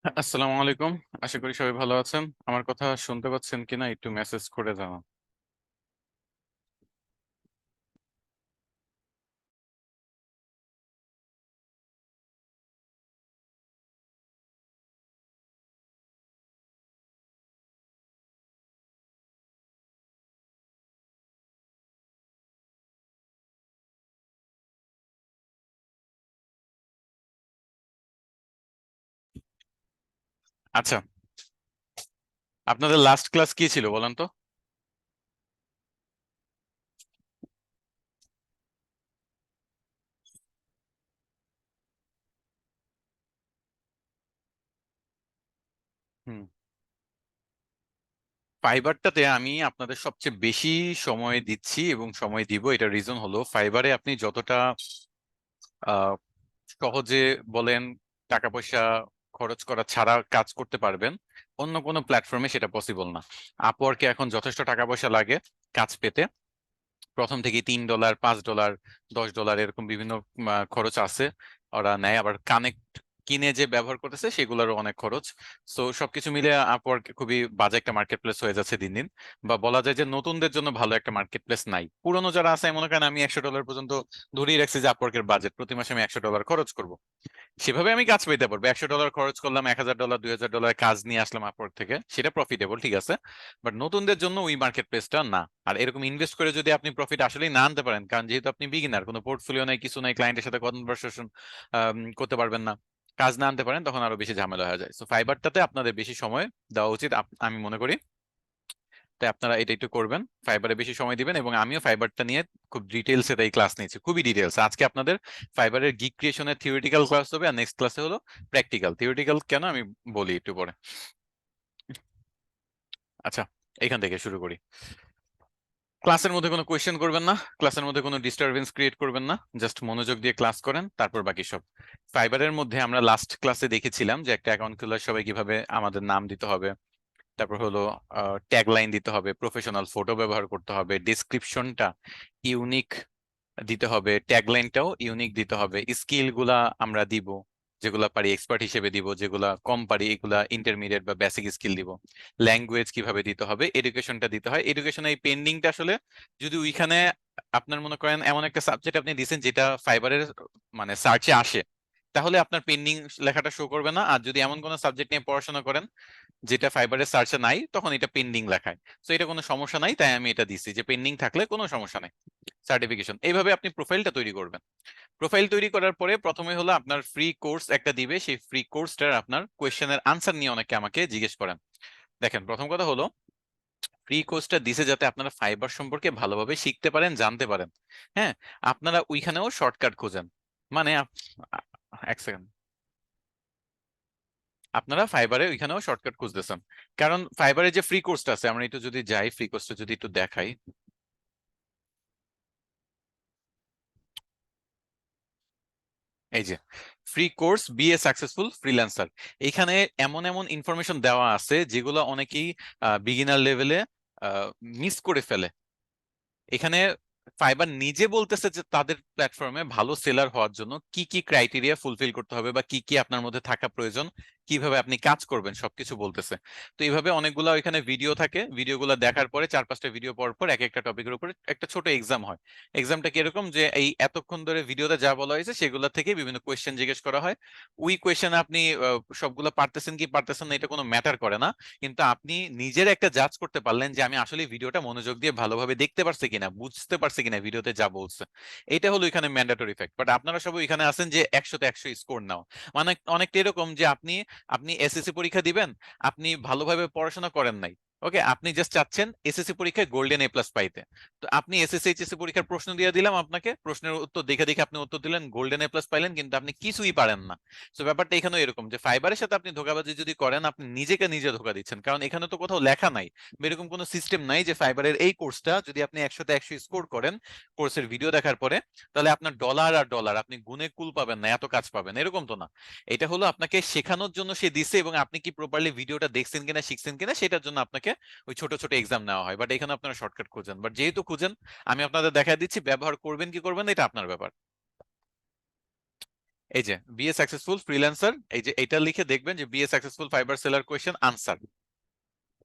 আসসালামু আলাইকুম। আশা করি সবাই ভালো আছেন। আমার কথা শুনতে পাচ্ছেন কিনা একটু মেসেজ করে জানান। আচ্ছা, আপনাদের লাস্ট ক্লাস কি ছিল বলেন তো? হুম। ফাইবারটাতে আমি আপনাদের সবচেয়ে বেশি সময় দিচ্ছি এবং সময় দিব, এটা রিজন হলো ফাইবারে আপনি যতটা আহ, সহজে বলেন টাকা পয়সা খরচ করা ছাড়া কাজ করতে পারবেন, অন্য কোনো প্ল্যাটফর্মে সেটা পসিবল না। আপওয়ার্কে এখন যথেষ্ট টাকা পয়সা লাগে কাজ পেতে। প্রথম থেকে $3, $5, $10 এরকম বিভিন্ন খরচ আছে ওরা নেয়। আবার কানেক্ট কিনে যে ব্যবহার করতেছে সেগুলোরও অনেক খরচ। সো সবকিছু মিলে আপওয়ার্ক খুবই বাজে একটা মার্কেট প্লেস হয়ে যাচ্ছে দিন দিন। বা বলা যায় যে নতুনদের জন্য ভালো একটা মার্কেট প্লেস নাই। পুরনো যারা আছে মনে করেন আমি $100 পর্যন্ত ধরেই রাখছি যে আপওয়ার্কের বাজেট প্রতি মাসে আমি $100 খরচ করব। সেভাবে আমি কাজ পেতে পারবো। $100 খরচ করলাম, $1000, $2000 কাজ নিয়ে আসলাম আপওয়ার্ক থেকে, সেটা প্রফিটেবল, ঠিক আছে। বাট নতুনদের জন্য ওই মার্কেট প্লেসটা না। আর এরকম ইনভেস্ট করে যদি আপনি প্রফিট আসলেই না আনতে পারেন, কারণ যেহেতু আপনি বিগিনার, কোনো পোর্টফোলিও নাই, কিছু নাই, ক্লায়েন্টের সাথে কনভারসেশন করতে পারবেন না, কাজ না আনতে পারেন, তখন আরো বেশি ঝামেলা হয়ে যায়। সো ফাইবারটাতে আপনাদের বেশি সময় দেওয়া উচিত আমি মনে করি। তাই আপনারা এটা একটু করবেন, ফাইবারে বেশি সময় দিবেন। এবং আমিও ফাইবারটা নিয়ে খুব ডিটেলস এটাই ক্লাস নিয়েছি, খুবই ডিটেলস। আজকে আপনাদের ফাইবারের গিগ ক্রিয়েশনের থিওরিটিক্যাল ক্লাস হবে, আর নেক্সট ক্লাসে হলো প্র্যাকটিক্যাল। থিওরিটিক্যাল কেন আমি বলি একটু পরে। আচ্ছা, এখান থেকে শুরু করি। ক্লাসের মধ্যে কোনো কোয়েশ্চেন করবেন না, ক্লাসের মধ্যে কোনো ডিস্টারবেন্স ক্রিয়েট করবেন না, জাস্ট মনোযোগ দিয়ে ক্লাস করেন, তারপর বাকি সব। ফাইবারের মধ্যে আমরা লাস্ট ক্লাসে দেখেছিলাম যে একটা অ্যাকাউন্ট খোলার সবাই কিভাবে আমাদের নাম দিতে হবে, তারপর হলো ট্যাগ লাইন দিতে হবে, প্রফেশনাল ফটো ব্যবহার করতে হবে, ডিসক্রিপশনটা ইউনিক দিতে হবে, ট্যাগ লাইনটাও ইউনিক দিতে হবে, স্কিল গুলা আমরা দিব, যেগুলা পারি এক্সপার্ট হিসেবে দিব, যেগুলা কম পারি এগুলা ইন্টারমিডিয়েট বা বেসিক স্কিল দিব, ল্যাঙ্গুয়েজ কিভাবে দিতে হবে, এডুকেশনটা দিতে হয়। এডুকেশন এই পেন্ডিংটা আসলে যদি ওইখানে আপনার মনে করেন এমন একটা সাবজেক্ট আপনি দিচ্ছেন যেটা ফাইবারের মানে সার্চে আসে, তাহলে আপনার পেন্ডিং লেখাটা শো করবে না। আর যদি এমন কোনো সাবজেক্ট নিয়ে পড়াশোনা করেন যেটা ফাইবারের সার্চে নাই, তখন এটা পেন্ডিং লেখায়। তো এটা কোনো সমস্যা নাই, তাই আমি এটা দিচ্ছি যে পেন্ডিং থাকলে কোনো সমস্যা নাই। সার্টিফিকেশন, এইভাবে আপনি প্রোফাইলটা তৈরি করবেন। প্রোফাইল তৈরি করার পরে প্রথমে হলো আপনার ফ্রি কোর্স একটা দিবে, সেই ফ্রি কোর্সটার আপনার কোয়েশ্চেনের আনসার নিয়ে অনেকে আমাকে জিজ্ঞেস করেন। দেখেন, প্রথম কথা হলো ফ্রি কোর্সটা দিছে যাতে আপনারা ফাইবার সম্পর্কে ভালোভাবে শিখতে পারেন, জানতে পারেন। হ্যাঁ, আপনারা ওইখানেও শর্টকাট খোঁজেন। মানে এক সেকেন্ড, আপনারা ফাইবারে ওইখানেও শর্টকাট খুঁজতেছেন। কারণ ফাইবারে যে ফ্রি কোর্সটা আছে, আমরা একটু যদি যাই ফ্রি কোর্সটা যদি একটু দেখাই। এই যে free course be a successful freelancer, এখানে এমন এমন ইনফরমেশন দেওয়া আছে যেগুলো অনেকেই বিগিনার লেভেলে মিস করে ফেলে। এখানে ফাইবার নিজে বলতেছে যে তাদের প্ল্যাটফর্মে ভালো সেলার হওয়ার জন্য কি কি ক্রাইটেরিয়া ফুলফিল করতে হবে বা কি কি আপনার মধ্যে থাকা প্রয়োজন, কিভাবে আপনি কাজ করবেন, সবকিছু বলতেছে। তো এইভাবে অনেকগুলো এখানে ভিডিও থাকে, ভিডিওগুলো দেখার পরে 4-5টা ভিডিও পর পর এক একটা টপিকের উপরে একটা ছোট এক্সাম হয়। এক্সামটা কিরকম, যে এই এতক্ষণ ধরে ভিডিওতে যা বলা হয়েছে সেগুলো থেকে বিভিন্ন কোয়েশ্চেন জিজ্ঞেস করা হয়। ওই কোয়েশ্চেন আপনি সবগুলো পারতেছেন কি পারতেছেন না এটা কোনো ম্যাটার করে না, কিন্তু আপনি নিজের একটা জাজ করতে পারলেন যে আমি আসলে ভিডিওটা মনোযোগ দিয়ে ভালোভাবে দেখতে পারছি কিনা, বুঝতে পারছি কিনা ভিডিওতে যা বলছে। এটা হলো এখানে ম্যান্ডেটরি ফ্যাক্ট। বাট আপনারা সবাই এখানে আছেন যে 100-তে 100 স্কোর নাও। মানে অনেকটা এরকম যে আপনি আপনি এসএসসি পরীক্ষা দিবেন, আপনি ভালোভাবে পড়াশোনা করেন নাই, ওকে, আপনি জাস্ট চাচ্ছেন এসএসসি পরীক্ষায় গোল্ডেন এ প্লাস পাইতে। তো আপনি এসএসসি এইচএসসি পরীক্ষার প্রশ্ন দিয়ে দিলাম আপনাকে, প্রশ্নের উত্তর দেখে দেখে আপনি উত্তর দিলেন, গোল্ডেন এ প্লাস পাইলেন, কিন্তু আপনি কিছুই পারেন না। তো ব্যাপারটা এখানেও এরকম যে ফাইবারের সাথে আপনি ধোঁকাবাজি যদি করেন, আপনি নিজেকে নিজে ধোঁকা দিচ্ছেন। কারণ এখানে তো কোথাও লেখা নাই বা এরকম কোনো সিস্টেম নাই যে ফাইবারের এই কোর্সটা যদি আপনি 100-তে 100 স্কোর করেন কোর্সের ভিডিও দেখার পরে, তাহলে আপনার ডলার আর ডলার আপনি গুণে কুল পাবেন না, এত কাজ পাবেন, এরকম তো না। এটা হলো আপনাকে শেখানোর জন্য সে দিছে, এবং আপনি কি প্রপারলি ভিডিওটা দেখছেন কিনা শিখছেন কিনা সেটার জন্য আপনাকে ওই ছোট ছোট এক্সাম নেওয়া হয়। বাট এখানে আপনারা শর্টকাট খুঁজেন, বাট যেহেতু খুঁজেন আমি আপনাদের দেখা দিচ্ছি, ব্যবহার করবেন কি করবেন না, এটা আপনার ব্যাপার। এই যে বিএ সাকসেসফুল ফ্রিল্যান্সার, এই যে এটা লিখে দেখবেন যে BA successful fibre seller question answer.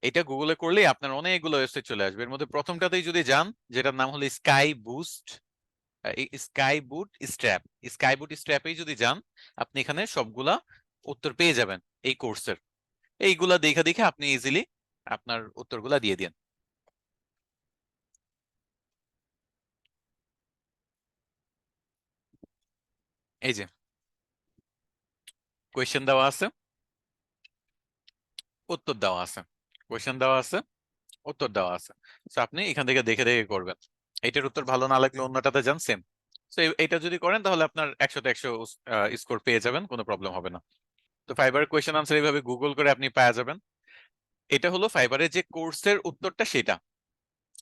এটা গুগলে করলেই আপনার অনেকগুলো ওয়েবসাইট চলে আসবে। এর মধ্যে প্রথমটাতেই যদি যান, যেটার নাম হলো স্কাই বুস্ট, স্কাই বুট স্ট্র্যাপ, স্কাই বুট স্ট্র্যাপেই যদি যান, আপনি এখানে সবগুলা উত্তর পেয়ে যাবেন এই কোর্সের। এইগুলা দেখে দেখে আপনি ইজিলি আপনার উত্তরগুলা দিয়ে দিন। এই যে কোয়েশ্চেন দেওয়া আছে, উত্তর দেওয়া আছে, কোয়েশ্চেন দেওয়া আছে, উত্তর দেওয়া আছে। তো আপনি এখান থেকে দেখে দেখে করবেন। এটার উত্তর ভালো না লাগলে অন্যটাতে যান, সেম। তো এটা যদি করেন তাহলে আপনার 100-100 স্কোর পেয়ে যাবেন, কোনো প্রবলেম হবে না। তো ফাইবার কোয়েশ্চেন আনসার এইভাবে গুগল করে আপনি পেয়ে যাবেন। এটা হলো ফাইবারের যে কোর্সের উত্তরটা, সেটা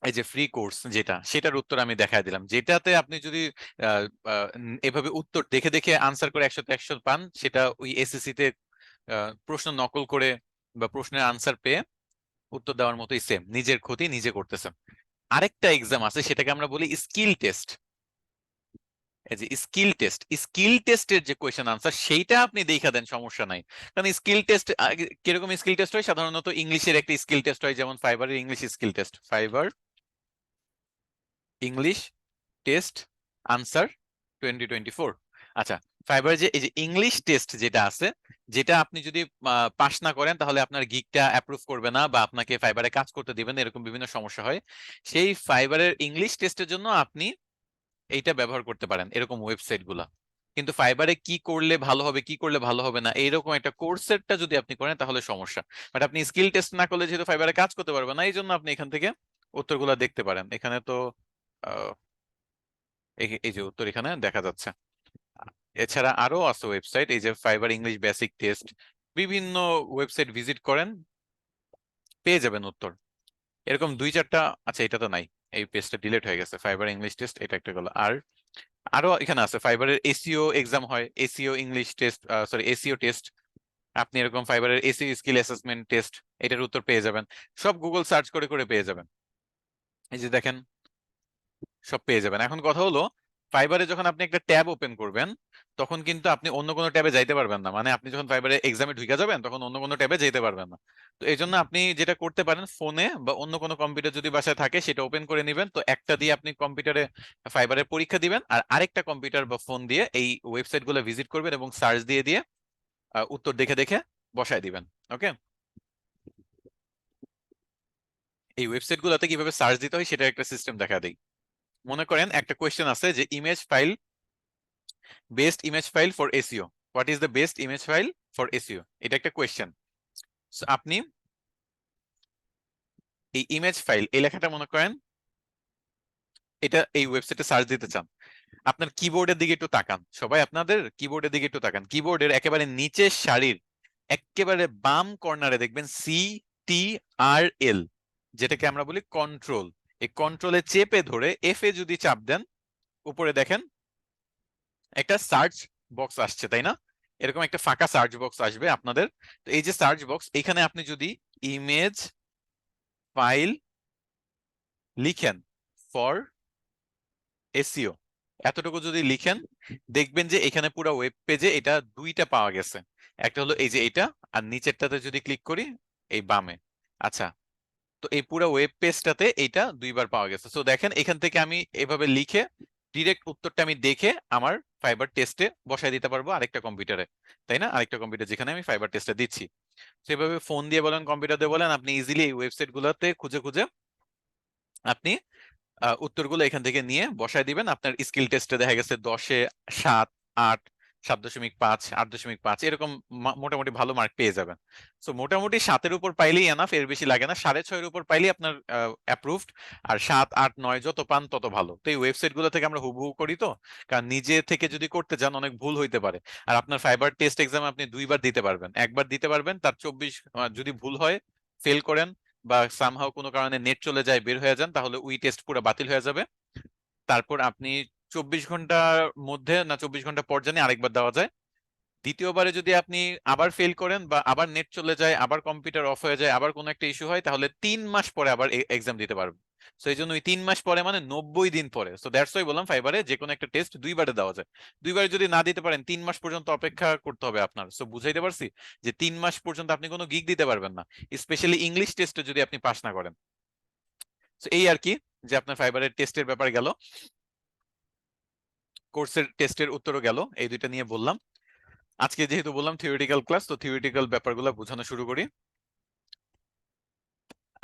এই যে ফ্রি কোর্স যেটা, সেটার উত্তর আমি দেখায় দিলাম। যেটাতে আপনি যদি এভাবে উত্তর দেখে দেখে আনসার করে 100-100 পান, সেটা ওই এসএসসি তে প্রশ্ন নকল করে বা প্রশ্নের আনসার পেয়ে উত্তর দেওয়ার মতোই, সেম, নিজের ক্ষতি নিজে করতেছেন। আরেকটা এক্সাম আছে, সেটাকে আমরা বলি স্কিল টেস্ট। এই যে স্কিল টেস্ট, স্কিল টেস্টের যে কোয়েশ্চেন আনসার সেইটা আপনি দেখা দেন, সমস্যা নাই। কারণ স্কিল টেস্ট কিরকম স্কিল টেস্ট হয়, সাধারণত ইংলিশের একটা স্কিল টেস্ট হয়, যেমন ফাইবারের English skill test, fibre English test answer 2024। আচ্ছা, ফাইবার যে এই যে ইংলিশ টেস্ট যেটা আছে, যেটা আপনি যদি পাস না করেন তাহলে আপনার গিগটা অ্যাপ্রুভ করবে না বা আপনাকে ফাইবারে কাজ করতে দিবেন, এরকম বিভিন্ন সমস্যা হয়। সেই ফাইবারের ইংলিশ টেস্টের জন্য আপনি এইটা ব্যবহার করতে পারেন, এরকম ওয়েবসাইট গুলা। কিন্তু ফাইবারে কি করলে ভালো হবে, কি করলে ভালো হবে না, এইরকম একটা কোর্সেরটা যদি আপনি করেন তাহলে সমস্যা। বাট আপনি স্কিল টেস্ট না করলে যেহেতু ফাইবারে কাজ করতে পারবেন না, এই জন্য আপনি এখান থেকে উত্তরগুলা দেখতে পারেন। এখানে তো আহ, এই যে উত্তর এখানে দেখা যাচ্ছে। এছাড়া আরো আছে ওয়েবসাইট, এই যে ফাইবার ইংলিশ বেসিক টেস্ট, বিভিন্ন ওয়েবসাইট ভিজিট করেন, পেয়ে যাবেন উত্তর। এরকম 2-4টা, আচ্ছা এটা তো নাই, এই পেজটা ডিলিট হয়ে গেছে। ফাইবার ইংলিশ টেস্ট এটা একটা গেল। আর আরো এখানে আছে ফাইবারের এসইও এক্সাম হয়, SEO English test, sorry SEO test. আপনি এরকম ফাইবারের এসইও স্কিল অ্যাসেসমেন্ট টেস্ট, এটার উত্তর পেয়ে যাবেন। সব গুগল সার্চ করে করে পেয়ে যাবেন। এই যে দেখেন, সব পেয়ে যাবেন। এখন কথা হলো, ফাইবারে যখন আপনি একটা ট্যাব ওপেন করবেন, তখন কিন্তু আপনি অন্য কোনো ট্যাবে যাইতে পারবেন না। মানে আপনি যখন ফাইবারে এক্সামে ঢুকে যাবেন, তখন অন্য কোনো ট্যাবে যেতে পারবেন না। তো এই জন্য আপনি যেটা করতে পারেন, ফোনে বা অন্য কোনো কম্পিউটার যদি বাসায় থাকে, সেটা ওপেন করে নেবেন। তো একটা দিয়ে আপনি কম্পিউটারে ফাইবারের পরীক্ষা দিবেন, আর আরেকটা কম্পিউটার বা ফোন দিয়ে এই ওয়েবসাইট গুলো ভিজিট করবেন এবং সার্চ দিয়ে দিয়ে উত্তর দেখে দেখে বসায় দিবেন। ওকে, এই ওয়েবসাইট গুলোতে কিভাবে সার্চ দিতে হয় সেটা একটা সিস্টেম দেখা দেই। মনে করেন একটা কোয়েশ্চেন আছে যে image file, best image file for SEO, what is the best image file for SEO, এটা একটা কোয়েশ্চেন। আপনি এই ইমেজ ফাইল, এই লেখাটা মনে করেন এটা এই ওয়েবসাইটে সার্চ দিতে চান। আপনার কিবোর্ডের দিকে একটু তাকান, সবাই আপনাদের কিবোর্ডের দিকে একটু তাকান। কিবোর্ডের একেবারে নিচের সারির একেবারে বাম কর্নারে দেখবেন CTRL, যেটাকে আমরা বলি কন্ট্রোল। এই কন্ট্রোলে চেপে ধরে এফ এ যদি চাপ দেন, উপরে দেখেন একটা সার্চ বক্স আসছে, তাই না? এরকম একটা ফাঁকা সার্চ বক্স আসবে আপনাদের। তো এই যে সার্চ বক্স, এখানে আপনি যদি ইমেজ ফাইল লিখেন ফর এসইও, এতটুকু যদি লিখেন, দেখবেন যে এখানে পুরো ওয়েব পেজে এটা দুইটা পাওয়া গেছে। একটা হলো এই যে এটা, আর নিচেরটাতে যদি ক্লিক করি এই বামে। আচ্ছা, তো এই পুরো ওয়েব পেজটাতে এইটা দুইবার পাওয়া গেছে। তো দেখেন, এখান থেকে আমি এভাবে লিখে ডিরেক্ট উত্তরটা আমি দেখে আমার ফাইবার টেস্টে বসাই দিতে পারবো আরেকটা কম্পিউটারে, তাই না? আরেকটা কম্পিউটার যেখানে আমি ফাইবার টেস্টটা দিচ্ছি। সেভাবে ফোন দিয়ে বলেন, কম্পিউটার দিয়ে বলেন, আপনি ইজিলি এই ওয়েবসাইট গুলোতে খুঁজে খুঁজে আপনি উত্তরগুলো এখান থেকে নিয়ে বসায় দিবেন। আপনার স্কিল টেস্টে দেখা গেছে 10-এ 7, 8, 7.5, 8.5 এরকম মোটামুটি ভালো মার্ক পেয়ে যাবেন। সো মোটামুটি 7-এর উপর পাইলেই এনাফ, এর বেশি লাগে না। 6.5-এর উপর পাইলেই আপনার অ্যাপ্রুভড। আর 7, 8, 9 যত পান তত ভালো। তো এই ওয়েবসাইট গুলো থেকে আমরা হুবহু করি তো, কারণ নিজে থেকে যদি করতে যান অনেক ভুল হইতে পারে। আর আপনার ফাইবার টেস্ট এক্সাম আপনি দুইবার দিতে পারবেন, একবার দিতে পারবেন, তার 24 যদি ভুল হয়, ফেল করেন বা সামহাও কোনো কারণে নেট চলে যায়, বের হয়ে যান, তাহলে ওই টেস্ট পুরো বাতিল হয়ে যাবে। তারপর আপনি 24 ঘন্টার মধ্যে, না 24 ঘন্টা পর জানি আরেকবার দেওয়া যায়। দ্বিতীয়বারে যদি আপনি আবার ফেল করেন বা আবার নেট চলে যায়, আবার কম্পিউটার অফ হয়ে যায়, আবার কোনো একটা ইস্যু হয়, তাহলে 3 মাস পরে আবার এক্সাম দিতে পারবেন। সো এই জন্য ওই 3 মাস পরে মানে 90 দিন পরে। সো দ্যাটস ওয়াই বললাম ফাইবারে যে কোনো একটা টেস্ট দুইবারে দেওয়া যায়। দুইবারে যদি না দিতে পারেন 3 মাস পর্যন্ত অপেক্ষা করতে হবে আপনার। সো বুঝাইতে পারছি যে 3 মাস পর্যন্ত আপনি কোনো গিগ দিতে পারবেন না, স্পেশালি ইংলিশ টেস্টে যদি আপনি পাস না করেন। সো এই আর কি, যে আপনার ফাইবারের টেস্টের ব্যাপার গেল, কোর্সের টেস্টের উত্তরও গেল, এই দুইটা নিয়ে বললাম। আজকে যেহেতু বললাম থিওরিটিক্যাল ক্লাস, তো থিওরিটিক্যাল ব্যাপারগুলো বোঝানো শুরু করি।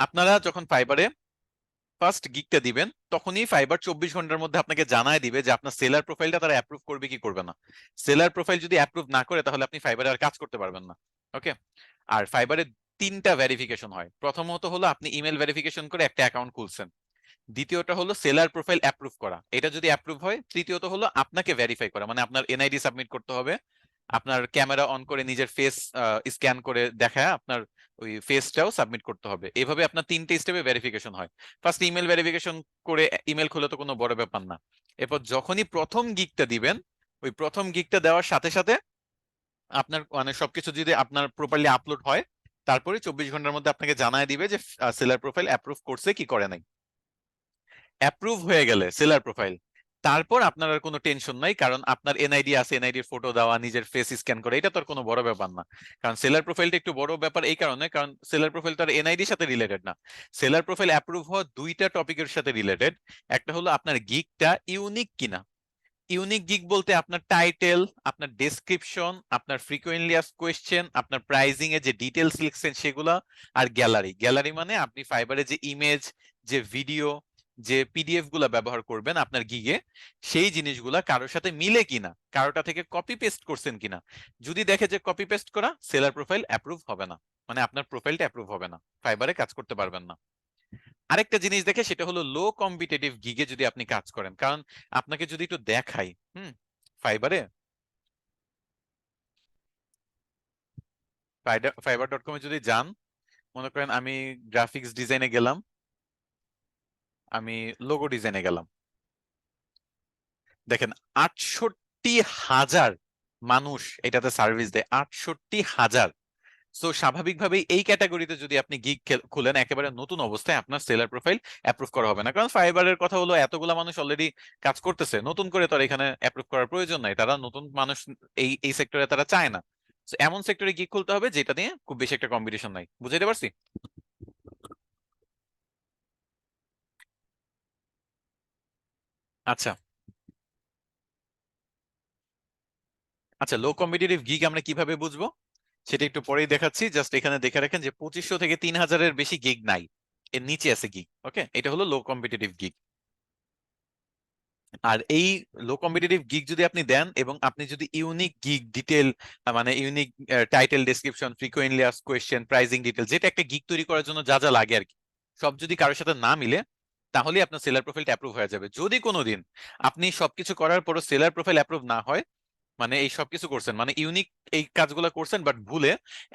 আপনারা যখন ফাইবারে ফার্স্ট গিগটা দিবেন, তখনই ফাইবার 24 ঘন্টার মধ্যে আপনাকে জানায় দিবে যে আপনার সেলার প্রোফাইলটা তারা অ্যাপ্রুভ করবে কি করবে না। সেলার প্রোফাইল যদি অ্যাপ্রুভ না করে তাহলে আপনি ফাইবারে আর কাজ করতে পারবেন না। ওকে। আর ফাইবারে 3টা ভেরিফিকেশন হয়। প্রথমত হলো আপনি ইমেল ভেরিফিকেশন করে একটা অ্যাকাউন্ট খুলছেন। দ্বিতীয়টা হলো সেলার প্রোফাইল অ্যাপ্রুভ করা, এটা যদি অ্যাপ্রুভ হয়। তৃতীয়ত হলো আপনাকে ভেরিফাই করা, মানে আপনার এনআইডি সাবমিট করতে হবে, আপনার ক্যামেরা অন করে নিজের ফেস স্ক্যান করে দেখা, আপনার ওই ফেসটাও সাবমিট করতে হবে। এভাবে আপনার 3টে স্টেপে ভেরিফিকেশন হয়। ফার্স্ট ইমেল ভেরিফিকেশন করে ইমেল খুলে তো কোনো বড় ব্যাপার না। এরপর যখনই প্রথম গিগটা দিবেন, ওই প্রথম গিগটা দেওয়ার সাথে সাথে আপনার মানে সবকিছু যদি আপনার প্রপারলি আপলোড হয়, তারপরে 24 ঘন্টার মধ্যে আপনাকে জানায় দিবে যে সেলার প্রোফাইল অ্যাপ্রুভ করছে কি করে নাই। অ্যাপ্রুভ হয়ে গেলে সেলার প্রোফাইল, তারপর আপনার আর কোনো টেনশন নাই, কারণ আপনার এনআইডি আছে, এনআইডির ফটো দেওয়া, নিজের ফেস স্ক্যান করে, এটা তো আর কোনো বড় ব্যাপার না। কারণ সেলার প্রোফাইলটা একটু বড় ব্যাপার এই কারণে, কারণ সেলার প্রোফাইল তো আর এনআইডির সাথে রিলেটেড না। সেলার প্রোফাইল অ্যাপ্রুভ হওয়া দুইটা টপিকের সাথে রিলেটেড। একটা হলো আপনার গিগটা ইউনিক কিনা। ইউনিক গিগ বলতে আপনার টাইটেল, আপনার ডেসক্রিপশন, আপনার ফ্রিকোয়েন্টলি আস্কড কোয়েশ্চেন, আপনার প্রাইজিং এ যে ডিটেলস লিখছেন সেগুলা, আর গ্যালারি। গ্যালারি মানে আপনি ফাইবারে যে ইমেজ, যে ভিডিও, যে পিডিএফ গুলা ব্যবহার করবেন আপনার গিগে, সেই জিনিসগুলা কারোর সাথে মিলে কিনা, কারোটা থেকে কপি পেস্ট করছেন কিনা। যদি দেখে যে কপি পেস্ট করা, সেলার প্রোফাইল অ্যাপ্রুভ হবে না, মানে আপনার প্রোফাইলটা অ্যাপ্রুভ হবে না, ফাইবারে কাজ করতে পারবেন না। আরেকটা জিনিস দেখে, সেটা হলো লো কম্পিটিটিভ গিগে যদি আপনি কাজ করেন। কারণ আপনাকে যদি একটু দেখাই, ফাইবারে, ফাইবার.কম এ যদি যান, মনে করেন আমি গ্রাফিক্স ডিজাইনে গেলাম, আমি লোগো ডিজাইনে গেলাম, দেখেন 68,000 মানুষ এটাতে সার্ভিস দেয়, 68,000। সো স্বাভাবিকভাবেই এই ক্যাটাগরিতে যদি আপনি গিগ খুলেন একেবারে নতুন অবস্থায়, আপনার সেলার প্রোফাইল অ্যাপ্রুভ করা হবে না। কারণ ফাইবারের কথা হলো এতগুলা মানুষ অলরেডি কাজ করতেছে, নতুন করে তো আর এখানে অ্যাপ্রুভ করার প্রয়োজন নাই, তারা নতুন মানুষ এই এই সেক্টরে তারা চায় না। So, এমন সেক্টরে গিগ খুলতে হবে যেটা নিয়ে খুব বেশি একটা কম্পিটিশন নাই। বুঝাইতে পারছি? আচ্ছা, আচ্ছা, লো কম্পিটিটিভ গিগ আমরা কিভাবে বুঝবো সেটা একটু পরেই দেখাচ্ছি। জাস্ট এখানে দেখে রাখেন যে 2500 থেকে 3000-এর বেশি গিগ নাই, এর নিচে আছে গিগ। ওকে, এটা হলো লো কম্পিটিটিভ গিগ। আর এই লো কম্পিটিটিভ গিগ যদি আপনি দেন, এবং আপনি যদি ইউনিক গিগ ডিটেল, মানে unique title, description, frequently asked question, pricing detail, যেটা একটা গিগ তৈরি করার জন্য যা যা লাগে আর কি, সব যদি কারোর সাথে না মিলে, তাহলে আপনার সেলার প্রোফাইলটা অ্যাপ্রুভ হয়ে যাবে। যদি কোনোদিন আপনি সবকিছু করার পরও সেলার প্রোফাইল অ্যাপ্রুভ না হয়, মানে এই সবকিছু করছেন, মানে ইউনিক এই কাজগুলো করছেন, বাট ভুলে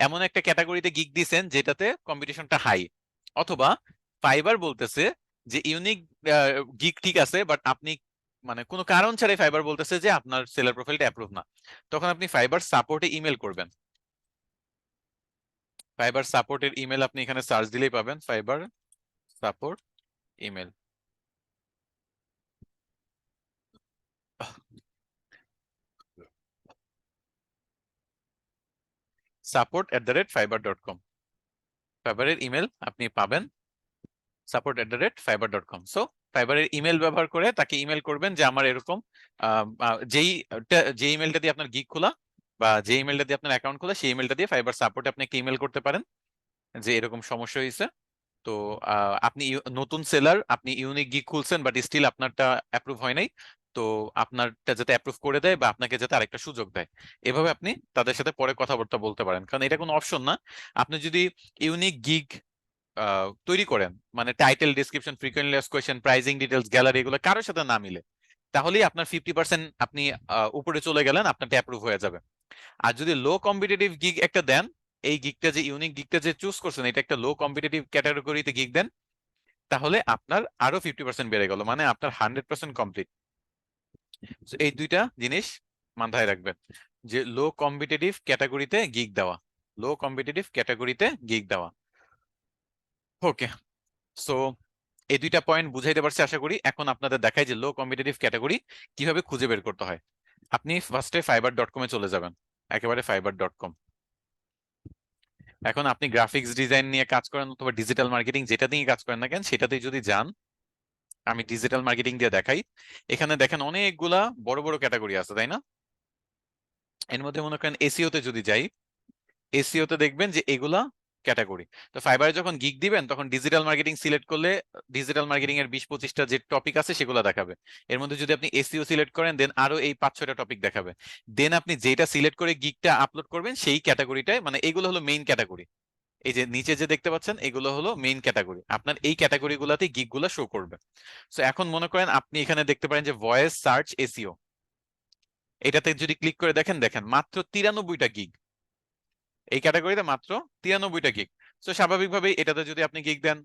এমন একটা ক্যাটাগরিতে গিগ দিছেন যেটাতে কম্পিটিশনটা হাই, অথবা ফাইবার বলতেছে যে ইউনিক গিগ ঠিক আছে, বাট আপনি মানে কোনো কারণ ছাড়াই ফাইবার বলতেছে যে আপনার সেলার প্রোফাইলটা অ্যাপ্রুভ না, তখন আপনি ফাইবার সাপোর্টে ইমেল করবেন। ফাইবার সাপোর্টের ইমেল আপনি এখানে সার্চ দিলেই পাবেন, ফাইবার সাপোর্ট ইমেল, support@fiber.com। ফাইবারের ইমেল আপনি পাবেন support@fiber.com। সো ফাইবারের ইমেল ব্যবহার করে তাকে ইমেল করবেন যে আমার এরকম যেই যে ইমেলটা দিয়ে আপনার গিগ খোলা, বা যে ইমেলটা দিয়ে আপনার অ্যাকাউন্ট খোলা, সেই ইমেলটা দিয়ে ফাইবার সাপোর্টে আপনি একটা ইমেল করতে পারেন যে এরকম সমস্যা হয়েছে। তো আপনি নতুন সেলার, আপনি ইউনিক গিগ খুলছেন, বাট স্টিল আপনারটা অ্যাপ্রুভ হয় নাই। তো আপনারটা যাতে অ্যাপ্রুভ করে দেয়, বা আপনাকে যাতে আরেকটা সুযোগ দেয়, এভাবে আপনি তাদের সাথে পরে কথাবার্তা বলতে পারেন। কারণ এটা কোনো অপশন না। আপনি যদি ইউনিক গিগ তৈরি করেন, মানে title, description, frequently asked question, pricing details, gallery, এগুলো কারোর সাথে না মিলে, তাহলেই আপনার 50% আপনি উপরে চলে গেলেন, আপনারটা অ্যাপ্রুভ হয়ে যাবে। আর যদি লো কম্পিটিটিভ গিগ একটা দেন, এই গিগটা যে ইউনিক গিগটা যে চুজ করছেন, এটা একটা লো কম্পিটিটিভ ক্যাটাগরিতে গিগ দেন, তাহলে আপনার আরো 50% বেড়ে গেল, মানে আপনার 100% কমপ্লিট। এই দুইটা জিনিস মাথায় রাখবেন, যে লো কম্পিটিটিভ ক্যাটাগরিতে গিগ দেওয়া, লো কম্পিটিটিভ ক্যাটাগরিতে গিগ দেওয়া। ওকে। সো এই দুইটা পয়েন্ট বুঝাইতে পারছি আশা করি। এখন আপনাদের দেখাই যে লো কম্পিটিটিভ ক্যাটাগরি কিভাবে খুঁজে বের করতে হয়। আপনি ফার্স্টে fiverr.com-এ চলে যাবেন, একেবারে fiverr.com। এখন আপনি গ্রাফিক্স ডিজাইন নিয়ে কাজ করেন অথবা ডিজিটাল মার্কেটিং যেটা নিয়ে কাজ করেন না কেন সেটাতে যদি যান, আমি ডিজিটাল মার্কেটিং দিয়ে দেখাই। এখানে দেখেন অনেকগুলা বড় বড় ক্যাটাগরি আছে, তাই না? এর মধ্যে মনে করেন এসইও তে যদি যাই, এসইও তে দেখবেন যে এগুলা ক্যাটাগরি। তো ফাইবারে যখন গিগ দিবেন তখন ডিজিটাল মার্কেটিং সিলেক্ট করলে ডিজিটাল মার্কেটিং এর 20-25টা যে টপিক আছে সেগুলো দেখাবে। এর মধ্যে যদি আপনি এসইও সিলেক্ট করেন দেন আরো এই 5-6টা টপিক দেখাবে। দেন আপনি যেটা সিলেক্ট করে গিগটা আপলোড করবেন সেই ক্যাটাগরিটায়, মানে এগুলো হলো মেইন ক্যাটাগরি। এই যে নিচে যে দেখতে পাচ্ছেন এগুলো হলো মেইন ক্যাটাগরি, আপনার এই ক্যাটাগরি গুলাতে গিগ গুলা শো করবে। সো এখন মনে করেন আপনি এখানে দেখতে পারেন যে ভয়েস সার্চ এসইও, এটাতে যদি ক্লিক করে দেখেন, দেখেন মাত্র 93টা গিগ, এই ক্যাটাগরিতে মাত্র 93টা গিগ। তো স্বাভাবিকভাবেই এটাতে যদি আপনি গিগ দেন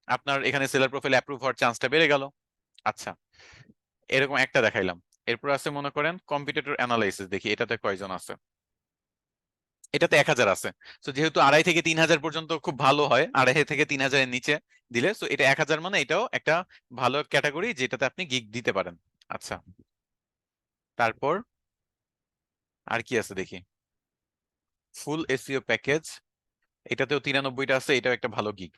আপনার এখানে সেলার প্রোফাইল অ্যাপ্রুভ হওয়ার চান্সটা বেড়ে গেল। আচ্ছা, এরকম একটা দেখাইলাম। এরপর আছে মনে করেন কম্পিটিটর অ্যানালাইসিস, দেখি এটাতে কয়জন আছে। এটাতে 1000 আছে। তো যেহেতু 2500 থেকে 3000 পর্যন্ত খুব ভালো হয়, 2500 থেকে 3000 এর নিচে দিলে, তো এটা 1000 মানে এটাও একটা ভালো ক্যাটাগরি যেটাতে আপনি গিগ দিতে পারেন। আচ্ছা, তারপর আর কি আছে দেখি। ফুল এসইও প্যাকেজ, এটাতেও 93টা আছে, এটাও একটা ভালো গিগ।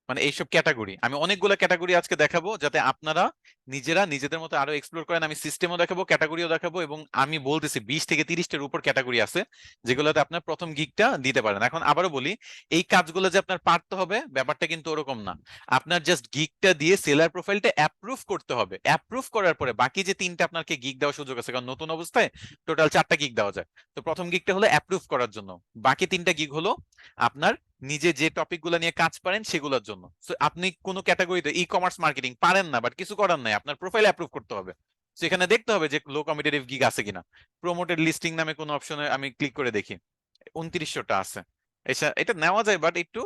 মানে এইসব ক্যাটাগরি আমি অনেকগুলো ক্যাটাগরি আজকে দেখাবো যাতে আপনারা নিজেরা নিজেদের মতো আরো এক্সপ্লোর করেন। আমি সিস্টেমও দেখাবো, ক্যাটাগরিও দেখাবো, এবং আমি বলতেছি 20 থেকে 30টার উপর ক্যাটাগরি আছে যেগুলোতে আপনার প্রথম গিগটা দিতে পারেন। এখন আবারও বলি, এই কাজগুলো যে আপনার পারতে হবে ব্যাপারটা কিন্তু ওরকম না। আপনার জাস্ট গিগটা দিয়ে সেলার প্রোফাইলটা অ্যাপ্রুভ করতে হবে, অ্যাপ্রুভ করার পরে বাকি যে 3টা আপনাকে গিগ দেওয়ার সুযোগ আছে, কারণ নতুন অবস্থায় টোটাল 4টা গিগ দেওয়া যায়। তো প্রথম গিগটা হলো অ্যাপ্রুভ করার জন্য, বাকি 3টা গিগ হলো আপনার নিজে যে টপিক গুলো নিয়ে কাজ পারেন সেগুলোর জন্য। So, আপনি কোনো ক্যাটাগরিতে ই কমার্স মার্কেটিং পারেন না, বাট কিছু করার নাই, আপনার প্রোফাইল অ্যাপ্রুভ করতে হবে। সেখানে দেখতে হবে যে লো কম্পিটিটিভ গিগ আছে কিনা। প্রমোটেড লিস্টিং নামে কোনো অপশনে আমি ক্লিক করে দেখি, 2900টা আছে। এটা নেওয়া যায়, বাট একটু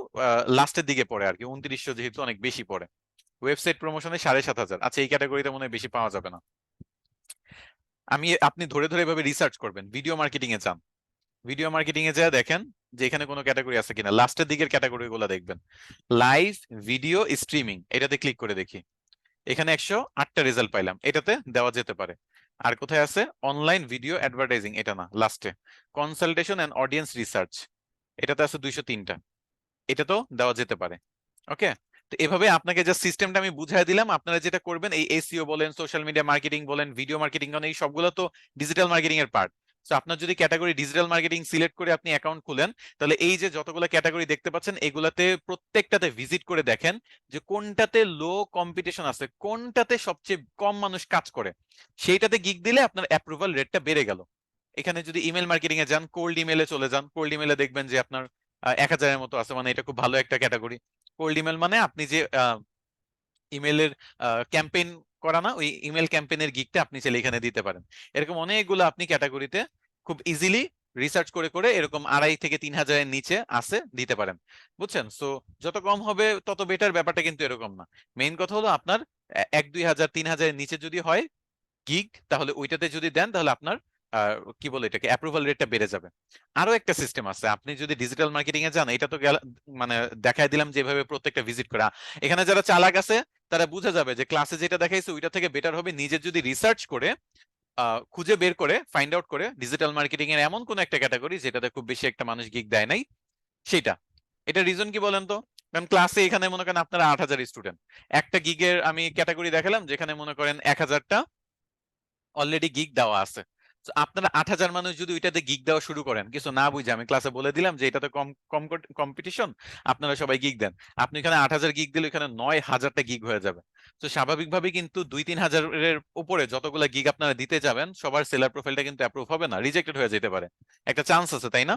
লাস্টের দিকে পড়ে আর কি, 2900 যেহেতু অনেক বেশি পড়ে। ওয়েবসাইট প্রমোশনে 7500, আচ্ছা এই ক্যাটাগরিতে মনে হয় বেশি পাওয়া যাবে না। আপনি ধরে ধরে এভাবে রিসার্চ করবেন, ভিডিও মার্কেটিং এ যান, ভিডিও মার্কেটিং এ যা দেখেন যে এখানে কোনো ক্যাটাগরি আছে কিনা, লাস্টের দিকের ক্যাটাগরি গুলো দেখবেন। লাইভ ভিডিও স্ট্রিমিং, এটাতে ক্লিক করে দেখি, এখানে 108টা রেজাল্ট পাইলাম, এটাতে দেওয়া যেতে পারে। আর কোথায় আছে অনলাইন ভিডিও অ্যাডভার্টাইজিং, এটা না, লাস্টে কনসালটেশন এন্ড অডিয়েন্স রিসার্চ, এটাতে আছে 203টা, এটা তো দেওয়া যেতে পারে। ওকে, তো এভাবে আপনাকে যে সিস্টেমটা আমি বুঝাই দিলাম, আপনারা যেটা করবেন এই এসইও বলেন, সোশ্যাল মিডিয়া মার্কেটিং বলেন, ভিডিও মার্কেটিং বলেন, এই সবগুলো তো ডিজিটাল মার্কেটিং এর পার্ট। তো আপনার যদি ক্যাটাগরি ডিজিটাল মার্কেটিং সিলেক্ট করে আপনি অ্যাকাউন্ট খুলেন, তাহলে এই যে যতগুলো ক্যাটাগরি দেখতে পাচ্ছেন এগুলাতে প্রত্যেকটাতে ভিজিট করে দেখেন যে কোনটাতে লো কম্পিটিশন আছে, কোনটাতে সবচেয়ে কম মানুষ কাজ করে, সেইটাতে গিগ দিলে আপনার অ্যাপ্রুভাল রেটটা বেড়ে গেল। এখানে যদি ইমেল মার্কেটিং এ যান, কোল্ড ইমেলে চলে যান, কোল্ড ইমেলে দেখবেন যে আপনার 1000-এর মতো আছে, মানে এটা খুব ভালো একটা ক্যাটাগরি। কোল্ড ইমেল মানে আপনি যে ইমেলের ক্যাম্পেইন করা না, ওই ইমেল ক্যাম্পেইনের গিগটা আপনি চাইলে এখানে দিতে পারেন। এরকম অনেকগুলো আপনি ক্যাটাগরিতে খুব ইজিলি রিসার্চ করে করে এরকম 2500 থেকে 3000-এর নিচে আছে দিতে পারেন। বুঝছেন? সো যত কম হবে তত বেটার, ব্যাপারটা কিন্তু এরকম না। মেইন কথা হলো আপনার 1-2 হাজার 3 হাজারের নিচে যদি হয় গিগ, তাহলে ওইটাতে যদি দেন তাহলে আপনার কি বলে এটাকে অ্যাপ্রুভাল রেটটা বেড়ে যাবে। আরো একটা সিস্টেম আছে, আপনি যদি ডিজিটাল মার্কেটিং এ যান, এটা তো মানে দেখাই দিলাম যেভাবে প্রত্যেকটা ভিজিট করা। এখানে যারা চালাক আছে তারা বুঝে যাবে যে ক্লাসে যেটা দেখাইছে ওইটা থেকে বেটার হবে নিজে যদি রিসার্চ করে খুঁজে বের করে ফাইন্ড আউট করে ডিজিটাল মার্কেটিং এর এমন কোন একটা ক্যাটাগরি যেটাতে খুব বেশি একটা মানুষ গিগ দেয় নাই সেটা। এটা রিজন কি বলেন তো? কারণ ক্লাসে এখানে মনে করেন আপনারা 8000 স্টুডেন্ট, একটা গিগের আমি ক্যাটাগরি দেখালাম যেখানে মনে করেন 1000টা অলরেডি গিগ দেওয়া আছে। তো আপনারা 8000 মানুষ যদি ওইটাতে গিগ দেওয়া শুরু করেন, কিছু না বুঝে, আমি ক্লাসে বলে দিলাম যে এটাতে কম কম কম্পিটিশন, আপনারা সবাই গিগ দেন, আপনি এখানে 8000 গিগ দিলে এখানে 9000টা গিগ হয়ে যাবে। তো স্বাভাবিকভাবে কিন্তু 2-3 হাজারের উপরে যতগুলা গিগ আপনারা দিতে যাবেন সবার সেলার প্রোফাইলটা কিন্তু অ্যাপ্রুভ হবে না, রিজেক্টেড হয়ে যেতে পারে, একটা চান্স আছে, তাই না?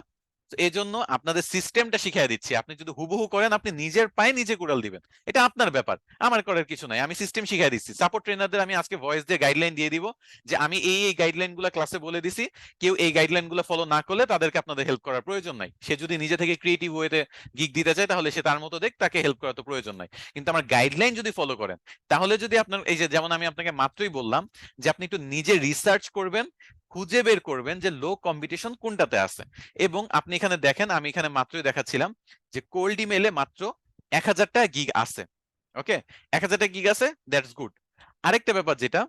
তো এই জন্য আপনাদের সিস্টেমটা শিখিয়ে দিচ্ছি, আপনি যদি হুবহু করেন আপনি নিজের পায়ে নিজে কুড়াল দিবেন, এটা আপনার ব্যাপার, আমার করার কিছু নাই। আমি সিস্টেম শিখিয়ে দিচ্ছি, সাপোর্ট ট্রেনারদের আমি আজকে ভয়েস দিয়ে গাইডলাইন দিয়ে দিব যে আমি এই এই গাইডলাইন গুলো ক্লাসে বলে দিছি, কেউ এই গাইডলাইন গুলো ফলো না করলে তাদেরকে আপনাদের হেল্প করার প্রয়োজন নাই। সে যদি নিজে থেকে ক্রিয়েটিভ ওয়েতে গিগ দিতে চায় তাহলে সে তার মতো দেখ, তাকে হেল্প করার তো প্রয়োজন নাই। কিন্তু আমার গাইডলাইন যদি ফলো করেন, তাহলে যদি আপনার এই যে যেমন আমি আপনাকে মাত্রই বললাম যে আপনি একটু নিজে রিসার্চ করবেন, খুঁজে বের করবেন যে লো কম্পিটিশন কোনটাতে আছে। এবং আপনি এখানে দেখেন, আমি এখানে মাত্রই দেখাচ্ছিলাম যে কোল্ড ইমেলে মাত্র 1000টা গিগ আছে। ওকে, 1000টা গিগ আছে, দ্যাটস গুড। আরেকটা ব্যাপার যেটা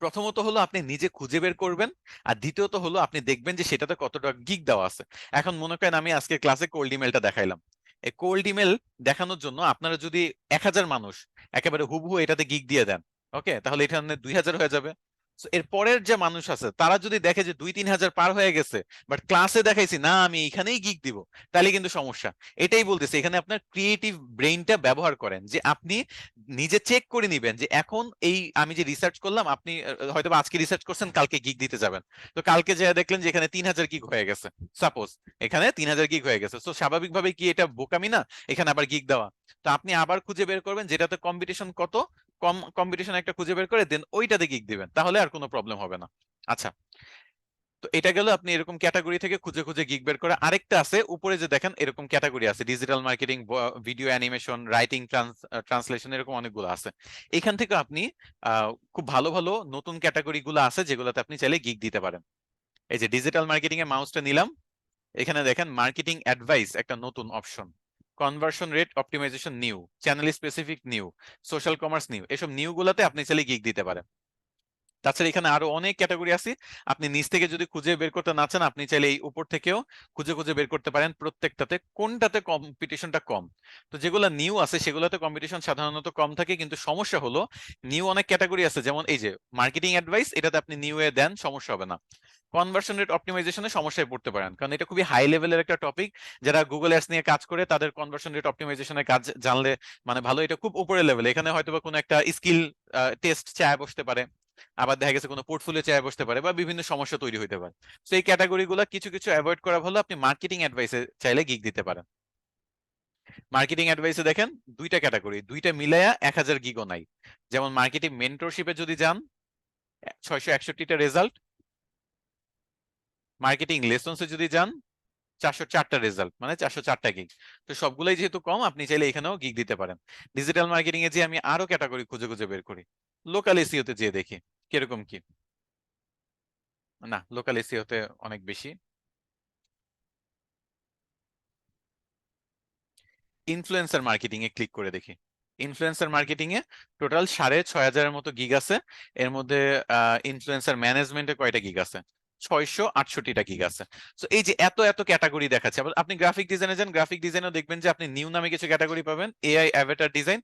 প্রথমত হলো আপনি নিজে খুঁজে বের করবেন, আর দ্বিতীয়ত হলো আপনি দেখবেন যে সেটাতে কতটা গিগ দেওয়া আছে। এখন মনে করেন আমি আজকে ক্লাসে কোল্ড ইমেলটা দেখাইলাম, এই কোল্ড ইমেল দেখানোর জন্য আপনারা যদি 1000 মানুষ একেবারে হুবহু এটাতে গিগ দিয়ে দেন, ওকে, তাহলে এখানে 2000 হয়ে যাবে। So, এর পরের যে মানুষ আছে তারা যদি দেখে যে 2-3000 পার হয়ে গেছে, বাট ক্লাসে দেখাইছি না আমি এখানেই গিগ দিব, তাহলে কিন্তু সমস্যা। এটাই বলতেছে, এখানে আপনার ক্রিয়েটিভ ব্রেইনটা ব্যবহার করেন, যে আপনি নিজে চেক করে নিবেন যে এখন এই আমি যে রিসার্চ করলাম, আপনি হয়তো আজকে রিসার্চ করছেন, কালকে গিগ দিতে যাবেন, তো কালকে যা দেখলেন যে এখানে 3000 গিগ হয়ে গেছে, সাপোজ এখানে 3000 গিগ হয়ে গেছে, তো স্বাভাবিকভাবে কি এটা বোকামি না এখানে আবার গিগ দেওয়া? তো আপনি আবার খুঁজে বের করবেন যেটাতে কম্পিটিশন কত কম, কম্পিটিশন একটা খুঁজে বের করে দেন ওইটাতে গিগ দিবেন, তাহলে আর কোনো প্রবলেম হবে না। আচ্ছা, তো এটা গেল আপনি এরকম ক্যাটাগরি থেকে খুঁজে খুঁজে গিগ বের করে। আরেকটা আছে উপরে যে দেখেন এরকম ক্যাটাগরি আছে, digital marketing, video animation, writing, translation, এরকম অনেকগুলো আছে। এখান থেকে আপনি খুব ভালো ভালো নতুন ক্যাটাগরি গুলো আছে যেগুলোতে আপনি চাইলে গিগ দিতে পারেন। এই যে ডিজিটাল মার্কেটিং এ মাউসটা নিলাম, এখানে দেখেন মার্কেটিং অ্যাডভাইস একটা নতুন option, conversion rate optimization new, channel specific new, social commerce new, এসব নিউ গুলাতে আপনি চাইলে গিগ দিতে পারেন। তাছাড়া এখানে আরো অনেক ক্যাটাগরি আছে, আপনি নিচ থেকে যদি খুঁজে বের করতে না চান আপনি চাইলে এই উপর থেকেও খুঁজে খুঁজে বের করতে পারেন প্রত্যেকটাতে কোনটাতে কম্পিটিশনটা কম। তো যেগুলো নিউ আছে সেগুলোতে কম্পিটিশন সাধারণত কম থাকে, কিন্তু সমস্যা হলো নিউ অনেক ক্যাটাগরি আছে, যেমন এই যে মার্কেটিং অ্যাডভাইস, এটাতে আপনি নিউ এ দেন সমস্যা হবে না। কনভার্সন রেট অপটিমাইজেশনে সমস্যায় পড়তে পারেন, কারণ এটা খুবই হাই লেভেলের একটা টপিক। যারা গুগল অ্যাডস নিয়ে কাজ করে তাদের কনভার্সন রেট অপটিমাইজেশনের কাজ জানলে মানে ভালো, এটা খুব উপরের লেভেল। এখানে হয়তোবা কোনো একটা স্কিল টেস্ট চায় বসতে পারে, আবার দেখা গেছে কোনো পোর্টফোলিও চায় বসতে পারে, বা বিভিন্ন সমস্যা তৈরি হতে পারে। তো এই ক্যাটাগরি গুলো কিছু কিছু অ্যাভয়েড করা ভালো, আপনি মার্কেটিং অ্যাডভাইসে চাইলে গিগ দিতে পারেন। মার্কেটিং অ্যাডভাইসে দেখেন দুইটা ক্যাটাগরি, দুইটা মিলায়া 1000 গিগও নাই। যেমন মার্কেটিং মেন্টরশিপে যদি যান 661টা রেজাল্ট, মার্কেটিং লেসনসে যদি যান 404টা রেজাল্ট, মানে 404টা গিগ। তো সবগুলাই যেহেতু কম আপনি চাইলে এখানেও গিগ দিতে পারেন। ডিজিটাল মার্কেটিং এ যে আমি আরো ক্যাটাগরি খুঁজে খুঁজে বের করি, লোকাল এসইও তে যেয়ে দেখি কিরকম কি। না, লোকাল এসইও তে অনেক বেশি। ইনফ্লুয়েন্সার মার্কেটিং এ ক্লিক করে দেখি। ইনফ্লুয়েন্সার মার্কেটিং এ টোটাল 6500-এর মতো গিগ আছে। এর মধ্যে ইনফ্লুয়েন্সার ম্যানেজমেন্টে কয়টা গিগ আছে? 668টা গিগ আছে। তো এই যে এত এত ক্যাটাগরি দেখাচ্ছে। আবার আপনি গ্রাফিক ডিজাইনে যান, গ্রাফিক ডিজাইনেও দেখবেন যে আপনি নিউ নামে কিছু ক্যাটাগরি পাবেন, এআই অ্যাভাটার ডিজাইন।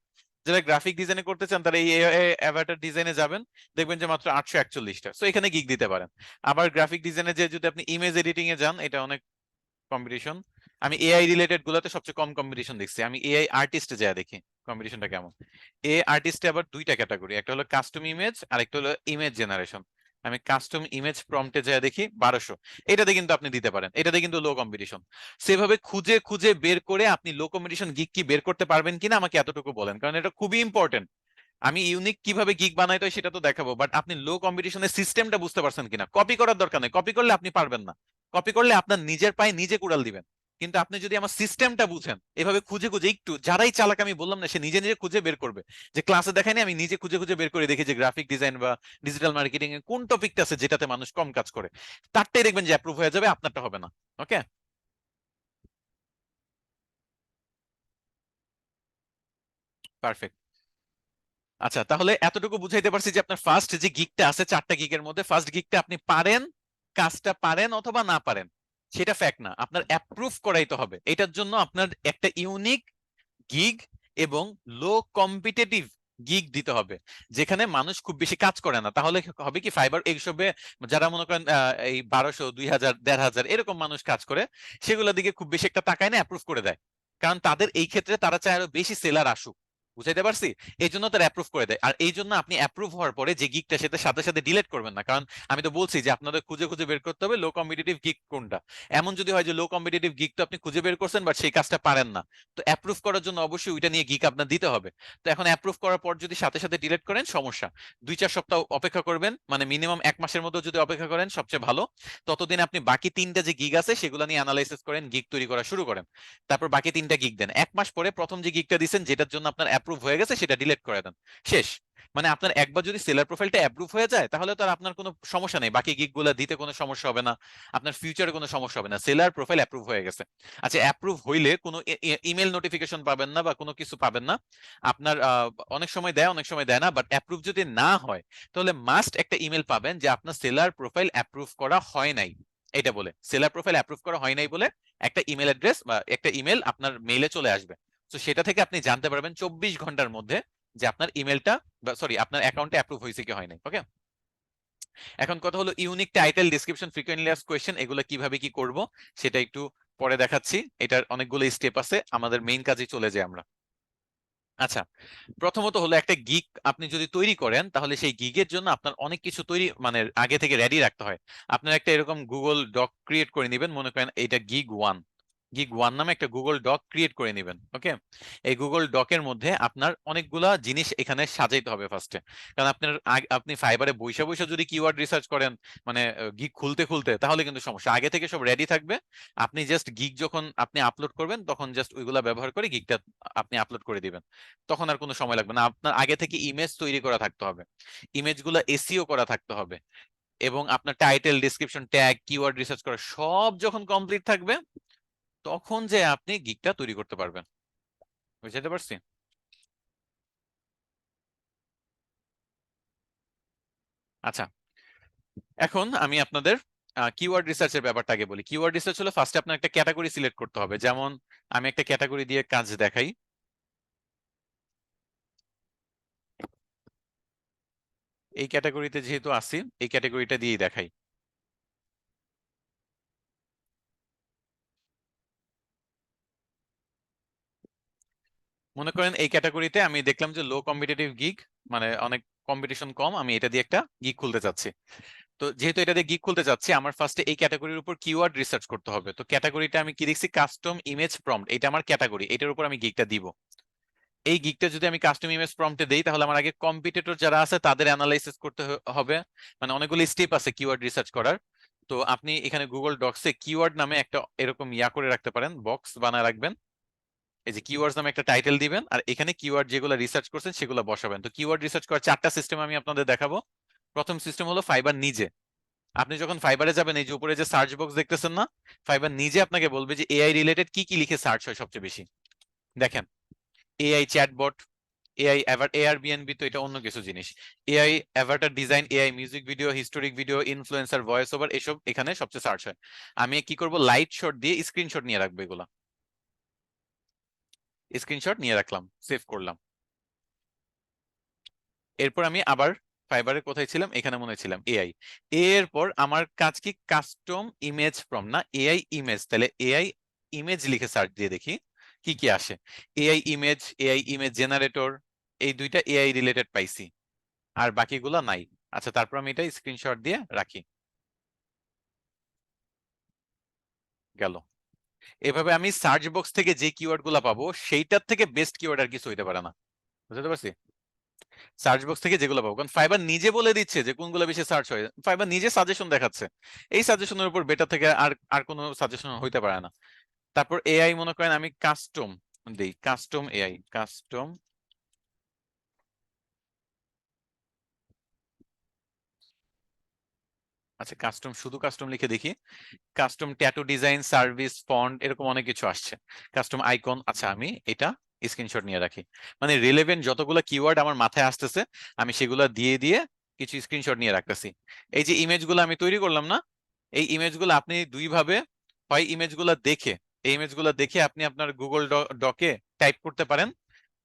যারা গ্রাফিক ডিজাইনে করতে চান তারা এই এআই অ্যাভাটার ডিজাইনে যাবেন, দেখবেন যে মাত্র 841টা। তো এখানে গিগ দিতে পারেন। আবার গ্রাফিক ডিজাইনে যে যদি আপনি ইমেজ এডিটিং এ যান, এটা অনেক কম্পিটিশন। আমি এআই রিলেটেড গুলাতে সবচেয়ে কম কম্পিটিশন দেখছি। আমি এআই আর্টিস্টে যা দেখি কম্পিটিশনটা কেমন। এ আর্টিস্টে আবার দুইটা ক্যাটাগরি, একটা হলো কাস্টম ইমেজ আর একটা হলো ইমেজ জেনারেশন। আমি কাস্টম ইমেজ প্রম্পটে যা দেখি 1200, এটাতে কিন্তু আপনি দিতে পারেন, এটাতে কিন্তু লো কম্পিটিশন। সেভাবে খুঁজে খুঁজে বের করে আপনি লো কম্পিটিশন গিগ কি বের করতে পারবেন কিনা আমাকে এতটুকু বলেন, কারণ এটা খুবই ইম্পর্টেন্ট। আমি ইউনিক কিভাবে গিগ বানাইতে হয় সেটা তো দেখাবো, বাট আপনি লো কম্পিটিশনের সিস্টেমটা বুঝতে পারছেন কিনা। কপি করার দরকার নেই, কপি করলে আপনি পারবেন না, কপি করলে আপনার নিজের পায়ে নিজে কুড়াল দিবেন। কিন্তু আপনি যদি আমার সিস্টেমটা বুঝেন, এভাবে খুঁজে খুঁজে একটু, যারাই চালাক আমি বললাম না, সে নিজে নিজে খুঁজে বের করবে। যে ক্লাসে দেখায়নি, আমি নিজে খুঁজে খুঁজে বের করে দেখি যে গ্রাফিক ডিজাইন বা ডিজিটাল মার্কেটিং এ কোন টপিকটা আছে যেটাতে মানুষ কম কাজ করে, তারটাই দেখবেন যে অ্যাপ্রুভ হয়ে যাবে, আপনারটা হবে না। ওকে, পারফেক্ট। আচ্ছা, তাহলে এতটুকু বুঝাইতে পারছি যে আপনার ফার্স্ট যে গিগটা আছে 4টা গিগের মধ্যে, ফার্স্ট গিগটা আপনি পারেন, কাজটা পারেন অথবা না পারেন সেটা ফ্যাক্ট না, আপনার অ্যাপ্রুভ করাইতে হবে। এটার জন্য আপনার একটা ইউনিক গিগ এবং লো কম্পিটিটিভ গিগ দিতে হবে, যেখানে মানুষ খুব বেশি কাজ করে না। তাহলে হবে কি, ফাইবার এইসবে যারা মনে করেন এই 1200, 2000, 1500 এরকম মানুষ কাজ করে, সেগুলোর দিকে খুব বেশি একটা তাকায় না, অ্যাপ্রুভ করে দেয়। কারণ তাদের এই ক্ষেত্রে তারা চায় আরো বেশি সেলার আসুক, বুঝাইতে পারছি? এই জন্য তারা অ্যাপ্রুভ করে দেয়। আর এই জন্য আপনি অ্যাপ্রুভ হওয়ার পরে যে গিগটা সেটা সাথে সাথে ডিলিট করবেন না, কারণ আমি তো বলছি যে আপনাদের খুঁজে খুঁজে বের করতে হবে লো কম্পিটিটিভ গিগ কোনটা। এমন যদি হয় যে লো কম্পিটিটিভ গিগ তো আপনি খুঁজে বের করছেন বাট সেই কাজটা পারেন না, তো অ্যাপ্রুভ করার জন্য অবশ্যই ওইটা নিয়ে গিগ আপনার দিতে হবে। তো এখন অ্যাপ্রুভ করার পর যদি সাথে সাথে ডিলিট করেন সমস্যা, 2-4 সপ্তাহ অপেক্ষা করবেন, মানে মিনিমাম 1 মাসের মতো যদি অপেক্ষা করেন সবচেয়ে ভালো। ততদিন আপনি বাকি 3টা যে গিগ আছে সেগুলো নিয়ে অ্যানালাইসিস করেন, গিগ তৈরি করা শুরু করেন। তারপর বাকি 3টা গিগ দেন, 1 মাস পরে প্রথম যে গিগটা দিচ্ছেন যেটার জন্য আপনার অ্যাপ্রুভ হয়ে গেছে সেটা ডিলিট করে দেন, শেষ। মানে আপনার একবার যদি সেলার প্রোফাইলটা অ্যাপ্রুভ হয়ে যায় তাহলে তো আর আপনার কোনো সমস্যা নেই, বাকি গিগ গুলা দিতে কোনো সমস্যা হবে না, আপনার ফিউচারে কোনো সমস্যা হবে না, সেলার প্রোফাইল অ্যাপ্রুভ হয়ে গেছে। আচ্ছা, অ্যাপ্রুভ হইলে কোনো ইমেল নোটিফিকেশন পাবেন না বা কোনো কিছু পাবেন না আপনার, অনেক সময় দেয় অনেক সময় দেয় না, বাট অ্যাপ্রুভ যদি না হয় তাহলে মাস্ট একটা ইমেল পাবেন যে আপনার সেলার প্রোফাইল অ্যাপ্রুভ করা হয় নাই, এটা বলে সেলার প্রোফাইল অ্যাপ্রুভ করা হয় নাই বলে একটা ইমেল অ্যাড্রেস বা একটা ইমেল আপনার মেইলে চলে আসবে। তো সেটা থেকে আপনি জানতে পারবেন 24 ঘন্টার মধ্যে যে আপনার ইমেলটা বা সরি আপনার অ্যাকাউন্টে অ্যাপ্রুভ হয়েছে কি হয় নাই। ওকে, এখন কথা হলো unique title, description, frequently asked question এগুলো কিভাবে কি করব সেটা একটু পরে দেখাচ্ছি, এটার অনেকগুলো স্টেপ আছে, আমাদের মেইন কাজে চলে যাই আমরা। আচ্ছা, প্রথমত হলো একটা গিগ আপনি যদি তৈরি করেন তাহলে সেই গিগের জন্য আপনার অনেক কিছু তৈরি মানে আগে থেকে রেডি রাখতে হয়। আপনার একটা এরকম গুগল ডক ক্রিয়েট করে নেবেন, মনে করেন এটা গিগ 1, গিগ 1 নামে একটা গুগল ডক ক্রিয়েট করে নেবেন। ওকে, এই গুগল ডকের মধ্যে আপনার অনেকগুলা জিনিস এখানে সাজাইতে হবে ফার্স্টে, কারণ আপনার আপনি ফাইবারে বৈশা বৈশা যদি কিওয়ার্ড রিসার্চ করেন মানে গিগ খুলতে খুলতে তাহলে কিন্তু সমস্যা, আগে থেকে সব রেডি থাকবে, আপনি জাস্ট গিগ যখন আপনি আপলোড করবেন তখন জাস্ট ওইগুলা ব্যবহার করে গিগটা আপনি আপলোড করে দিবেন, তখন আর কোনো সময় লাগবে না। আপনার আগে থেকে ইমেজ তৈরি করা থাকতে হবে, ইমেজগুলো এসইও করা থাকতে হবে, এবং আপনার title, description, tag, keyword research করা সব যখন কমপ্লিট থাকবে তখন যে আপনি গিগটা তৈরি করতে পারবেন। বুঝতে পারছি? আচ্ছা, এখন আমি আপনাদের কিওয়ার্ড রিসার্চের ব্যাপারটা আগে বলি। কিওয়ার্ড রিসার্চ হলো ফার্স্টে আপনার একটা ক্যাটাগরি সিলেক্ট করতে হবে, যেমন আমি একটা ক্যাটাগরি দিয়ে কাজ দেখাই। এই ক্যাটাগরিতে যেহেতু আছি এই ক্যাটাগরিটা দিয়েই দেখাই। মনে করেন এই ক্যাটাগরিতে আমি দেখলাম যে লো কম্পিটিটিভ গিগ, মানে অনেক কম্পিটিশন কম, আমি এটা দিয়ে একটা গিগ খুলতে চাচ্ছি। তো যেহেতু এটা দিয়ে গিগ খুলতে চাচ্ছি আমার ফার্স্টে এই ক্যাটাগরির উপর কিওয়ার্ড রিসার্চ করতে হবে। তো ক্যাটাগরিটা আমি কি দেখছি, কাস্টম ইমেজ প্রম্পট, এটা আমার ক্যাটাগরি, এটার উপর আমি গিগটা দিব। এই গিগটা যদি আমি কাস্টম ইমেজ প্রম্পটে দেই তাহলে আমার আগে কম্পিটিটর যারা আছে তাদের অ্যানালাইসিস করতে হবে, মানে অনেকগুলো স্টেপ আছে কিওয়ার্ড রিসার্চ করার। তো আপনি এখানে গুগল ডক্সে কিওয়ার্ড নামে একটা এরকম ইয়া করে রাখতে পারেন, বক্স বানায় রাখবেন, এই যে কিওয়ার্ডস নামে একটা টাইটেল দিবেন আর এখানে কিওয়ার্ড যেগুলো রিসার্চ করছেন সেগুলো বসাবেন। তো কিওয়ার্ড রিসার্চ করার 4টা সিস্টেম আমি আপনাদের দেখাবো। প্রথম সিস্টেম হলো ফাইবার নিজে, আপনি যখন ফাইবারে যাবেন এই যে উপরে যে সার্চ বক্স দেখতেছেন না, ফাইবার নিজে আপনাকে বলবে যে এআই রিলেটেড কি কি লিখে সার্চ হয় সবচেয়ে বেশি। দেখেন, এআই চ্যাটবট, এআই এআরবিএনবি তো এটা অন্য কিছু জিনিস, AI Avatar design, AI music video, historic video, influencer, voice over, এসব এখানে সবচেয়ে সার্চ হয়। আমি কি করব, লাইট শট দিয়ে স্ক্রিনশট নিয়ে রাখবো, এগুলা স্ক্রিনশট নিয়ে রাখলাম, সেভ করলাম। এরপর আমি আবার ফাইবারে কোথায় ছিলাম, এখানে মনে ছিলাম এআই। এরপর আমার কাজ কি, কাস্টম ইমেজ ফ্রম না এআই ইমেজ, তাহলে এআই ইমেজ লিখে সার্চ দিয়ে দেখি কি কি আসে। AI image, AI image generator, এই দুইটা এআই রিলেটেড পাইছি, আর বাকিগুলো নাই। আচ্ছা, তারপর আমি এটা স্ক্রিনশট দিয়ে রাখি, গেল। এভাবে আমি সার্চ বক্স থেকে যে কিওয়ার্ড গুলা পাবো সেইটার থেকে বেস্ট কিওয়ার্ড আর কিছু হইতে পারে না। বুঝতে পারছি? সার্চ বক্স থেকে যেগুলো পাবো, কারণ ফাইবার নিজে বলে দিচ্ছে যে কোনগুলো বেশি সার্চ হয়, ফাইবার নিজে সাজেশন দেখাচ্ছে, এই সাজেশনের উপর বেটার থেকে আর আর কোনো সাজেশন হইতে পারে না। তারপর এআই মনে করেন আমি কাস্টম দেই, কাস্টম এআই, কাস্টম, আচ্ছা কাস্টম, শুধু কাস্টম লিখে দেখি, custom tattoo design, service, font, এরকম অনেক কিছু আসছে। কাস্টম আইকন, আচ্ছা আমি এটা স্ক্রিনশট নিয়ে রাখি, মানে রিলেভেন্ট যতগুলো কিওয়ার্ড আমার মাথায় আসতেছে আমি সেগুলো দিয়ে দিয়ে কিছু স্ক্রিনশট নিয়ে রাখতেছি। এই যে ইমেজগুলো আমি তৈরি করলাম না, এই ইমেজগুলো আপনি দুই ভাবে, হয় ইমেজগুলো দেখে, এই ইমেজগুলো দেখে আপনি আপনার গুগল ডকে টাইপ করতে পারেন,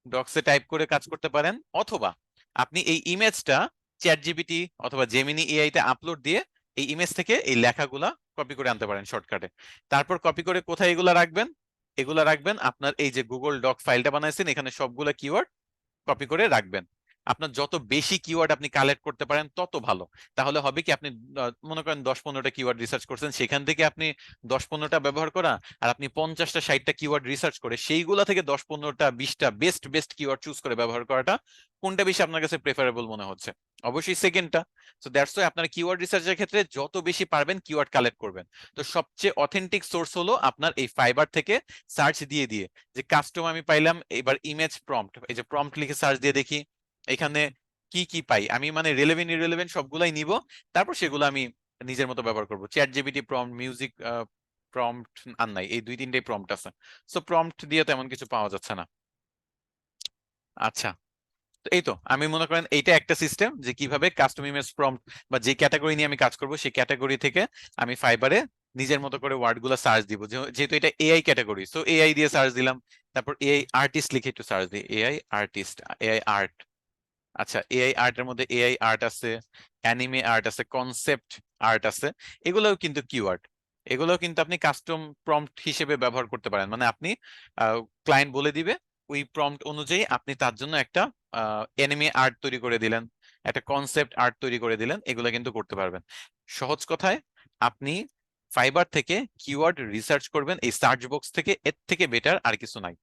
ডক্সে টাইপ করে কাজ করতে পারেন, অথবা আপনি এই ইমেজটা চ্যাট জিপিটি অথবা জেমিনি এআই তে আপলোড দিয়ে এই ইমেজ থেকে এই লেখাগুলা কপি করে আনতে পারেন শর্টকাটে। তারপর কপি করে কোথায় এগুলা রাখবেন, এগুলা রাখবেন আপনার এই যে গুগল ডক ফাইলটা বানাইছেন এখানে সবগুলা কিওয়ার্ড কপি করে রাখবেন। আপনার যত বেশি কিওয়ার্ড আপনি কালেক্ট করতে পারেন তত ভালো। তাহলে হবে কি, আপনি মনে করেন 10-15টা কিওয়ার্ড রিসার্চ করছেন, সেখান থেকে আপনি 10-15টা ব্যবহার করা, আর আপনি 50টা 60টা কিওয়ার্ড রিসার্চ করে সেইগুলা থেকে 10-15টা 20টা বেস্ট বেস্ট কিওয়ার্ড চুজ করে ব্যবহার করাটা কোনটা বেশি আপনার কাছে প্রেফারেবল মনে হচ্ছে? অবশ্যই সেকেন্ডটা। সো দ্যাটস ওয়াই আপনার কিওয়ার্ড রিসার্চের ক্ষেত্রে যত বেশি পারবেন কিওয়ার্ড কালেক্ট করবেন। তো সবচেয়ে অথেন্টিক সোর্স হলো আপনার এই ফাইবার থেকে সার্চ দিয়ে দিয়ে, যে কাস্টম আমি পাইলাম, এবার ইমেজ প্রম্পট, এই যে প্রম্পট লিখে সার্চ দিয়ে দেখি এখানে কি কি পাই আমি, মানে রিলেভেন্ট ইররিলেভেন্ট সবগুলাই নিব, তারপর সেগুলো আমি নিজের মতো ব্যবহার করব। ChatGPT prompt, music prompt আর নাই, এই দুই তিনটাই প্রম্পট আছে। সো প্রম্পট দিয়ে তেমন কিছু পাওয়া যাচ্ছে না। আচ্ছা, তো এই তো আমি মনে করেন এইটা একটা সিস্টেম যে কিভাবে কাস্টম ইমেজ প্রম্পট বা যে ক্যাটাগরি নিয়ে আমি কাজ করব সেই ক্যাটাগরি থেকে আমি ফাইবারে নিজের মতো করে ওয়ার্ড গুলো সার্চ দিব। যেহেতু এটা এআই ক্যাটাগরি, সো এআই দিয়ে সার্চ দিলাম। তারপর এআই আর্টিস্ট লিখে একটু সার্চ দিই, এআই আর্টিস্ট, এআই আর্ট। আচ্ছা, এআই আর্টের মধ্যে এআই আর্ট আছে, অ্যানিমে আর্ট আছে, কনসেপ্ট আর্ট আছে। এগুলোও কিন্তু কিওয়ার্ড। এগুলোও কিন্তু আপনি কাস্টম প্রম্পট হিসেবে ব্যবহার করতে পারেন। মানে আপনি ক্লায়েন্ট বলে দিবে, ওই প্রম্পট অনুযায়ী আপনি তার জন্য একটা অ্যানিমে আর্ট তৈরি করে দিলেন, একটা কনসেপ্ট আর্ট তৈরি করে দিলেন, এগুলো কিন্তু করতে পারবেন। সহজ কথায় আপনি ফাইবার থেকে কিওয়ার্ড রিসার্চ করবেন এই সার্চ বক্স থেকে, এর থেকে বেটার আর কিছু নাই।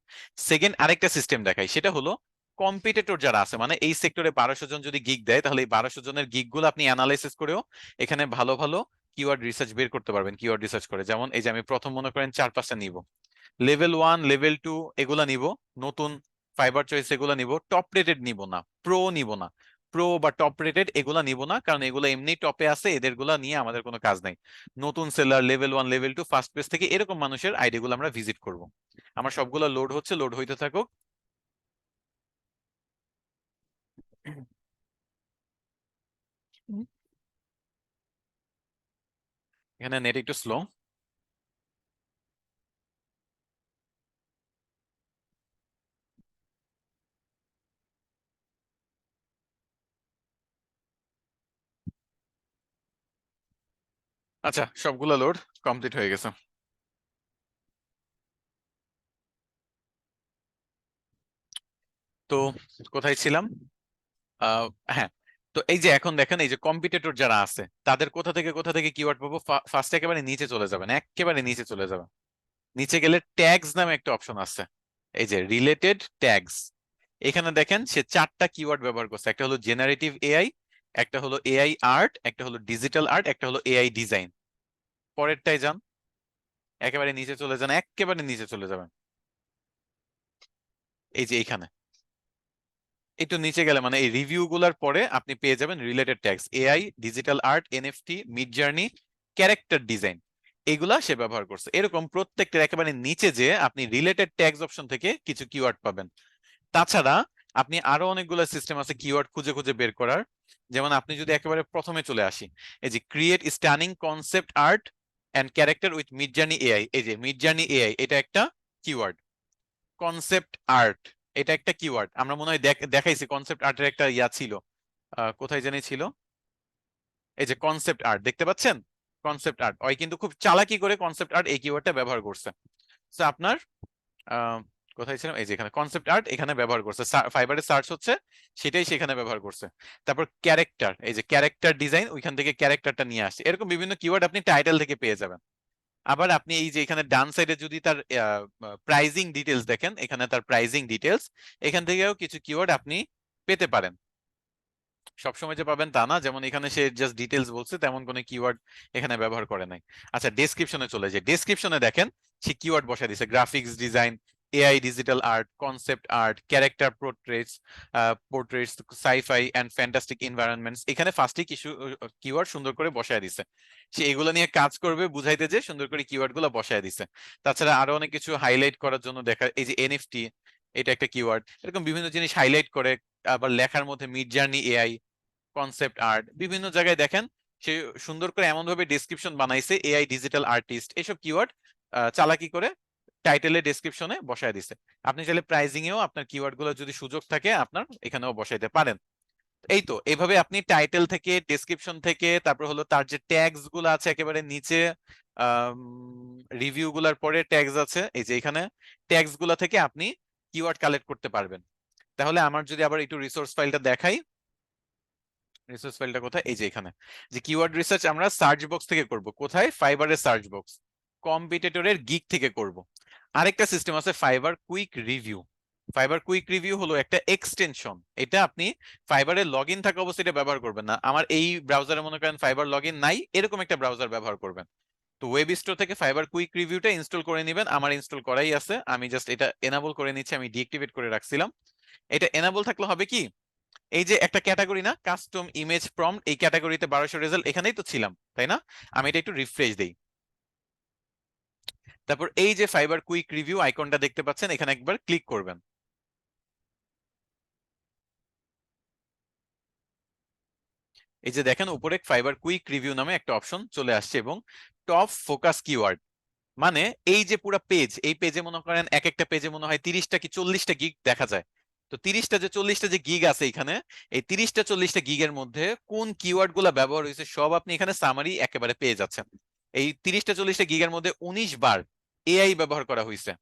সেকেন্ড আরেকটা সিস্টেম দেখাই, সেটা হলো কম্পিটিটর যারা আছে, মানে এই সেক্টরে 1200 জন যদি গিগ দেয়, তাহলে এই 1200 জনের গিগ গুলো আপনি অ্যানালাইসিস করেও এখানে ভালো ভালো কিওয়ার্ড রিসার্চ বের করতে পারবেন। কিওয়ার্ড রিসার্চ করে, যেমন এই যে আমি প্রথম মনে করেন 4-5টা নিব, লেভেল 1 লেভেল 2 এগুলা নিব, নতুন ফাইবার চয়েস এগুলা নিব, টপ রেটেড নিব না, প্রো নিব না। প্রো বা টপ রেটেড এগুলা নিব না, কারণ এগুলো এমনি টপে আছে, এদের গুলা নিয়ে আমাদের কোনো কাজ নাই। নতুন seller, level 1 level 2 first page থেকে এরকম মানুষের আইডি গুলো আমরা ভিজিট করব। আমার সবগুলো লোড হচ্ছে, লোড হইতে থাকুক। এখানে নেট একটু স্লো। আচ্ছা, সবগুলো লোড কমপ্লিট হয়ে গেছে। তো কোথায় ছিলাম? আহ হ্যাঁ, তো এই যে এখন দেখেন এই যে কম্পিটিটর যারা আছে তাদের কোথা থেকে কিওয়ার্ড পাবো? ফার্স্ট একেবারে নিচে চলে যাবেন, একেবারে নিচে চলে যাবেন। নিচে গেলে ট্যাগস নামে একটা অপশন আছে, এই যে রিলেটেড ট্যাগস। এখানে দেখেন সে 4টা কিওয়ার্ড ব্যবহার করছে, একটা হলো জেনারেটিভ এআই, একটা হলো এআই আর্ট, একটা হলো ডিজিটাল আর্ট, একটা হলো এআই ডিজাইন। পরেরটায় যান, একেবারে নিচে চলে যান, একেবারে নিচে চলে যাবেন, এই যে এইখানে একটু নিচে গেলে মানে এই রিভিউ গুলার পরে আপনি পেয়ে যাবেন related tags, AI, digital art, NFT, mid journey, character design. এগুলা সে ব্যবহার করছে। এরকম প্রত্যেকটার একেবারে নিচে যে আপনি রিলেটেড ট্যাগস অপশন থেকে কিছু কিওয়ার্ড পাবেন। তাছাড়া আপনি আরো অনেকগুলো সিস্টেম আছে কিওয়ার্ড খুঁজে খুঁজে বের করার। যেমন আপনি যদি একেবারে প্রথমে চলে আসি, এই যে create stunning concept art and character with Midjourney AI, এই যে মিড জার্নি এআই এটা একটা কিওয়ার্ড। কনসেপ্ট আর্ট এটা একটা কিওয়ার্ড, আমরা মনে হয় দেখাইছি কনসেপ্ট আর্টের একটা ইয়া ছিল, কোথায় জানি ছিল, এই যে কনসেপ্ট আর্ট দেখতে পাচ্ছেন। কনসেপ্ট আর্ট ওই কিন্তু খুব চালাকি করে কনসেপ্ট আর্ট এই কিওয়ার্ডটা ব্যবহার করছে। তো আপনার আহ, কোথায় ছিলাম, এই যে এখানে কনসেপ্ট আর্ট এখানে ব্যবহার করছে, ফাইবারে সার্চ হচ্ছে সেটাই সেখানে ব্যবহার করছে। তারপর ক্যারেক্টার, এই যে ক্যারেক্টার ডিজাইন, ওইখান থেকে ক্যারেক্টারটা নিয়ে আসছে। এরকম বিভিন্ন কিওয়ার্ড আপনি টাইটেল থেকে পেয়ে যাবেন। আবার আপনি এই যে এখানে ডান সাইডে যদি তার প্রাইজিং ডিটেলস দেখেন, এখানে তার প্রাইজিং ডিটেলস, এখান থেকেও কিছু কিওয়ার্ড আপনি পেতে পারেন। সবসময় যে পাবেন তা না, যেমন এখানে সে জাস্ট ডিটেলস বলছে, তেমন কোনো কিওয়ার্ড এখানে ব্যবহার করে নাই। আচ্ছা, ডেসক্রিপশনে চলে যায়, ডেসক্রিপশনে দেখেন সে কিওয়ার্ড বসায় দিছে, graphics design, AI digital art, concept art, character portraits, portraits, sci-fi and fantastic environments. এখানে ফার্স্টে কিছু কিওয়ার্ড সুন্দর করে বসায় দিছে। সে এগুলো নিয়ে কাজ করবে বুঝাইতে, যে সুন্দর করে কিওয়ার্ড গুলো বসায় দিছে। তাছাড়া আরো অনেক কিছু হাইলাইট করার জন্য দেখা, এই যে এনএফটি এটা একটা কিওয়ার্ড, এরকম বিভিন্ন জিনিস হাইলাইট করে। আবার লেখার মধ্যে mid journey AI, concept art, বিভিন্ন জায়গায় দেখেন সে সুন্দর করে এমন ভাবে ডেসক্রিপশন বানাইছে, এআই ডিজিটাল আর্টিস্ট, এসব কিওয়ার্ড চালাকি করে টাইটেলে ডেসক্রিপশনে বসায় দিছে। আপনি চাইলে প্রাইজিং এও আপনার কিওয়ার্ড গুলো যদি সুযোগ থাকে আপনার এখানেও বসাইতে পারেন। এই তো এইভাবে আপনি টাইটেল থেকে, ডেসক্রিপশন থেকে, তারপর হলো তার যে ট্যাগস গুলো আছে একেবারে নিচে, রিভিউ গুলার পরে ট্যাগস আছে, এই যে এখানে ট্যাগস গুলা থেকে আপনি কিওয়ার্ড কালেক্ট করতে পারবেন। তাহলে আমার যদি আবার একটু রিসোর্স ফাইলটা দেখাই, রিসোর্স ফাইলটা কোথায়, এই যে এখানে, যে কিওয়ার্ড রিসার্চ আমরা সার্চ বক্স থেকে করব। কোথায়? ফাইবারের সার্চ বক্স, কম্পিটিটরের গিগ থেকে করব। আরেকটা সিস্টেম আছে fibre quick review. Fibre quick review হলো একটা এক্সটেনশন, এটা আপনি ফাইবারে লগ ইন থাকা অবস্থায় এটা ব্যবহার করবেন না। আমার এই ব্রাউজারে মনে করেন ফাইবার লগ ইন নাই, এরকম একটা ব্রাউজার ব্যবহার করবেন। তো ওয়েব স্টোর থেকে ফাইবার কুইক রিভিউটা ইনস্টল করে নেবেন, আমার ইনস্টল করাই আছে, আমি জাস্ট এটা এনাবল করে নিচ্ছি, আমি ডিএক্টিভেট করে রাখছিলাম। এটা এনাবল থাকলে হবে কি, এই যে একটা ক্যাটাগরি না, কাস্টম ইমেজ প্রম্পট, এই ক্যাটাগরিতে 1200 রেজাল্ট, এখানেই তো ছিলাম তাই না? আমি এটা একটু রিফ্রেশ দেই। তারপর এই যে ফাইবার কুইক রিভিউ আইকনটা দেখতে পাচ্ছেন, এখানে একবার ক্লিক করবেন। এই যে দেখেন উপরে ফাইবার কুইক রিভিউ নামে একটা অপশন চলে আসছে এবং টপ ফোকাস কিওয়ার্ড, মানে এই যে পুরো পেজ, এই পেজে মনে করেন এক একটা পেজে মনে হয় 30টা কি 40টা গিগ দেখা যায়। তো 30টা 40টা যে গিগ আছে এখানে, এই 30টা 40টা গিগের মধ্যে কোন কিওয়ার্ড গুলা ব্যবহার হয়েছে সব আপনি এখানে সামারি একেবারে পেয়ে যাচ্ছেন। এই 30টা 40টা গিগের মধ্যে 19 বার এআই ব্যবহার করা হয়েছে।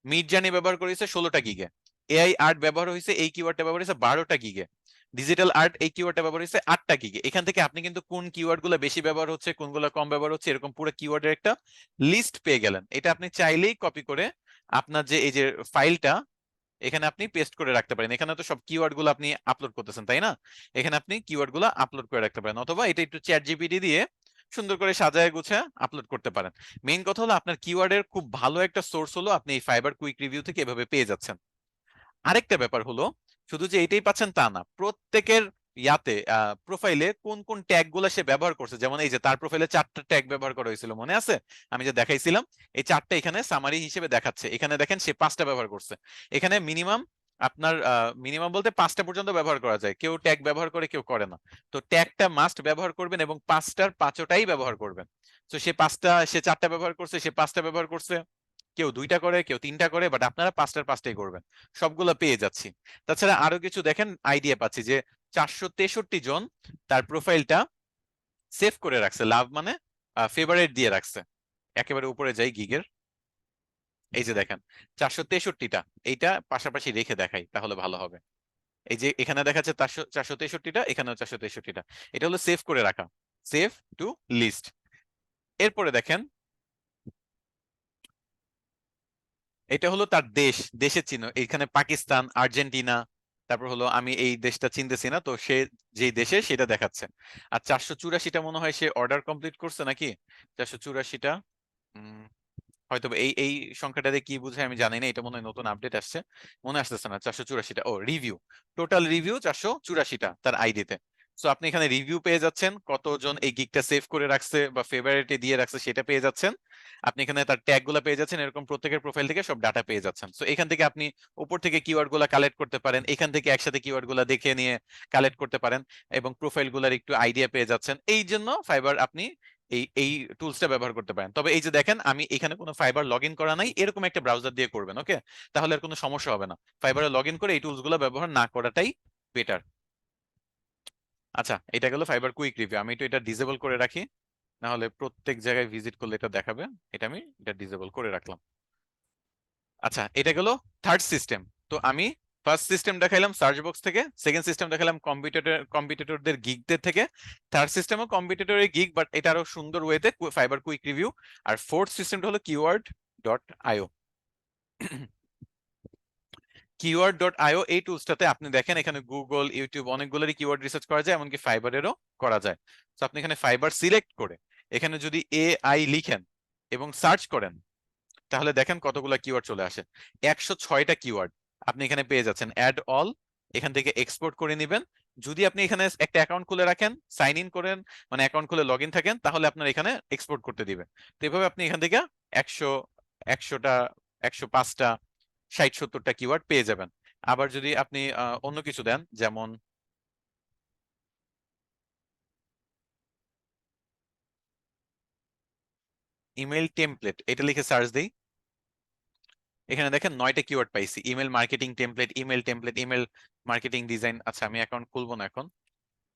মিড জার্নি ব্যবহার করেছে 16টা গিগে, এআই আর্ট ব্যবহার হয়েছে, এই কিওয়ার্ডটা ব্যবহার হয়েছে 12টা গিগে, ডিজিটাল আর্ট এই কিওয়ার্ডটা ব্যবহার হয়েছে 8টা গিগে। এখান থেকে আপনি কিন্তু কোন কিওয়ার্ড গুলো বেশি ব্যবহার হচ্ছে, কোনগুলো কম ব্যবহার হচ্ছে, এরকম পুরো কিওয়ার্ডের একটা লিস্ট পেয়ে গেলেন। এটা আপনি চাইলেই কপি করে আপনার যে এই যে ফাইলটা, এখানে আপনি পেস্ট করে রাখতে পারেন। এখানে তো সব কিওয়ার্ড গুলো আপনি আপলোড করতেছেন তাই না? এখানে আপনি কিওয়ার্ড গুলো আপলোড করে রাখতে পারেন, অথবা এটা একটু চ্যাট জিপিটি দিয়ে সুন্দর করে সাজায় গুছায় আপলোড করতে পারেন। মেইন কথা হলো আপনার কিওয়ার্ডের খুব ভালো একটা সোর্স হলো আপনি এই ফাইবার কুইক রিভিউ থেকে এভাবে পেয়ে যাচ্ছেন। আরেকটা ব্যাপার হলো, শুধু যে এটাই পাচ্ছেন তা না, প্রত্যেকের ইয়াতে প্রোফাইলে কোন কোন ট্যাগ গুলা সে ব্যবহার করছে, যেমন এই যে তার প্রোফাইলে 4টা ট্যাগ ব্যবহার করা হয়েছিল মনে আছে আমি যে দেখাইছিলাম, এই 4টা এখানে সামারি হিসেবে দেখাচ্ছে। এখানে দেখেন সে 5টা ব্যবহার করছে। এখানে মিনিমাম আপনার মিনিমাম বলতে 5টা পর্যন্ত ব্যবহার করা যায়, কেউ ট্যাগ ব্যবহার করে কেউ করে না। তো ট্যাগটা মাস্ট ব্যবহার করবেন এবং 5টার 5টাই ব্যবহার করবেন। তো সে 4টা ব্যবহার করছে, সে 5টা ব্যবহার করছে, কেউ 2টা করে কেউ 3টা করে, বাট আপনারা 5টার 5টাই করবেন। সবগুলো পেয়ে যাচ্ছি। তাছাড়া আরো কিছু দেখেন আইডিয়া পাচ্ছি যে 463 জন তার প্রোফাইলটা সেভ করে রাখছে, লাভ মানে ফেভারিট দিয়ে রাখছে। একেবারে উপরে যাই গিগের, এই যে দেখেন 463টা, এইটা পাশাপাশি রেখে দেখাই তাহলে ভালো হবে। এই যে এখানে দেখাচ্ছে 463টা, এখানেও 463টা, এটা হলো সেভ করে রাখা, সেভ টু লিস্ট। এরপরে দেখেন এটা হলো তার দেশ, দেশের চিহ্ন, এখানে পাকিস্তান, আর্জেন্টিনা, তারপর হলো আমি এই দেশটা চিনতেছি না, তো সে যেই দেশে সেটা দেখাচ্ছে। আর 484টা মনে হয় সে অর্ডার কমপ্লিট করছে নাকি, 484টা হয়তো এই এই সংখ্যাটাতে কি বুঝায় আমি জানি না, এটা মনে হয় নতুন আপডেট আসছে, মনে আসতেছে না। 484টা ও রিভিউ, টোটাল রিভিউ 484টা তার আইডিতে। সো আপনি এখানে রিভিউ পেয়ে যাচ্ছেন, কতজন এই গিগটা সেভ করে রাখছে বা ফেভারিটে দিয়ে রাখছে সেটা পেয়ে যাচ্ছেন। আপনি এখানে তার ট্যাগ গুলা পেয়ে যাচ্ছেন, এরকম প্রত্যেকের প্রোফাইল থেকে সব ডাটা পেয়ে যাচ্ছেন। সো এখান থেকে আপনি উপর থেকে কিওয়ার্ড গুলা কালেক্ট করতে পারেন, এখান থেকে একসাথে কিওয়ার্ড গুলা দেখে নিয়ে কালেক্ট করতে পারেন, এবং প্রোফাইল গুলার একটু আইডিয়া পেয়ে যাচ্ছেন। এই জন্য ফাইবার আপনি এই এই টুলসটা ব্যবহার করতে পারেন। তবে এই যে দেখেন আমি এখানে কোনো ফাইবার লগ ইন করা নাই, এরকম একটা ব্রাউজার দিয়ে করবেন, ওকে? তাহলে আর কোনো সমস্যা হবে না। ফাইবারে লগ ইন করে এই টুলস গুলো ব্যবহার না করাটাই বেটার। আচ্ছা, এটা গেল ফাইবার কুইক রিভিউ। আমি একটু এটা ডিসেবল করে রাখি, না হলে প্রত্যেক জায়গায় ভিজিট করলে এটা দেখাবে। এটা আমি এটা ডিসেবল করে রাখলাম। আচ্ছা, এটা গেল থার্ড সিস্টেম। তো আমি ফার্স্ট সিস্টেম দেখাইলাম সার্চ বক্স থেকে, সেকেন্ড সিস্টেম দেখালাম কম্পিটিটরদের গিগদের থেকে, থার্ড সিস্টেমও কম্পিটিটরের গিগ বাট এটা আরো সুন্দর ওয়েতে ফাইবার কুইক রিভিউ। আর ফোর্থ সিস্টেমটা হলো কিওয়ার্ড ডট আইও। কিওয়ার্ড ডট আইও এই টুলসটাতে আপনি দেখেন এখানে গুগল, ইউটিউব অনেকগুলোরই কিওয়ার্ড রিসার্চ করা যায়, এমনকি ফাইবারেরও করা যায়। তো আপনি এখানে ফাইবার সিলেক্ট করে এখানে যদি এআই লিখেন এবং সার্চ করেন, তাহলে দেখেন কতগুলো কিওয়ার্ড চলে আসে। 106টা কিওয়ার্ড আপনি এখানে পেয়ে যাচ্ছেন। অ্যাড অল, এখান থেকে এক্সপোর্ট করে নেবেন। যদি আপনি এখানে একটা অ্যাকাউন্ট খুলে রাখেন, সাইন ইন করেন, মানে অ্যাকাউন্ট খুলে লগ ইন থাকেন, তাহলে আপনার এখানে এক্সপোর্ট করতে দিবে। তো এভাবে আপনি এখান থেকে 100, 100টা, 105টা, 60-70টা কিওয়ার্ড পেয়ে যাবেন। আবার যদি আপনি অন্য কিছু দেন, যেমন ইমেল টেমপ্লেট, এটা লিখে সার্চ দিই, এখানে দেখেন 9টা কিওয়ার্ড পাইছি। Email marketing template, email template, email marketing design. আচ্ছা আমি অ্যাকাউন্ট খুলবো না এখন।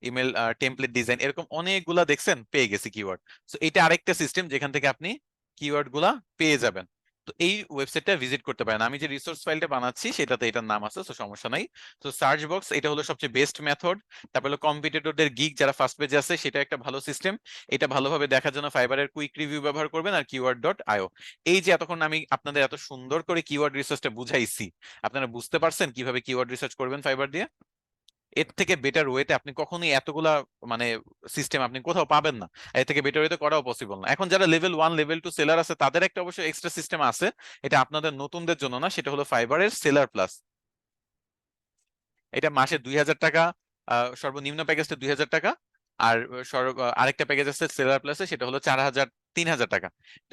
ইমেল টেমপ্লেট ডিজাইন, এরকম অনেকগুলা দেখছেন পেয়ে গেছি কিওয়ার্ড। সো এটা আরেকটা সিস্টেম যেখান থেকে আপনি কিওয়ার্ড গুলা পেয়ে যাবেন। তো এই ওয়েবসাইটটা ভিজিট করতে পারেন। আমি যে রিসোর্স ফাইলটা বানাচ্ছি সেটাতে এটার নাম আছে, তো সমস্যা নাই। তো সার্চ বক্স এটা হলো সবচেয়ে বেস্ট মেথড। তারপর হলো কম্পিটিটরদের গিগ যারা ফার্স্ট পেজে আছে, সেটা একটা ভালো সিস্টেম। এটা ভালোভাবে দেখার জন্য ফাইবারের কুইক রিভিউ ব্যবহার করবেন, আর কিওয়ার্ড ডট আইও। এই যে এতক্ষণ আমি আপনাদের এত সুন্দর করে কিওয়ার্ড রিসার্চটা বুঝাইছি, আপনারা বুঝতে পারছেন কিভাবে কিওয়ার্ড রিসার্চ করবেন ফাইবার দিয়ে? এর থেকে বেটার ওয়েতে আপনি কখনোই এতগুলা মানে সিস্টেম আপনি কোথাও পাবেন না। এর থেকে বেটার ওয়েতে করাও পসিবল না। এখন যারা লেভেল 1 লেভেল 2 সেলার আছে তাদের একটা অবশ্য এক্সট্রা সিস্টেম আছে, এটা আপনাদের নতুনদের জন্য না, সেটা হলো ফাইবারের সেলার প্লাস। এটা মাসে 2000 টাকা সর্বনিম্ন প্যাকেজটা 2000 টাকা, আর আরেকটা প্যাকেজ আছে সেলার প্লাসে, সেটা হলো 4000 3000 টাকা।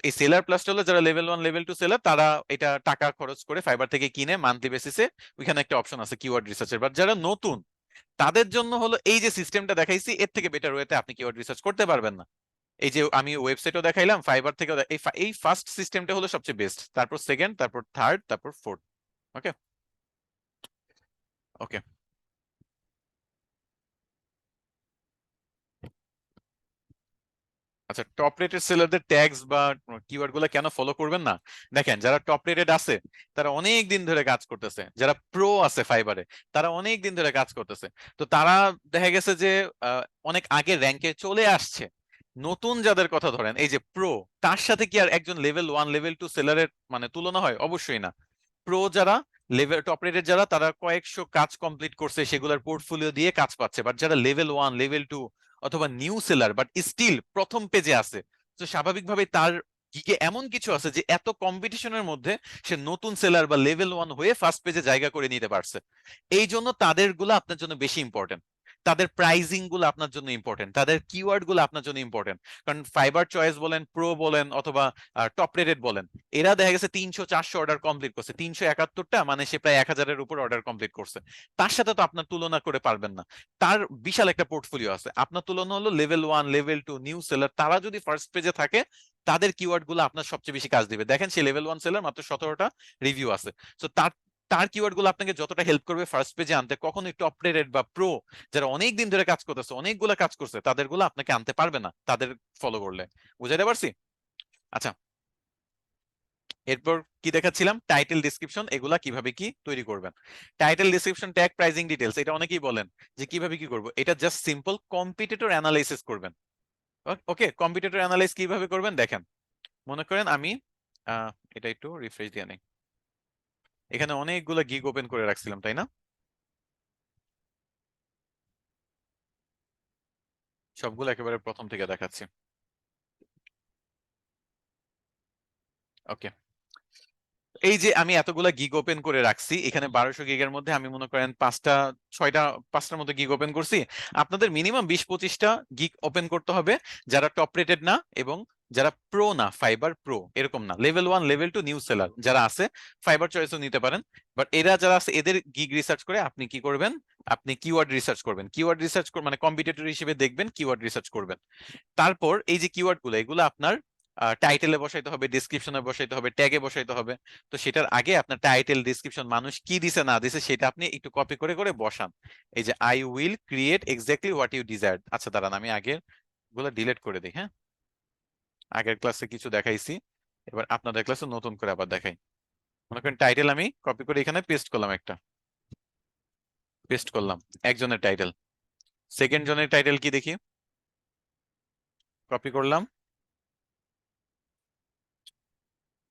এই সেলার প্লাসটা হলো যারা লেভেল 1 লেভেল 2 সেলার, তারা এটা টাকা খরচ করে ফাইবার থেকে কিনে মান্থলি বেসিসে, ওইখানে একটা অপশন আছে কিওয়ার্ড রিসার্চের। বাট যারা নতুন, তাদের জন্য হলো এই যে সিস্টেমটা দেখাইছি, এর থেকে বেটার ওয়েতে আপনি কিওয়ার্ড রিসার্চ করতে পারবেন না। এই যে আমি ওয়েবসাইটও দেখাইলাম, ফাইবার থেকে এই ফার্স্ট সিস্টেমটা হলো সবচেয়ে বেস্ট, তারপর সেকেন্ড, তারপর থার্ড, তারপর ফোর্থ। ওকে, ওকে। আচ্ছা, টপ রেটেড সেলারদের ট্যাগস বা কিওয়ার্ড গুলো কেন ফলো করবেন না? দেখেন, যারা টপ রেটেড আছে তারা অনেক দিন ধরে কাজ করতেছে, যারা প্রো আছে ফাইবারে তারা অনেক দিন ধরে কাজ করতেছে। তো তারা দেখা গেছে যে অনেক আগে র্যাঙ্কে চলে আসছে। নতুন যাদের কথা ধরেন, এই যে প্রো, তার সাথে কি আর একজন লেভেল 1 লেভেল 2 সেলারের মানে তুলনা হয়? অবশ্যই না। প্রো যারা, লেভেল টপ রেটেড যারা, তারা কয়েকশো কাজ কমপ্লিট করছে, সেগুলোর পোর্টফোলিও দিয়ে কাজ পাচ্ছে। বাট যারা লেভেল 1 লেভেল 2 অথবা নিউ সেলার বাট স্টিল প্রথম পেজে আছে, তো স্বাভাবিকভাবে তার গিগে এমন কিছু আছে যে এত কম্পিটিশনের মধ্যে সে নতুন সেলার বা লেভেল 1 হয়ে ফার্স্ট পেজে জায়গা করে নিতে পারছে। এই জন্য তাদের গুলো আপনার জন্য বেশি ইম্পর্টেন্ট, তাদের প্রাইজিং গুলো আপনার জন্য ইম্পর্টেন্ট, তাদের কিওয়ার্ড গুলো আপনার জন্য ইম্পর্টেন্ট। কারণ ফাইবার চয়েস বলেন, প্রো বলেন, অথবা টপ রেটেড বলেন, এরা দেখা গেছে 300 400 অর্ডার কমপ্লিট করছে, 371টা, মানে সে প্রায় 1000-এর উপর অর্ডার কমপ্লিট করছে। তার সাথে তো আপনার তুলনা করে পারবেন না। তার বিশাল একটা পোর্টফোলিও আছে। আপনার তুলনা হলো লেভেল 1 লেভেল 2 নিউ সেলার, তারা যদি ফার্স্ট পেজে থাকে, তাদের কিওয়ার্ড গুলো আপনার সবচেয়ে বেশি কাজ দিবে। দেখেন, সেই লেভেল 1 সেলার মাত্র 17টা রিভিউ আছে। তো তার তার কিওয়ার্ড গুলো আপনাকে যতটা হেল্প করবে ফার্স্ট পেজে আনতে, কখনোই টপ রেটেড বা প্রো যারা অনেক দিন ধরে কাজ করতেছে, অনেকগুলো কাজ করছে, তাদের গুলো আপনাকে আনতে পারবে না তাদের ফলো করলে। বুঝাইতে পারছি? আচ্ছা, এরপর কি দেখাচ্ছিলাম, টাইটেল ডিসক্রিপশন, এগুলা কিভাবে কি তৈরি করবেন। Title description tag pricing details, এটা অনেকেই বলেন যে কিভাবে কি করব। এটা জাস্ট সিম্পল কম্পিটিটর অ্যানালাইসিস করবেন। ওকে, কম্পিটিটর অ্যানালাইজ কিভাবে করবেন দেখেন। মনে করেন আমি এটা একটু রিফ্রেশ দিয়ে নেই। এখানে অনেকগুলো গিগ ওপেন করে রাখছিলাম, তাই না? সবগুলো একেবারে প্রথম থেকে দেখাচ্ছি। ওকে, এই যে আমি এতগুলা গিগ ওপেন করে রাখছি, এখানে 1200 গিগের মধ্যে আমি মনে করেন পাঁচটার মতো গিগ ওপেন করছি। আপনাদের মিনিমাম 20-25টা গিগ ওপেন করতে হবে, যারা টপ রেটেড না এবং যারা প্রো না, ফাইবার প্রো এরকম না, লেভেল 1 লেভেল 2 নিউ সেলার যারা আছে, ফাইবার চয়েসও নিতে পারেন। বাট এরা যারা আছে, এদের গিগ রিসার্চ করে আপনি কি করবেন, আপনি কিওয়ার্ড রিসার্চ করবেন। কিওয়ার্ড রিসার্চ মানে কম্পিটিটর হিসেবে দেখবেন, কিওয়ার্ড রিসার্চ করবেন। তারপর এই যে কিওয়ার্ড গুলো, এগুলো আপনার টাইটেলে বসাইতে হবে, ডিসক্রিপশনে বসাইতে হবে, ট্যাগে বসাইতে হবে। তো সেটার আগে আপনার টাইটেল ডিসক্রিপশন মানুষ কি দিছে না দিছে সেটা আপনি একটু কপি করে করে বসান। এই যে I will create exactly what you desire. আচ্ছা দাঁড়ান, আমি আগের গুলো ডিলিট করে দিই। হ্যাঁ, আগের ক্লাসে কিছু দেখাইছি, এবার আপনাদের ক্লাসে নতুন করে আবার দেখাই। মনে করেন টাইটেল আমি কপি করে এখানে পেস্ট করলাম, একটা পেস্ট করলাম একজনের টাইটেল। সেকেন্ড জনের টাইটেল কি দেখি, কপি করলাম,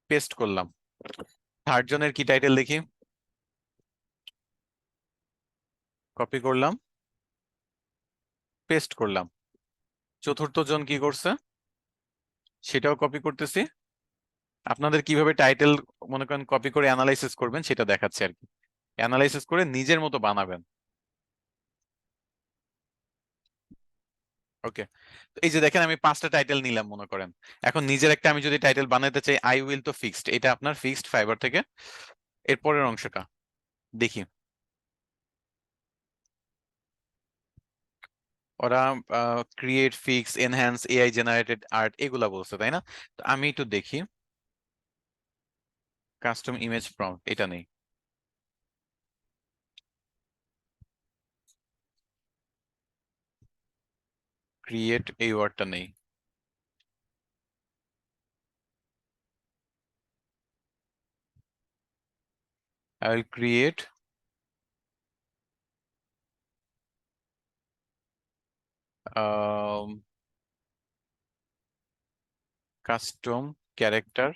পেস্ট করলাম। থার্ড জনের কি টাইটেল দেখি, কপি করলাম, পেস্ট করলাম। চতুর্থ জন কি করছে, সেটাও কপি করতেছি। আপনাদের কিভাবে টাইটেল মনে করেন কপি করে অ্যানালাইসিস করবেন সেটা দেখাচ্ছে আর কি। অ্যানালাইসিস করে নিজের মতো বানাবেন। ওকে, এই যে দেখেন আমি 5টা টাইটেল নিলাম মনে করেন। এখন নিজের একটা আমি যদি টাইটেল বানাতে চাই, আই উইল তো ফিক্সড, এটা আপনার ফিক্সড ফাইবার থেকে। এর পরের অংশটা দেখি, ওরা create, fix, enhance, AI generated art এগুলা বলছে, তাই না? তো আমি একটু দেখি, কাস্টম ইমেজ প্রম্পট এটা নেই, ক্রিয়েট এই ওয়ার্ডটা নেই। I will create custom character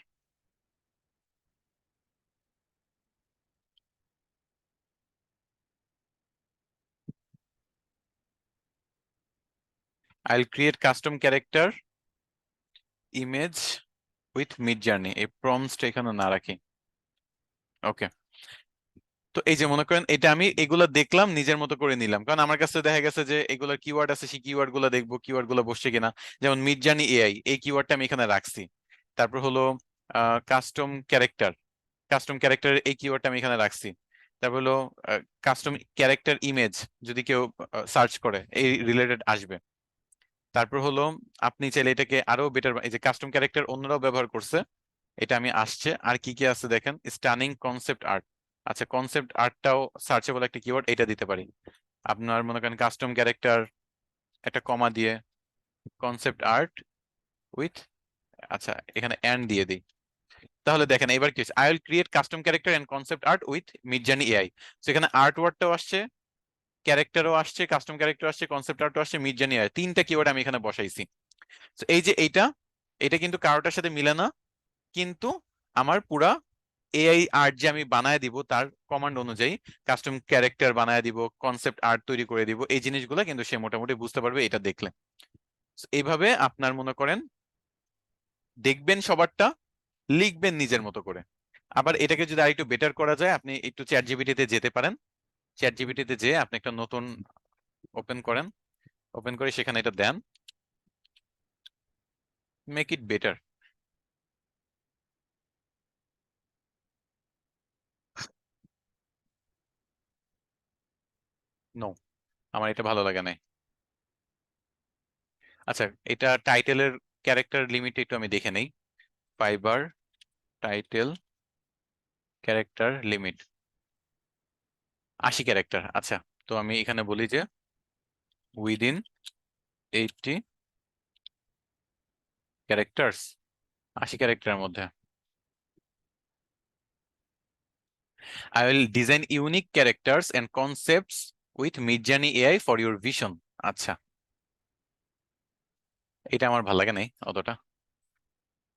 I'll create custom character image with mid journey, এই প্রম্পটসটা এখানে না রাখি। ওকে, তো তো এই যে মনে করেন এটা আমি এগুলা দেখলাম, নিজের মতো করে নিলাম, কারণ আমার কাছে দেখা গেছে যে এগুলোর কিওয়ার্ড আছে, সেই কিওয়ার্ড গুলো দেখবো, কিওয়ার্ড গুলো বসছে কিনা। যেমন মিডজার্নি এআই, এই কিওয়ার্ডটা আমি এখানে রাখছি। তারপর হলো কাস্টম ক্যারেক্টার, কাস্টম ক্যারেক্টার এই কিওয়ার্ডটা আমি এখানে রাখছি। তারপর হলো কাস্টম ক্যারেক্টার ইমেজ, যদি কেউ সার্চ করে এই রিলেটেড আসবে। তারপর হলো আপনি চাইলে এটাকে আরো বেটার, এই যে কাস্টম ক্যারেক্টার অন্যরাও ব্যবহার করছে, এটা আমি আসছে। আর কি কি আছে দেখেন, স্টানিং কনসেপ্ট আর্ট। আচ্ছা, কনসেপ্ট আর্টটাও সার্চেবল একটা কিওয়ার্ড, এটা দিতে পারি। আপনার মনে করেন কাস্টম ক্যারেক্টার একটা কমা দিয়ে কনসেপ্ট আর্ট উইথ, আচ্ছা এখানে এন্ড দিয়ে দিই। তাহলে দেখেন এবার কি, I will create custom character and concept art with Midjourney AI. সেখানে আর্ট ওয়ার্ডটাও আসছে, ক্যারেক্টারও আসছে, কাস্টম ক্যারেক্টার আসছে, কনসেপ্ট আর্টও আসছে, মিডজার্নি এআই, তিনটা কিওয়ার্ড আমি এখানে বসাইছি। তো এই যে এইটা, এটা কিন্তু কারোটার সাথে মিলে না, কিন্তু আমার পুরা এআই আর্ট যে আমি বানায় দিব তার কমান্ড অনুযায়ী কাস্টম ক্যারেক্টার বানায় দিব, কনসেপ্ট আর্ট তৈরি করে দিব, এই জিনিসগুলো কিন্তু সে মোটামুটি বুঝতে পারবে এটা দেখলে। So, এইভাবে আপনার মনে করেন দেখবেন সবারটা, লিখবেন নিজের মতো করে। আবার এটাকে যদি আরেকটু বেটার করা যায়, আপনি একটু চ্যাট জিপিটিতে যেতে পারেন। চ্যাট জিপিটিতে যেয়ে আপনি একটা নতুন ওপেন করেন, ওপেন করে সেখানে এটা দেন, মেক ইট বেটার। নো, আমার এটা ভালো লাগে নাই। আচ্ছা, এটা টাইটেলের ক্যারেক্টার লিমিট একটু আমি দেখে নেই। Fibre title character limit 80 character. আচ্ছা, তো আমি এখানে বলি যে উইদিন 80 ক্যারেক্টার্স, 80 ক্যারেক্টারের মধ্যে I will design unique characters and concepts with Midjourney AI for your vision. আচ্ছা, এটা আমার ভালো লাগে নাই অতটা।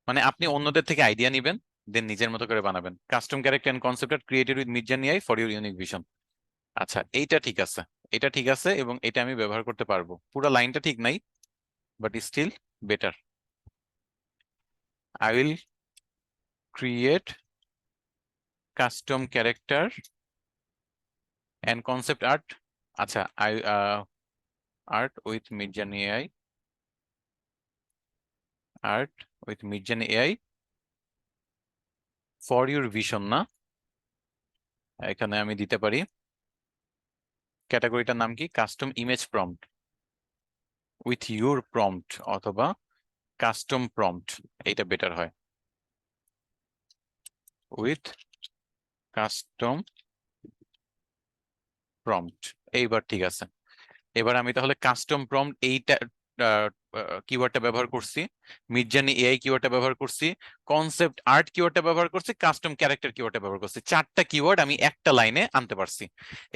মানে আপনি অন্যদের থেকে আইডিয়া নিবেন, দেন নিজের মতো করে বানাবেন। Custom character and concept are created with Midjourney AI for your unique vision. আচ্ছা, এইটা ঠিক আছে, এটা ঠিক আছে, এবং এটা আমি ব্যবহার করতে পারবো। পুরো লাইনটা ঠিক নাই, but still better. I will create custom character and concept art. আচ্ছা, I art with Midjourney AI, art with Midjourney AI for your vision না, এখানে আমি দিতে পারি ক্যাটাগরিটার নাম কি, custom image prompt with your prompt, অথবা কাস্টম প্রম্পট, এইটা বেটার হয়, উইথ কাস্টম প্রম্পট। এইবার ঠিক আছে। এবার আমি তাহলে কাস্টম প্রম্পট এইটা কিওয়ার্ডটা ব্যবহার করছি, মিডজার্নি এআই কিওয়ার্ডটা ব্যবহার করছি, কনসেপ্ট আর্ট কিওয়ার্ডটা ব্যবহার করছি, কাস্টম ক্যারেক্টার কিওয়ার্ডটা ব্যবহার করছি। চারটা কিওয়ার্ড আমি একটা লাইনে আনতে পারছি।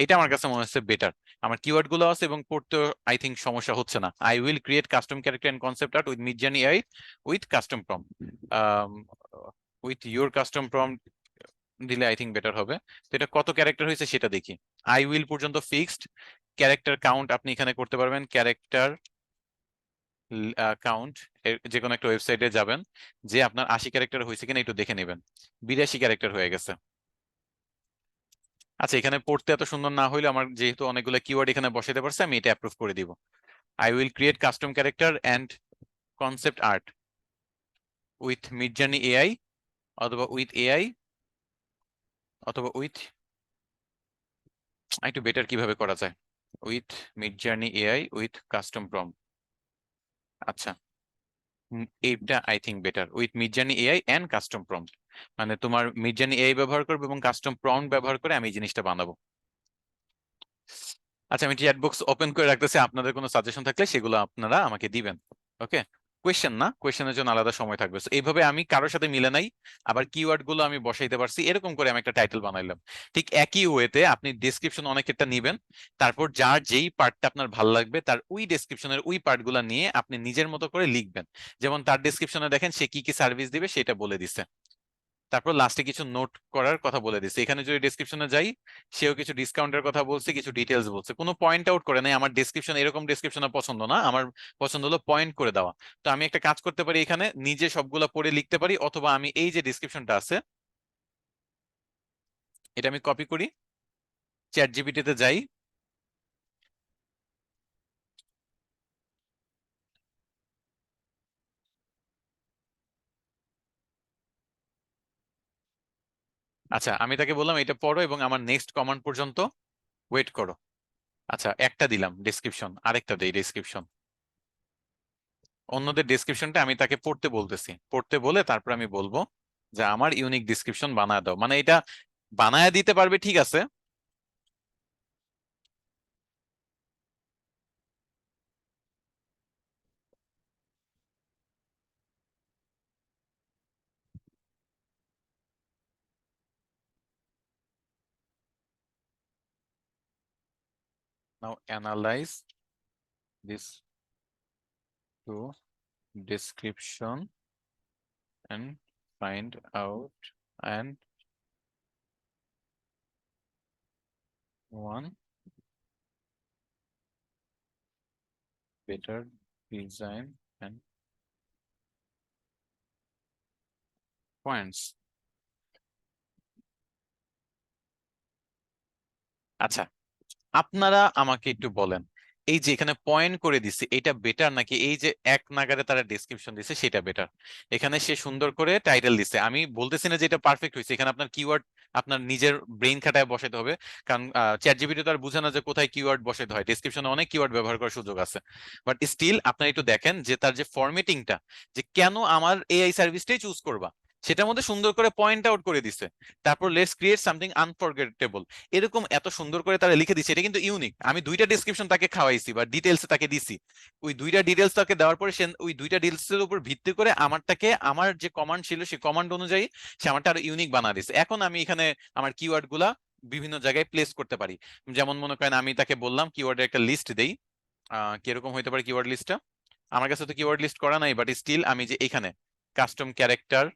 এটা আমার কাছে মনে হচ্ছে বেটার। আমার কিওয়ার্ড গুলো আছে এবং পড়তে আই থিঙ্ক সমস্যা হচ্ছে না। I will create custom character and concept art with Midjourney AI with custom prompt, with your custom prompt দিলে আই থিঙ্ক বেটার হবে। তো এটা কত ক্যারেক্টার হয়েছে সেটা দেখি। আই উইল পর্যন্ত ফিক্সড, ক্যারেক্টার কাউন্ট আপনি এখানে করতে পারবেন, ক্যারেক্টার কাউন্ট যে কোনো একটা ওয়েবসাইটে যাবেন, যে আপনার 80 ক্যারেক্টার হয়েছে কিনা একটু দেখে নেবেন। 82 ক্যারেক্টার হয়ে গেছে। আচ্ছা, এখানে পড়তে এত সুন্দর না হইলে আমার যেহেতু অনেকগুলো কিওয়ার্ড এখানে বসাতে পারছে, আমি এটা অ্যাপ্রুভ করে দিব। I will create custom character and concept art with Midjourney AI, অথবা উইথ এআই, অথবা উইথ, একটু বেটার কিভাবে করা যায়, with Midjourney AI with custom prompt. আচ্ছা, এইটা I think better, with Midjourney AI and custom prompt. মানে তোমার মিডজার্নি এআই ব্যবহার করবে এবং কাস্টম প্রম্পট ব্যবহার করে আমি এই জিনিসটা বানাবো। আচ্ছা, আমি চ্যাট বক্স ওপেন করে রাখতেছি, আপনাদের কোনো সাজেশন থাকলে সেগুলো আপনারা আমাকে দিবেন। ওকে, কোয়েশ্চেন না, কোয়েশ্চেনের জন্য আলাদা সময় থাকবে। So, এইভাবে আমি কারোর সাথে মিলে নাই, আবার কিওয়ার্ড গুলো আমি বসাইতে পারছি, এরকম করে আমি একটা টাইটেল বানাইলাম। ঠিক একই ওয়েতে আপনি ডেসক্রিপশন অনেকেরটা নিবেন, তারপর যার যেই পার্টটা আপনার ভালো লাগবে তার ওই ডেসক্রিপশনের ওই পার্ট গুলা নিয়ে আপনি নিজের মতো করে লিখবেন। যেমন তার ডেসক্রিপশনে দেখেন সে কি কি সার্ভিস দিবে সেটা বলে দিছে, তারপর লাস্টে কিছু নোট করার কথা বলে দিচ্ছে। এখানে যদি ডেসক্রিপশনে যাই, সেও কিছু ডিসকাউন্টের কথা বলছে, কিছু ডিটেলস বলছে, কোনো পয়েন্ট আউট করে নাই। আমার ডেসক্রিপশন এরকম ডেসক্রিপশন পছন্দ না, আমার পছন্দ হলো পয়েন্ট করে দেওয়া। তো আমি একটা কাজ করতে পারি, এখানে নিজে সবগুলা পড়ে লিখতে পারি, অথবা আমি এই যে ডেসক্রিপশনটা আছে এটা আমি কপি করি, চ্যাট জিপিটিতে যাই। আচ্ছা, আমি তাকে বললাম এটা পড়ো এবং আমার নেক্সট কমান্ড পর্যন্ত ওয়েট করো। আচ্ছা, একটা দিলাম ডেসক্রিপশন, আরেকটা দেই ডেসক্রিপশন। অন্যদের ডেসক্রিপশনটা আমি তাকে পড়তে বলতেছি, পড়তে বলে তারপর আমি বলবো যে আমার ইউনিক ডেসক্রিপশন বানায় দাও। মানে এটা বানায় দিতে পারবে, ঠিক আছে। Now analyse this two description and find out and one better design and points. আচ্ছা, আপনারা আমাকে একটু বলেন, এই যে এখানে পয়েন্ট করে দিচ্ছে এটা বেটার, নাকি এই যে এক নাগারে তারা ডেসক্রিপশন দিচ্ছে সেটা বেটার? এখানে সে সুন্দর করে টাইটেল দিচ্ছে, আমি বলতেছি না যে এটা পারফেক্ট হয়েছে, এখানে আপনার কিওয়ার্ড আপনার নিজের ব্রেইন খাটায় বসাতে হবে। কারণ চ্যাট জিপিটি তো আর বুঝে না যে কোথায় কিওয়ার্ড বসাতে হয়, ডেসক্রিপশনে অনেক কিওয়ার্ড ব্যবহার করার সুযোগ আছে। বাট স্টিল আপনারা একটু দেখেন যে তার যে ফরম্যাটিংটা, যে কেন আমার এআই সার্ভিসটাই চুজ করবা, সেটার মধ্যে সুন্দর করে পয়েন্ট আউট করে দিচ্ছে। তারপর লেটস ক্রিয়েট সামথিং আনফরগেটেবল, এরকম এত সুন্দর করে তারা লিখে দিচ্ছে, এটা কিন্তু ইউনিক। আমি দুইটা ডিসক্রিপশন তাকে খাওয়াইছি বা ডিটেলস তাকে দিছি, ওই দুইটা ডিটেলস তাকে দেওয়ার পরে সে ওই দুইটা ডিটেলস এর উপর ভিত্তি করে আমারটাকে, আমার যে কমান্ড ছিল সেই কমান্ড অনুযায়ী সে আমারটা আরো ইউনিক বানা দিচ্ছে। এখন আমি এখানে আমার কিওয়ার্ড গুলা বিভিন্ন জায়গায় প্লেস করতে পারি। যেমন মনে করেন আমি তাকে বললাম কিওয়ার্ডের একটা লিস্ট দেই। কিরকম হইতে পারে কিওয়ার্ড লিস্টটা? আমার কাছে তো কিওয়ার্ড লিস্ট করা নাই, বাট স্টিল আমি যে এখানে কাস্টম ক্যারেক্টার,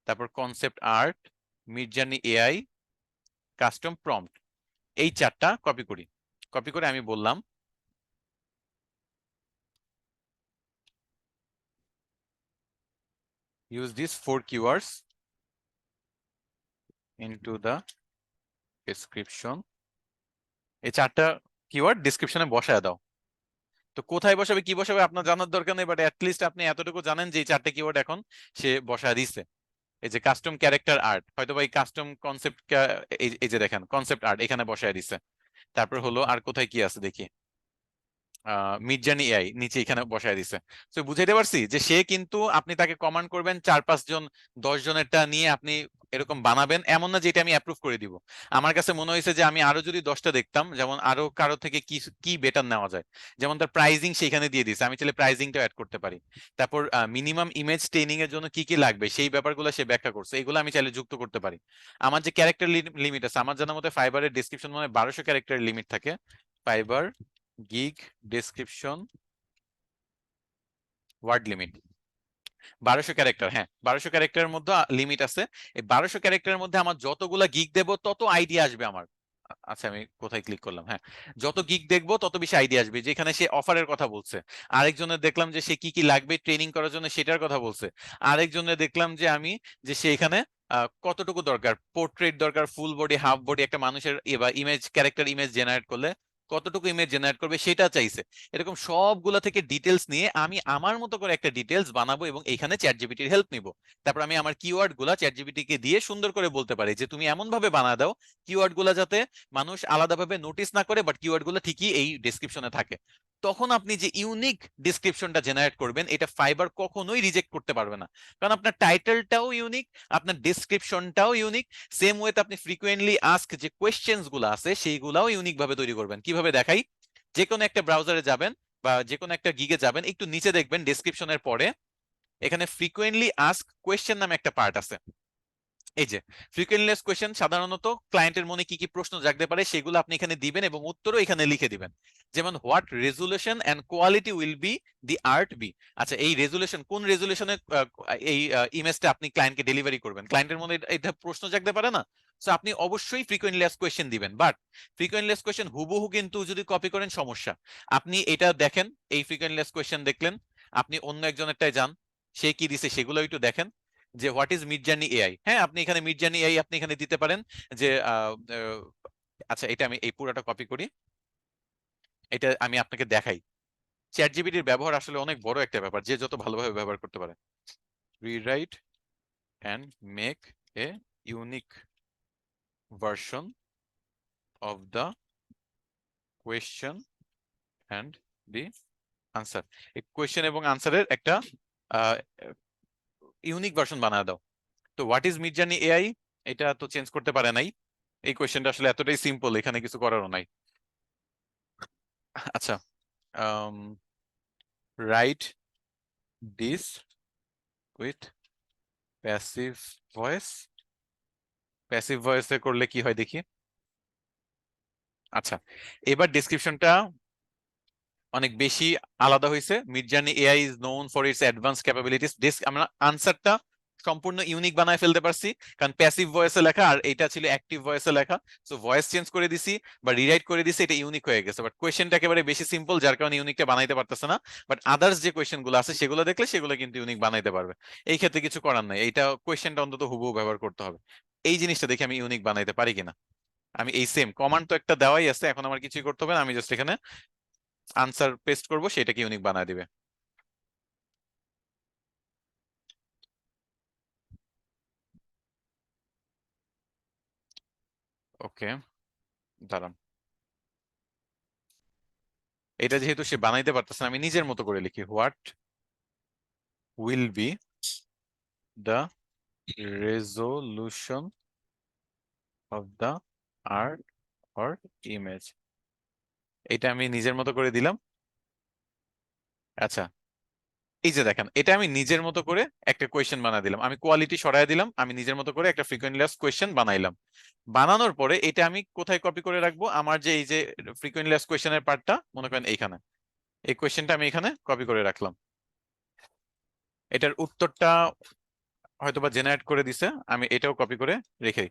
তারপর concept art, Midjourney AI, custom prompt, এই চারটা কপি করি। কপি করে আমি বললাম use this 4 keywords into the description. এই চারটা কিওয়ার্ড ডেসক্রিপশনে বসায় দাও। তো কোথায় বসাবে কি বসাবে আপনার জানার দরকার নেই, বাট লিস্ট আপনি এতটুকু জানেন যে এই চারটা কিওয়ার্ড এখন সে বসায় দিচ্ছে। এই যে কাস্টম ক্যারেক্টার আর্ট, হয়তো বা এই কাস্টম কনসেপ্ট, এই যে দেখেন কনসেপ্ট আর্ট এখানে বসায় দিচ্ছে। তারপর হলো আর কোথায় কি আছে দেখি, মিডজার্নি এআই নিচে এখানে বসায় দিছে। তো বুঝাইতে পারছি যে সে কিন্তু, আপনি তাকে কমান্ড করবেন 4-5 জন 10 জনেরটা নিয়ে আপনি এরকম বানাবেন, এমন না যে এটা আমি অ্যাপ্রুভ করে দিব। আমার কাছে মনে হয়েছে যে আমি আরো যদি 10টা দেখতাম, যেমন আরো কারো থেকে কি কি বেটার নেওয়া যায়। যেমন তার প্রাইজিং সেখানে দিয়ে দিছে, আমি চাইলে প্রাইজিংটা অ্যাড করতে পারি। তারপর মিনিমাম ইমেজ ট্রেনিং এর জন্য কি কি লাগবে সেই ব্যাপারগুলো সে ব্যাখ্যা করছে, এগুলো আমি চাইলে যুক্ত করতে পারি। আমার যে ক্যারেক্টার লিমিট আছে, আমার জানার মতে ফাইবারের ডিসক্রিপশন মানে 1200 ক্যারেক্টার লিমিট থাকে। Fiverr gig description word limit 1200 character, হ্যাঁ 1200 ক্যারেক্টারের মধ্যে লিমিট আছে। এই 1200 ক্যারেক্টারের মধ্যে আমার যতগুলা গিগ দেব তত আইডিয়া আসবে আমার। আচ্ছা, আমি কোথায় ক্লিক করলাম, হ্যাঁ, যত গিগ দেখবো তত বেশি আইডিয়া আসবে। যেখানে সে অফারের কথা বলছে, আরেকজনের দেখলাম যে সে কি কি লাগবে ট্রেনিং করার জন্য সেটার কথা বলছে, আরেকজনের দেখলাম যে আমি যে সে এখানে কতটুকু দরকার, পোর্ট্রেট দরকার, ফুল বডি, হাফ বডি, একটা মানুষের বা ইমেজ ক্যারেক্টার ইমেজ জেনারেট করলে কতটুকু ইমেজ জেনারেট করবে সেটা চাইছে। এরকম সবগুলা থেকে ডিটেলস নিয়ে আমি আমার মতো করে একটা ডিটেলস বানাবো এবং এইখানে চ্যাট জিপিটির হেল্প নিব। তারপর আমি আমার কিওয়ার্ড গুলা চ্যাট জিপিটি কে দিয়ে সুন্দর করে বলতে পারি যে তুমি এমন ভাবে বানা দাও কিওয়ার্ড গুলা যাতে মানুষ আলাদাভাবে নোটিস না করে, বাট কিওয়ার্ড গুলো ঠিকই এই ডেসক্রিপশনে থাকে। তখন আপনি যে ইউনিক ডিসক্রিপশনটা জেনারেট করবেন এটা ফাইবার কখনোই রিজেক্ট করতে পারবে না। কারণ আপনার টাইটেলটাও ইউনিক, আপনার ডেসক্রিপশনটাও ইউনিক। সেম ওয়েতে আপনি ফ্রিকোয়েন্টলি আস্ক যে কোয়েশ্চেন্স গুলো আছে সেইগুলাও ইউনিক ভাবে তৈরি করবেন। কিভাবে দেখাই, যে কোনো একটা ব্রাউজারে যাবেন বা যে কোনো একটা গিগে যাবেন, একটু নিচে দেখবেন ডেসক্রিপশনের পরে এখানে ফ্রিকোয়েন্টলি আস্ক কোয়েশ্চেন নামে একটা পার্ট আছে। এই যে ফ্রিকোয়েন্টলি আস্কড কোয়েশ্চেন, সাধারণত ক্লায়েন্টের মনে কি কি প্রশ্ন জাগতে পারে সেগুলো আপনি এখানে দিবেন এবং উত্তরও এখানে লিখে দিবেন। যেমন what resolution and quality will be the art be. আচ্ছা, এই রেজুলেশন কোন রেজুলেশনে এই ইমেজটা আপনি ক্লায়েন্টকে ডেলিভারি করবেন, ক্লায়েন্টের মনে এটা প্রশ্ন জাগতে পারে না? সো আপনি অবশ্যই ফ্রিকোয়েন্টলি আস্কড কোয়েশ্চেন দিবেন। বাট ফ্রিকোয়েন্টলি আস্কড কোয়েশ্চেন হুবহু কিন্তু যদি কপি করেন সমস্যা। আপনি এটা দেখেন, এই ফ্রিকোয়েন্টলি আস্কড কোয়েশ্চেন দেখলেন, আপনি অন্য একজনেরটায় যান, সে কি দিছে সেগুলো একটু দেখেন। যে হোয়াট ইজ মিডজার্নি এআই, হ্যাঁ আপনি এখানে মিডজার্নি এআই আপনি এখানে দিতে পারেন যে আচ্ছা, এটা আমি এই পুরোটা কপি করি, এটা আমি আপনাকে দেখাই। চ্যাট জিপিটির ব্যবহার আসলে অনেক বড় একটা ব্যাপার, যে যত ভালোভাবে ব্যবহার করতে পারে। Rewrite and make a unique version of the question and the answer. এই কোয়েশ্চেন এবং আনসারের একটা ইউনিক ভার্সন বানায় দাও। তো হোয়াট ইজ মিডজার্নি এআই, এটা তো চেঞ্জ করতে পারে নাই। এই কোয়েশ্চেনটা আসলে এতটাই সিম্পল, এখানে কিছু করারও নাই। আচ্ছা, write this with passive voice. Passive ভয়েসে করলে কি হয় দেখি। আচ্ছা, এবার ডেসক্রিপশনটা অনেক বেশি আলাদা হয়েছে। Midjourney AI is known for its advance capabilities. আমরা আনসারটা সম্পূর্ণ ইউনিক বানায় ফেলতে পারছি, কারণ প্যাসিভ ভয়েসে লেখা আর এটা ছিল অ্যাক্টিভ ভয়েসে লেখা। সো ভয়েস চেঞ্জ করে দিছি বা রিরাইট করে দিছি, এটা ইউনিক হয়ে গেছে। বাট কোয়েশ্চেনটা একেবারে বেশি সিম্পল, যার কারণে ইউনিকটা বানাইতে পারতেছে না। বাট আদার্স যে কোয়েশ্চেন গুলো আছে সেগুলো দেখলে সেগুলো কিন্তু ইউনিক বানাইতে পারবে। এই ক্ষেত্রে কিছু করার নাই, এইটা কোয়েশ্চেনটা অন্তত হুবহু ব্যবহার করতে হবে। এই জিনিসটা দেখে আমি ইউনিক বানাইতে পারি কিনা। আমি এই সেম কমান্ড তো একটা দেওয়াই আছে, এখন আমার কিছুই করতে হবে না, আমি জাস্ট এখানে আনসার পেস্ট করবো, সেটাকে ইউনিক বানায় দিবে। ওকে, দাঁড়ান। এটা যেহেতু সে বানাইতে পারতেছে না, আমি নিজের মতো করে লিখি। What will be the resolution of the art or image, এটা আমি নিজের মতো করে দিলাম। আচ্ছা, এই যে দেখেন, এটা আমি নিজের মতো করে একটা কোয়েশ্চেন বানাই দিলাম, আমি কোয়ালিটি সরাই দিলাম, আমি নিজের মতো করে একটা ফ্রিকোয়েন্টলি আস্কড কোয়েশ্চেন বানাইলাম। বানানোর পরে এটা আমি কোথায় কপি করে রাখবো, আমার যে এই যে ফ্রিকোয়েন্টলি আস্কড কোয়েশ্চেনের পার্টটা মনে করেন এইখানে, এই কোয়েশ্চেনটা আমি এখানে কপি করে রাখলাম। এটার উত্তরটা হয়তোবা জেনারেট করে দিছে, আমি এটাও কপি করে রেখে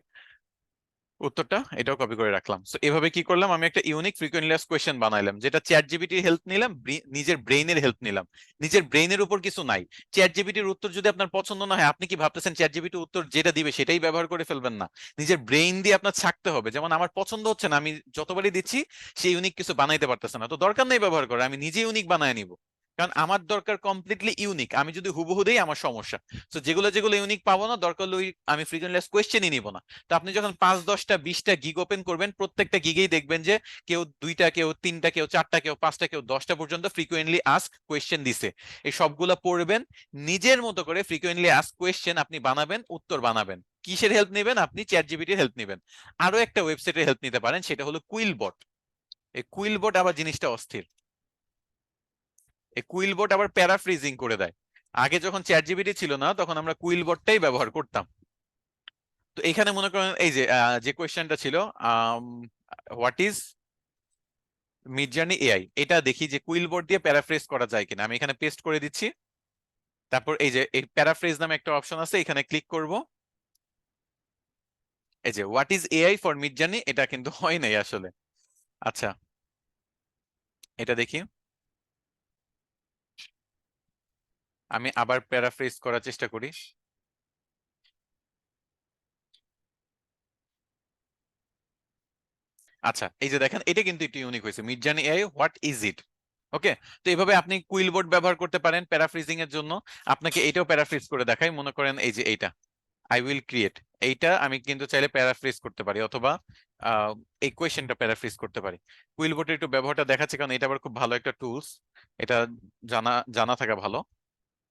উত্তরটা এটাও কপি করে রাখলাম। সো এভাবে কি করলাম, আমি একটা ইউনিক ফ্রিকোয়েন্টলি আস্কড কোয়েশ্চেন বানাইলাম, যেটা চ্যাট জিপিটির হেল্প নিলাম, নিজের ব্রেইনের হেল্প নিলাম। নিজের ব্রেইনের উপর কিছু নাই। চ্যাট জিপিটির উত্তর যদি আপনার পছন্দ না হয়, আপনি কি ভাবতেছেন চ্যাট জিপিটি উত্তর যেটা দিবে সেটাই ব্যবহার করে ফেলবেন? না, নিজের ব্রেইন দিয়ে আপনার ছাকতে হবে। যেমন আমার পছন্দ হচ্ছে না, আমি যতবারই দিচ্ছি সে ইউনিক কিছু বানাইতে পারতেছে না, তো দরকার নেই ব্যবহার করে, আমি নিজে ইউনিক বানায় নিব। কারণ আমার দরকার কমপ্লিটলি ইউনিক, আমি যদি হুবহু দেই আমার সমস্যা। তো যেগুলো যেগুলো ইউনিক পাবো না, দরকার হলে আমি ফ্রিকোয়েন্টলি আস্কড কোয়েশ্চেনই নিব না। তো আপনি যখন 5, 10, 20টা গিগ ওপেন করবেন, প্রত্যেকটা গিগেই দেখবেন যে কেউ 2টা, কেউ 3টা, কেউ 4টা, কেউ 5টা, কেউ 10টা পর্যন্ত ফ্রিকোয়েন্টলি আস্ক কোয়েশ্চেন দিছে। এই সবগুলা পড়বেন, নিজের মতো করে ফ্রিকোয়েন্টলি আস্ক কোয়েশ্চেন আপনি বানাবেন, উত্তর বানাবেন। কিসের হেল্প নেবেন? আপনি চ্যাট জিপিটির হেল্প নেবেন। আরো একটা ওয়েবসাইটের হেল্প নিতে পারেন, সেটা হলো কুইলবট। এই কুইলবট আবার জিনিসটা অস্থির। এই কুইলবট আবার প্যারাফ্রিজিং করে দেয়। আগে যখন চ্যাট জিপিটি ছিল না, তখন আমরা কুইলবটটাই ব্যবহার করতাম। তো এখানে মনে করেন এই যে যে কোয়েশ্চেনটা ছিল, হোয়াট ইজ মিডজার্নি এআই, এটা দেখি যে কুইলবোর্ড দিয়ে প্যারাফ্রেজ করা যায় কিনা। আমি এখানে পেস্ট করে দিচ্ছি। তারপর এই যে এই প্যারাফ্রেজ নামে একটা অপশন আছে, এখানে ক্লিক করব। এই যে what is AI for Midjourney, এটা কিন্তু হয় নাই আসলে। আচ্ছা, এটা দেখি। আমি আবার প্যারাফ্রেজ করার চেষ্টা করি। আচ্ছা, এই যে দেখেন, এটা কিন্তু একটু ইউনিক হয়েছে, Midjourney AI what is it. Okay, তো এইভাবে আপনি কুইলবোর্ড ব্যবহার করতে পারেন প্যারাফ্রিজিং এর জন্য। আপনাকে এটাও প্যারাফ্রিজ করে দেখাই, মনে করেন এই যে এইটা, আই উইল ক্রিয়েট, এইটা আমি কিন্তু চাইলে প্যারাফ্রেজ করতে পারি, অথবা আহ, এই কোয়েশ্চেনটা প্যারাফ্রেজ করতে পারি। কুইলবোর্ডের একটু ব্যবহারটা দেখাচ্ছে, কারণ এটা আবার খুব ভালো একটা টুলস, এটা জানা জানা থাকা ভালো।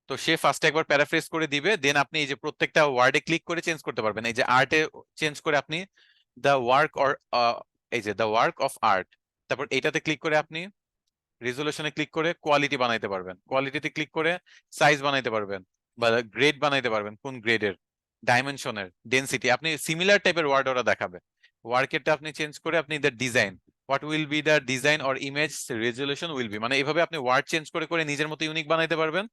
তো সে ফার্স্টে একবার প্যারাফ্রেজ করে দিবে, দেন আপনি এই যে প্রত্যেকটা ওয়ার্ডে ক্লিক করে চেঞ্জ করতে পারবেন। এই যে আর্টে চেঞ্জ করে আপনি দ্য ওয়ার্ক অর, এই যে দ্য ওয়ার্ক অফ আর্ট, তারপর এইটাতে ক্লিক করে আপনি রেজলিউশনে ক্লিক করে কোয়ালিটি বানাইতে পারবেন, কোয়ালিটিতে ক্লিক করে সাইজ বানাইতে পারবেন, বা গ্রেড বানাইতে পারবেন, কোন গ্রেডের, ডাইমেনশনের, ডেনসিটি, আপনি সিমিলার টাইপের ওয়ার্ড ওরা দেখাবে। ওয়ার্কেরটা আপনি চেঞ্জ করে আপনি the design, what will be the design or image resolution will be, মানে এইভাবে আপনি ওয়ার্ড চেঞ্জ করে করে নিজের মতো ইউনিক বানাইতে পারবেন।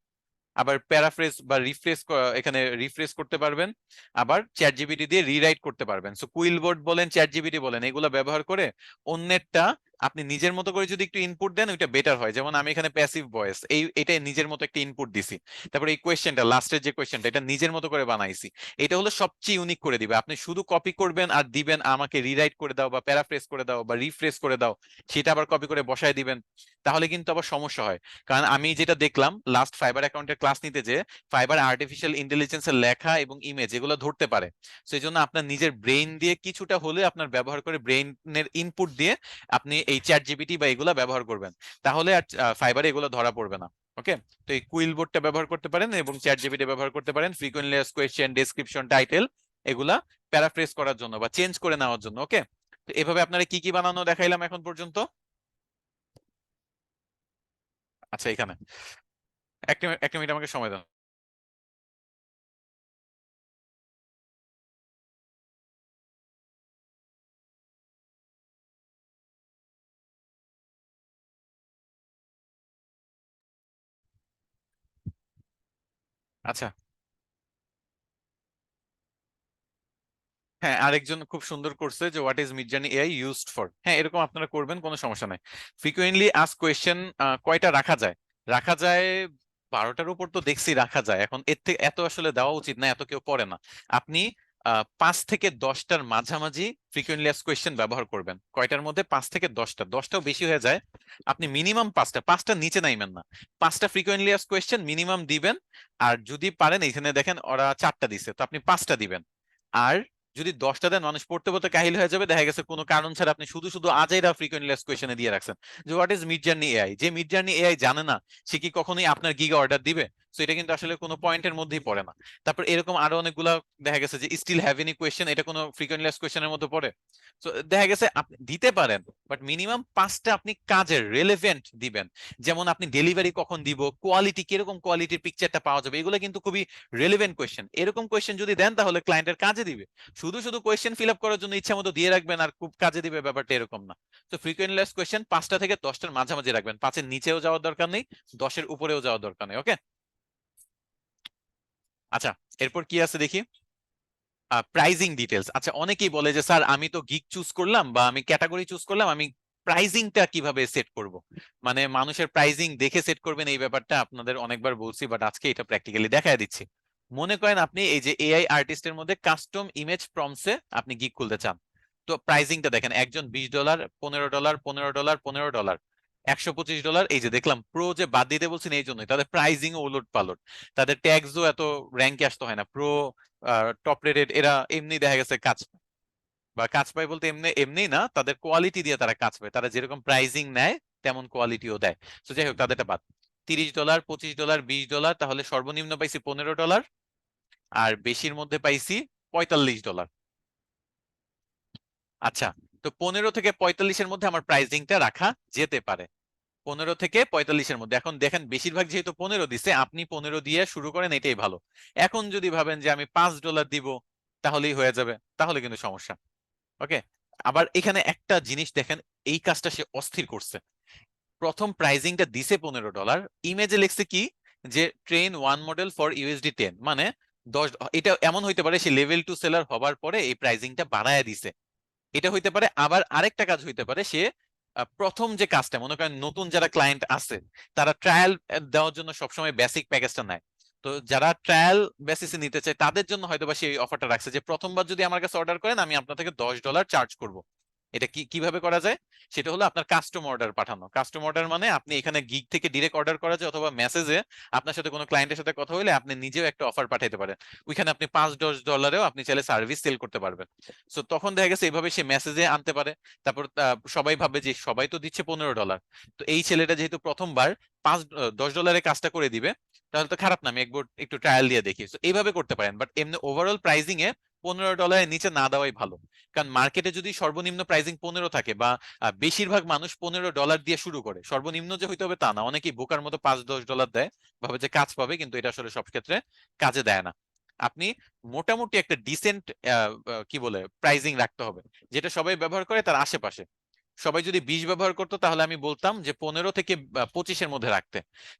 আবার প্যারাফ্রেজ বা রিফ্রেশ, এখানে রিফ্রেশ করতে পারবেন। আবার চ্যাট জিপিটি দিয়ে রিরাইট করতে পারবেন। সো কুইলবোর্ড বলেন, চ্যাট জিপিটি বলেন, এগুলো ব্যবহার করে অন্যেরটা আপনি নিজের মতো করে যদি একটু ইনপুট দেন ওইটা বেটার হয়। যেমন আমি এখানে প্যাসিভ ভয়েস এটাই নিজের মতো একটা ইনপুট দিছি, তারপরে এই কোয়েশ্চেনটা লাস্টের যে কোয়েশ্চেনটা এটা নিজের মতো করে বানাইছি, এটা হলো সবচেয়ে ইউনিক করে দিবে। আপনি শুধু কপি করবেন আর দিবেন আমাকে রিরাইট করে দাও বা প্যারাফ্রেজ করে দাও বা রিফ্রেশ করে দাও, সেটা আবার কপি করে বসায় দিবেন, তাহলে কিন্তু আবার সমস্যা হয়। কারণ আমি যেটা দেখলাম লাস্ট ফাইবার অ্যাকাউন্টের ক্লাস নিতে, যে ফাইবার আর্টিফিশিয়াল ইন্টেলিজেন্সের লেখা এবং ইমেজ এগুলো ধরতে পারে। সেই জন্য আপনার নিজের ব্রেইন দিয়ে কিছুটা হলে আপনার ব্যবহার করে ব্রেইনের ইনপুট দিয়ে আপনি এই চ্যাট জিপিটি বা এগুলা ব্যবহার করবেন, তাহলে আর ফাইবারে এগুলো ধরা পড়বে না। ওকে, তো এই কুইল বোর্ডটা ব্যবহার করতে পারেন এবং চ্যাট জিপিটি ব্যবহার করতে পারেন frequently asked question, description, title এগুলা প্যারাফ্রেজ করার জন্য বা চেঞ্জ করে নেওয়ার জন্য। ওকে, তো এভাবে আপনারা কি কি বানানো দেখাইলাম এখন পর্যন্ত? আচ্ছা, এখানে একটা মিনিট আমাকে সময় দেন। আচ্ছা, হ্যাঁ, আরেকজন খুব সুন্দর করছে যে what is Midjourney AI used for. হ্যাঁ, এরকম আপনারা করবেন, কোনো সমস্যা নাই। ফ্রিকুয়েন্টলি আস্ক কোয়েশ্চেন কয়টা রাখা যায়? রাখা যায় 12টার উপর তো দেখছি রাখা যায়। এখন এর থেকে এত আসলে দেওয়া উচিত না, এত কেউ পড়ে না। আপনি 5 থেকে 10টার মাঝামাঝি ফ্রিকুয়েন্টলি আস্ক কোয়েশ্চেন ব্যবহার করবেন। কয়টার মধ্যে? 5 থেকে 10টা, 10টাও বেশি হয়ে যায়। আপনি মিনিমাম 5টা, 5টার নিচে নাইবেন না। 5টা ফ্রিকুয়েন্টলি আস্ক কোয়েশ্চেন মিনিমাম দিবেন। আর যদি পারেন, এখানে দেখেন ওরা 4টা দিছে, তো আপনি 5টা দিবেন। আর যদি 10টা দেন মানুষ পড়তে পড়তে কাহিল হয়ে যাবে, দেখা গেছে কোনো কারণ ছাড়া আপনি শুধু শুধু আজাইরা ফ্রিকোয়েন্টলি কোয়েশনে দিয়ে রাখছেন যে what is mid journey AI. যে মিড জার্নি এআই জানে না, সে কি কখনোই আপনার গিগা অর্ডার দিবে? তো এটা কিন্তু আসলে কোনো পয়েন্টের মধ্যেই পড়ে না। তারপর এরকম আরো অনেকগুলা দেখা গেছে যে স্টিল হ্যাভ এনি কোয়েশ্চেন, এটা কোনো ফ্রিকোয়েন্টলি কোয়েশনের মধ্যে পড়ে। তো দেখা গেছে আপনি দিতে পারেন, বাট মিনিমাম 5টা আপনি কাজের রেলেভেন্ট দিবেন। যেমন আপনি ডেলিভারি কখন দিব, কোয়ালিটি কিরকম, কোয়ালিটির পিকচারটা পাওয়া যাবে, এগুলো কিন্তু খুবই রেলেভেন্ট কোয়েশ্চেন। এরকম কোয়েশ্চেন যদি দেন তাহলে ক্লায়েন্টের কাজে দিবে। শুধু শুধু কোয়েশ্চেন ফিল আপ করার জন্য ইচ্ছা মতো দিয়ে রাখবেন আর খুব কাজে দিবে, ব্যাপারটা এরকম না। তো ফ্রিকোয়েন্ট লেস কোয়েশ্চেন 5টা থেকে 10টার মাঝামাঝি রাখবেন, 5এর নিচেও যাওয়ার দরকার নেই, 10এর উপরেও যাওয়ার দরকার নেই। ওকে, আচ্ছা, এরপর কি আছে দেখি। Pricing details. আচ্ছা, অনেকেই বলে যে স্যার আমি তো গিগ চুজ করলাম বা আমি ক্যাটাগরি চুজ করলাম, আমি প্রাইজিংটা কিভাবে সেট করব? মানে মানুষের প্রাইজিং দেখে সেট করবেন, এই ব্যাপারটা আপনাদের অনেকবার বলছি, বাট আজকে এটা প্র্যাকটিক্যালি দেখায় দিচ্ছি। মনে করেন আপনি এই যে এআই আর্টিস্টের মধ্যে কাস্টম ইমেজ প্রম্পটসে আপনি গিগ খুলতে চান। তো প্রাইজিংটা দেখেন, একজন $20, $15, $15, $15, $125। এই যে দেখলাম প্রো যে বাদ দিতে বলছেন, এই জন্যই তাদের প্রাইজিং ও উলট পালট। তাদের ট্যাগসও এত র্যাঙ্কে আসতে হয় না। প্রো, টপ রেটেড, এরা এমনি দেখা গেছে কাজ পায়। বা কাজ পায় বলতে এমনি এমনি না, তাদের কোয়ালিটি দিয়ে তারা কাজ পায়। তারা যেরকম প্রাইজিং নেয় তেমন কোয়ালিটিও দেয়। তো যাই হোক, তাদেরটা বাদ। $30, $25, $20, তাহলে সর্বনিম্ন পাইছি $15, আর বেশির মধ্যে পাইছি $45। আচ্ছা, তো 15 থেকে 45-এর মধ্যে আমার প্রাইজিংটা রাখা যেতে পারে। 15 থেকে 45-এর মধ্যে। এখন দেখেন বেশিরভাগ যেহেতু 15 দিছে, আপনি 15 দিয়ে শুরু করেন, এটাই ভালো। এখন যদি ভাবেন যে আমি $5 দিব তাহলেই হয়ে যাবে, তাহলে কিন্তু সমস্যা। ওকে, আবার এখানে একটা জিনিস দেখেন, এই কাজটা সে অস্থির করছে। প্রথম প্রাইজিংটা দিছে $15, ইমেজে লিখছে কি, যে ট্রেন 1 মডেল ফর USD 10, মানে 10। এটা এমন হইতে পারে সে লেভেল 2 সেলার হবার পরে এই প্রাইজিংটা বাড়ায় দিছে, এটা হইতে পারে। আবার আরেকটা কাজ হইতে পারে, সে প্রথম যে কাজটা, মনে করেন নতুন যারা ক্লায়েন্ট আছে তারা ট্রায়াল দেওয়ার জন্য সবসময় বেসিক প্যাকেজটা নেয়। তো যারা ট্রায়াল বেসিসে নিতে চায় তাদের জন্য হয়তো বা সেই অফারটা রাখছে, যে প্রথমবার যদি আমার কাছে অর্ডার করেন আমি আপনার থেকে $10 চার্জ করব। এটা কিভাবে করা যায়? সেটা হলো আপনার কাস্টম অর্ডার পাঠানো। কাস্টম অর্ডার মানে আপনি এখানে গিগ থেকে ডিরেক্ট অর্ডার করা যায়, অথবা মেসেজে আপনার সাথে কোনো ক্লায়েন্টের সাথে কথা হলে আপনি নিজেও একটা অফার পাঠাইতে পারেন। ওইখানে আপনি $5-10-এও আপনি চাইলে সার্ভিস সেল করতে পারবেন। সো তখন দেখা গেছে এইভাবে সে মেসেজে আনতে পারে। তারপর সবাই ভাববে যে সবাই তো দিচ্ছে $15, তো এই ছেলেটা যেহেতু প্রথমবার $10 কাজটা করে দিবে, তাহলে তো খারাপ না, আমি একবার একটু ট্রায়াল দিয়ে দেখি। তো এইভাবে করতে পারেন, বাট এমনি ওভারঅল প্রাইজিং এ $15-এর নিচে না দেওয়াই ভালো। কারণ মার্কেটে যদি সর্বনিম্ন প্রাইজিং 15 থাকে, বা বেশিরভাগ মানুষ $15 দিয়ে শুরু করে, সর্বনিম্ন যে হইতে হবে তা না, অনেকেই বোকার মতো $5-10 দেয়, ভাবে যে কাজ পাবে, কিন্তু এটা আসলে সব ক্ষেত্রে কাজে দেয় না। আপনি মোটামুটি একটা ডিসেন্ট কি বলে প্রাইজিং রাখতে হবে, যেটা সবাই ব্যবহার করে তার আশেপাশে। সবাই যদি 20 ব্যবহার করতো তাহলে আমি বলতাম যে 15 থেকে 25-এর মধ্যে রাখতে।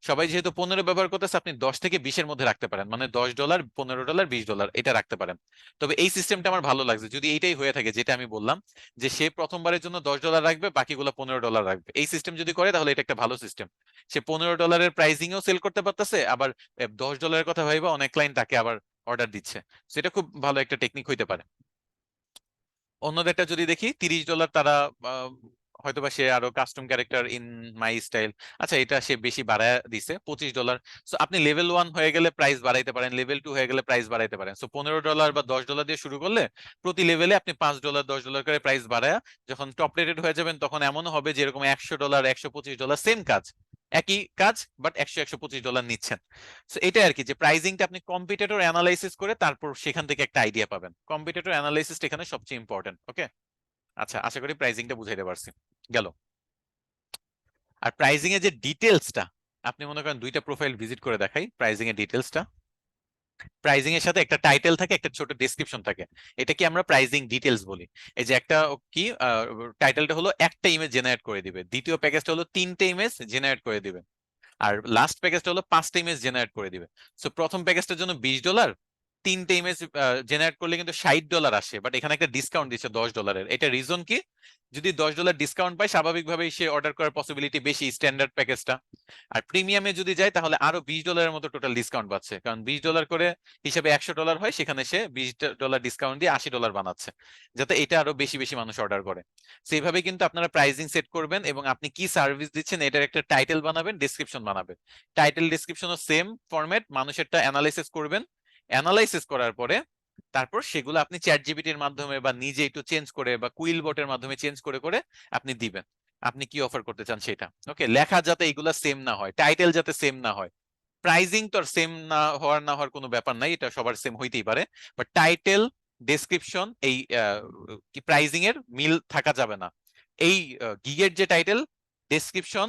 সবাই যেহেতু 15 ব্যবহার করতেছে, আপনি 10 থেকে 20-এর মধ্যে রাখতে পারেন, মানে $10, $15, $20 এটা রাখতে পারেন। তবে এই সিস্টেমটা আমার ভালো লাগছে, যদি এইটাই হয়ে থাকে যেটা আমি বললাম, যে সে প্রথমবারের জন্য $10 রাখবে, বাকিগুলো $15 রাখবে, এই সিস্টেম যদি করে তাহলে এটা একটা ভালো সিস্টেম। সে $15 প্রাইজিংও সেল করতে পারতেছে, আবার $10 কথা ভাইবা অনেক ক্লায়েন্ট তাকে আবার অর্ডার দিচ্ছে। সেটা খুব ভালো একটা টেকনিক হইতে পারে। অন্যদেরটা যদি দেখি, $30 তারা আহ, হয়তোবা সে আরো custom character in my style, আচ্ছা এটা সে বেশি বাড়ায় দিছে $25। সো আপনি লেভেল 1 হয়ে গেলে প্রাইস বাড়াইতে পারেন, লেভেল 2 হয়ে গেলে প্রাইস বাড়াইতে পারেন। সো $15 বা $10 দিয়ে শুরু করলে প্রতি লেভেলে আপনি $5 $10 করে প্রাইস বাড়ায় যখন টপ রেটেড হয়ে যাবেন, তখন এমনও হবে যেরকম $100 $125 সেম কাজ, একই কাজ, বাট 100 $125 নিচ্ছেন। সো এটাই আর কি, যে প্রাইজিংটা আপনি কম্পিটিটর অ্যানালাইসিস করে তারপর সেখান থেকে একটা আইডিয়া পাবেন। কম্পিটিটর অ্যানালাইসিসটা এখানে সবচেয়ে ইম্পর্টেন্ট। ওকে, আচ্ছা আশা করি প্রাইজিংটা বুঝাইতে পারছি। গেল। আর প্রাইজিং এর যে ডিটেলসটা, আপনি মনে করেন দুইটা প্রোফাইল ভিজিট করে দেখাই প্রাইজিং এর ডিটেলসটা। প্রাইজিং এর সাথে একটা টাইটেল থাকে, একটা ছোট ডেসক্রিপশন থাকে, এটাকে আমরা প্রাইজিং ডিটেলস বলি। এই যে একটা কি টাইটেলটা হলো একটা ইমেজ জেনারেট করে দিবে, দ্বিতীয় প্যাকেজটা হলো 3টে ইমেজ জেনারেট করে দিবে, আর লাস্ট প্যাকেজটা হলো 5টা ইমেজ জেনারেট করে দিবে। সো প্রথম প্যাকেজটার জন্য $20, 3টে ইমেজ জেনারেট করলে কিন্তু $60 আসে, বাট এখানে একটা ডিসকাউন্ট দিচ্ছে $10। এটা রিজন কি? যদি $10 ডিসকাউন্ট পায়, স্বাভাবিকভাবেই সে অর্ডার করার পসিবিলিটি বেশি স্ট্যান্ডার্ড প্যাকেজটা। আর প্রিমিয়ামে যদি যায় তাহলে আরো $20-এর মতো টোটাল ডিসকাউন্ট পাচ্ছে, কারণ $20 করে হিসাবে $100 হয়, সেখানে সে $20 ডিসকাউন্ট দিয়ে $80 বানাচ্ছে, যাতে এটা আরো বেশি বেশি মানুষ অর্ডার করে। সেইভাবে কিন্তু আপনারা প্রাইসিং সেট করবেন, এবং আপনি কি সার্ভিস দিচ্ছেন এটার একটা টাইটেল বানাবেন, ডেসক্রিপশন বানাবেন। টাইটেল ডেসক্রিপশনও সেম ফরম্যাট, মানুষেরটা অ্যানালাইসিস করবেন, অ্যানালাইসিস করার পরে তারপর সেগুলো আপনি চ্যাট জিপিটির মাধ্যমে বা নিজে একটু চেঞ্জ করে বা কুইল বটের মাধ্যমে চেঞ্জ করে করে আপনি দিবেন আপনি কি অফার করতে চান সেটা। ওকে, লেখা যাতে এগুলা সেম না হয়, টাইটেল যাতে সেম না হয়। প্রাইজিং তো আর সেম না হওয়ার কোনো ব্যাপার নাই, এটা সবার সেম হইতেই পারে, বাট টাইটেল, ডেসক্রিপশন, এই কি প্রাইজিং এর মিল থাকা যাবে না। এই গিগের যে টাইটেল, ডেসক্রিপশন